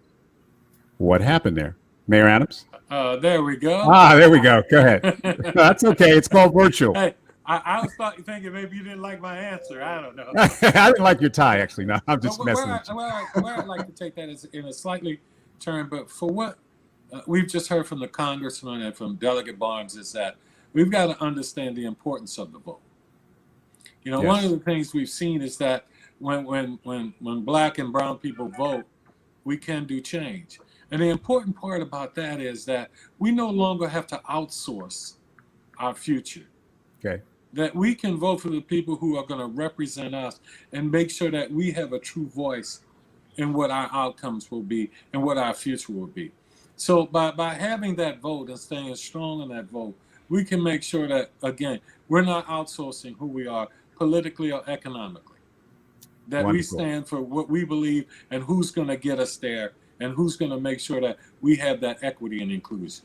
Speaker 4: What happened there? Mayor Adams?
Speaker 8: There we go.
Speaker 4: There we go. Go ahead. No, that's okay. It's called virtual.
Speaker 8: Hey, I was thinking maybe you didn't like my answer. I don't know.
Speaker 4: I didn't like your tie, actually. No, I'm just messing with you.
Speaker 8: Where I'd like to take that is in a slightly turn, but for what we've just heard from the congressman and from Delegate Barnes is that we've got to understand the importance of the vote. You know, one of the things we've seen is that when Black and brown people vote, we can do change. And the important part about that is that we no longer have to outsource our future.
Speaker 4: Okay.
Speaker 8: That we can vote for the people who are going to represent us and make sure that we have a true voice in what our outcomes will be and what our future will be. So by having that vote and staying strong in that vote, we can make sure that, again, we're not outsourcing who we are politically or economically. That
Speaker 4: Wonderful.
Speaker 8: We stand for what we believe and who's going to get us there and who's going to make sure that we have that equity and inclusion.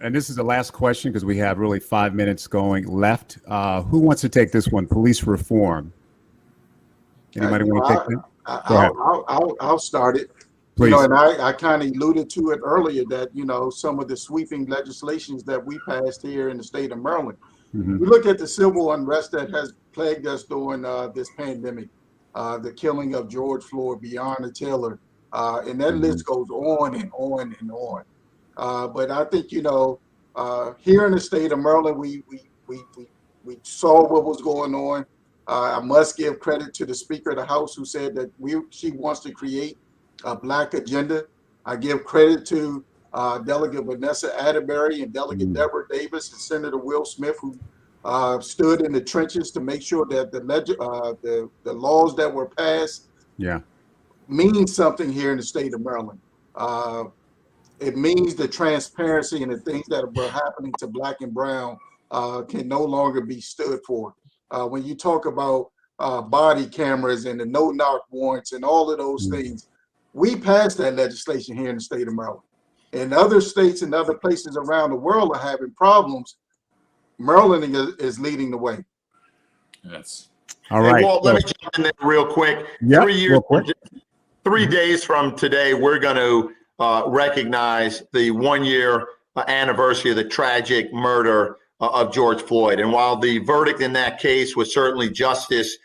Speaker 4: And this is the last question because we have really 5 minutes going left. Who wants to take this one? Police reform. Anybody want to take that?
Speaker 6: I'll start it. You know,
Speaker 4: Please.
Speaker 6: and I kind of alluded to it earlier that, you know, some of the sweeping legislations that we passed here in the state of Maryland.
Speaker 4: Mhm.
Speaker 6: We look at the civil unrest that has plagued us during this pandemic, the killing of George Floyd, Breonna Taylor, and that list goes on and on and on. But I think, you know, here in the state of Maryland, we saw what was going on. I must give credit to the Speaker of the House who said that she wants to create a Black agenda. I give credit to Delegate Vanessa Atterbury and Delegate Deborah Davis and Senator Will Smith, who stood in the trenches to make sure that the laws that were passed mean something here in the state of Maryland. It means the transparency and the things that were happening to Black and brown can no longer be stood for. When you talk about body cameras and the no-knock warrants and all of those things, we passed that legislation here in the state of Maryland. And other states and other places around the world are having problems. Maryland is leading the way.
Speaker 8: Yes.
Speaker 4: All right.
Speaker 5: Hey, Walt, let me jump in there real quick.
Speaker 4: Yeah,
Speaker 5: 3 years,
Speaker 4: real quick.
Speaker 5: 3 days from today, we're going to recognize the 1 year anniversary of the tragic murder of George Floyd. And while the verdict in that case was certainly justice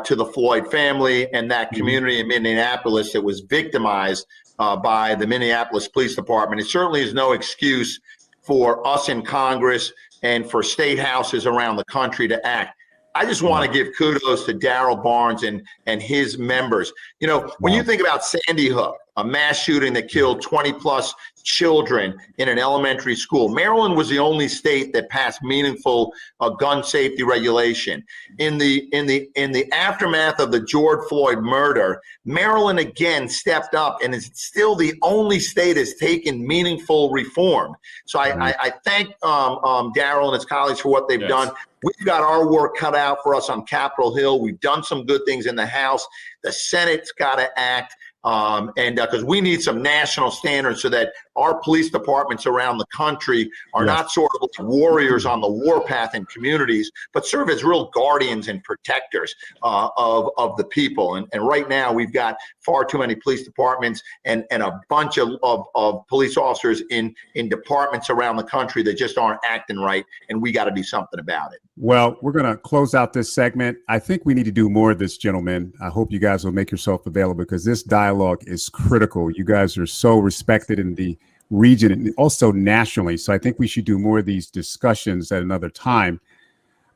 Speaker 5: to the Floyd family and that community in Minneapolis that was victimized by the Minneapolis Police Department, it certainly is no excuse for us in Congress and for state houses around the country to act. I just want to give kudos to Darrell Barnes and his members. You know, when you think about Sandy Hook, a mass shooting that killed 20 plus children in an elementary school, Maryland was the only state that passed meaningful gun safety regulation. In the aftermath of the George Floyd murder, Maryland again stepped up and is still the only state that's taken meaningful reform. So I thank Darrell and his colleagues for what they've done. We've got our work cut out for us on Capitol Hill. We've done some good things in the House. The Senate's got to act. And because we need some national standards so that our police departments around the country are not sort of like warriors on the warpath in communities, but serve as real guardians and protectors of the people. And right now we've got far too many police departments and a bunch of police officers in departments around the country that just aren't acting right, and we got to do something about it.
Speaker 4: Well, we're going to close out this segment. I think we need to do more of this, gentlemen. I hope you guys will make yourself available because this dialogue is critical. You guys are so respected in the region and also nationally. So I think we should do more of these discussions at another time.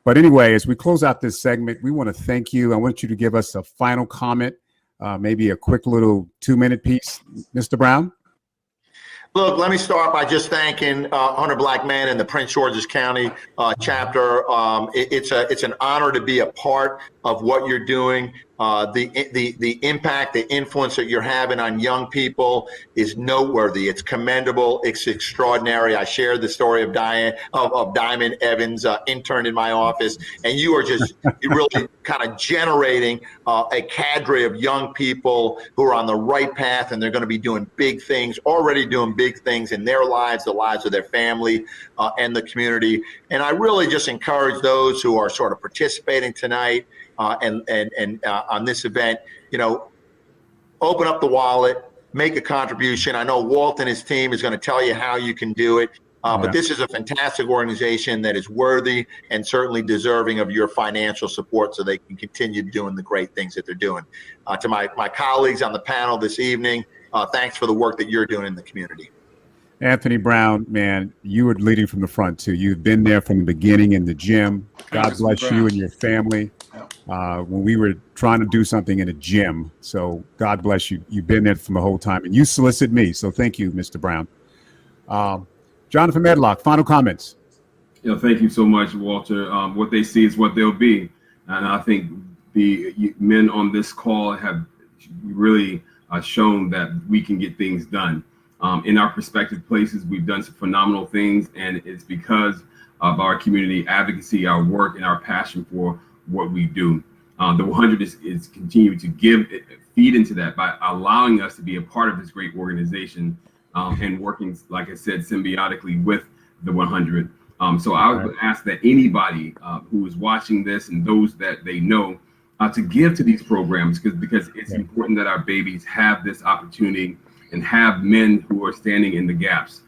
Speaker 4: But anyway, as we close out this segment, we want to thank you. I want you to give us a final comment, maybe a quick little 2-minute piece. Mr. Brown?
Speaker 5: Look, let me start by just thanking 100 Black Men and the Prince George's County chapter. It's an honor to be a part of what you're doing. The impact, the influence that you're having on young people is noteworthy. It's commendable. It's extraordinary. I shared the story of Diamond Evans, intern in my office, and you are just really kind of generating a cadre of young people who are on the right path, and they're going to be doing big things, already doing big things in their lives, the lives of their family, and the community. And I really just encourage those who are sort of participating tonight and on this event, you know, open up the wallet, make a contribution. I know Walt and his team is going to tell you how you can do it. But this is a fantastic organization that is worthy and certainly deserving of your financial support so they can continue doing the great things that they're doing. To my colleagues on the panel this evening, thanks for the work that you're doing in the community.
Speaker 4: Anthony Brown, man, you were leading from the front too. You've been there from the beginning in the gym. God bless you and your family. When we were trying to do something in a gym. So God bless you. You've been there from the whole time and you solicited me. So thank you, Mr. Brown. Jonathan Medlock, final comments.
Speaker 7: Yeah, thank you so much, Walter. What they see is what they'll be. And I think the men on this call have really shown that we can get things done. In our respective places, we've done some phenomenal things, and it's because of our community advocacy, our work, and our passion for what we do. The 100 is continuing to feed into that by allowing us to be a part of this great organization and working, like I said, symbiotically with the 100. So I would ask that anybody who is watching this and those that they know to give to these programs because it's important that our babies have this opportunity and have men who are standing in the gaps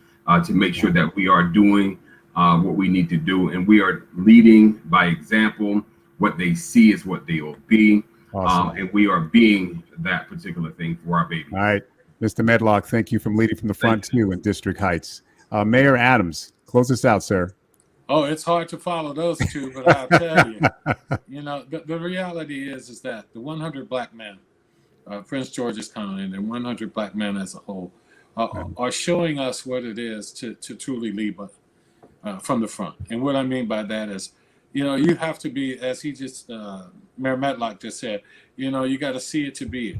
Speaker 7: to make sure that we are doing what we need to do, and we are leading by example. What they see is what they will be.
Speaker 4: Awesome.
Speaker 7: And we are being that particular thing for our babies.
Speaker 4: All right, Mr. Medlock, thank you for leading from the front too in District Heights. Mayor Adams, close us out, sir.
Speaker 8: Oh, it's hard to follow those two, but I'll tell you, the reality is that the 100 black men, Prince George's County, and the 100 black men as a whole, are showing us what it is to truly lead from the front. And what I mean by that is, you have to be, as Mayor Medlock just said, you got to see it to be it.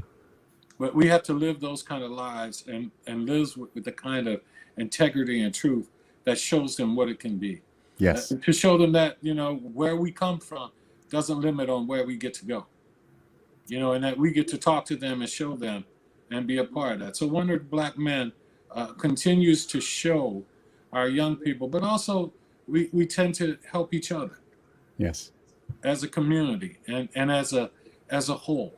Speaker 8: But we have to live those kind of lives and live with the kind of integrity and truth that shows them what it can be.
Speaker 4: Yes.
Speaker 8: To show them that, where we come from doesn't limit on where we get to go. And that we get to talk to them and show them and be a part of that. So 100 Black Men continues to show our young people, but also we tend to help each other.
Speaker 4: Yes.
Speaker 8: As a community and as a whole.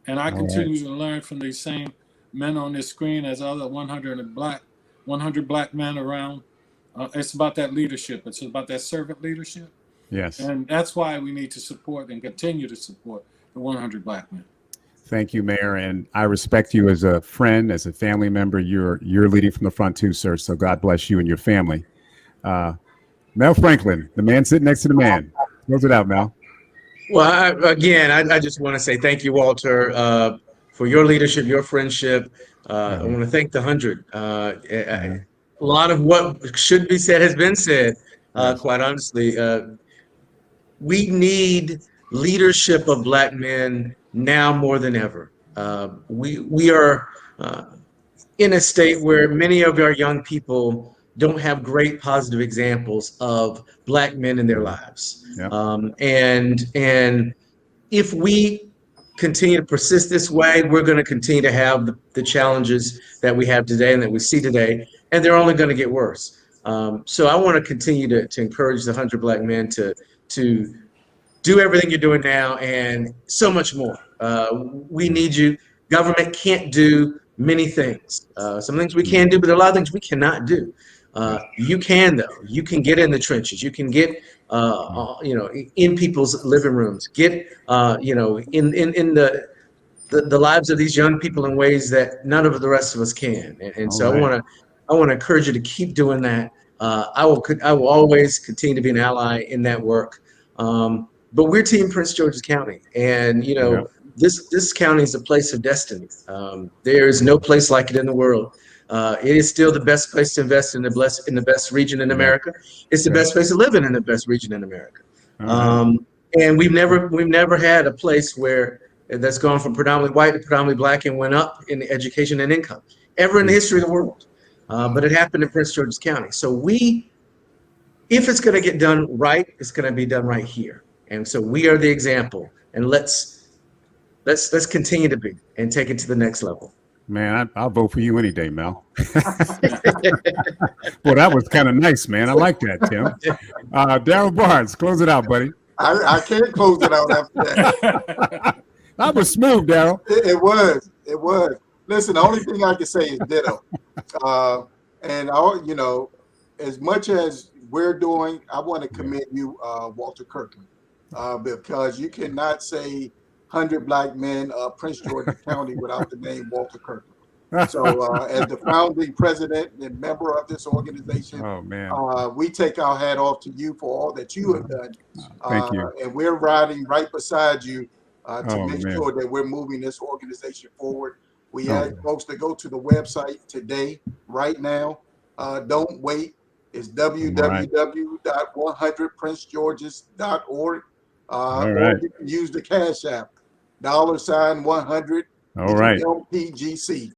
Speaker 8: And I continue to learn from these same men on this screen as other 100 black men around. It's about that leadership. It's about that servant leadership.
Speaker 4: Yes.
Speaker 8: And that's why we need to support and continue to support the 100 black men.
Speaker 4: Thank you, Mayor. And I respect you as a friend, as a family member. You're leading from the front too, sir. So God bless you and your family. Mel Franklin, the man sitting next to the man. Close it out, Mel.
Speaker 19: Well, I just want to say thank you, Walter, for your leadership, your friendship. I want to thank the 100. A lot of what should be said has been said, quite honestly. We need leadership of black men now more than ever. We are in a state where many of our young people don't have great positive examples of black men in their lives.
Speaker 4: Yep.
Speaker 19: And if we continue to persist this way, we're going to continue to have the challenges that we have today and that we see today, and they're only going to get worse. So I want to continue to encourage the 100 black men to do everything you're doing now and so much more. We need you. Government can't do many things. Some things we can do, but there are a lot of things we cannot do. You can, though. You can get in the trenches. You can get, in people's living rooms. Get, in the lives of these young people in ways that none of the rest of us can. And so I want to encourage you to keep doing that. I will always continue to be an ally in that work. But we're Team Prince George's County, and this county is a place of destiny. There is no place like it in the world. It is still the best place to invest in the best region in America. It's the best place to live in the best region in America. And we've never had a place where that's gone from predominantly white to predominantly black and went up in education and income ever in the history of the world. But it happened in Prince George's County. So if it's going to get done right, it's going to be done right here. And so we are the example, and let's continue to be and take it to the next level.
Speaker 4: Man, I'll vote for you any day, Mel. Well, that was kind of nice, man. I like that, Tim. Daryl Barnes, close it out, buddy.
Speaker 6: I can't close it out after that.
Speaker 4: That was smooth, Daryl.
Speaker 6: It was. Listen, the only thing I can say is ditto. As much as we're doing, I want to commend you, Walter Kirkland, because you cannot say 100 black men, Prince George's County without the name Walter Kirkland. So as the founding president and member of this organization, we take our hat off to you for all that you have done.
Speaker 4: Thank you.
Speaker 6: And we're riding right beside you to make sure that we're moving this organization forward. We ask folks to go to the website today, right now. Don't wait. It's www.100princegeorges.org. Or you can use the Cash App, $100
Speaker 4: All right.
Speaker 6: LPGC.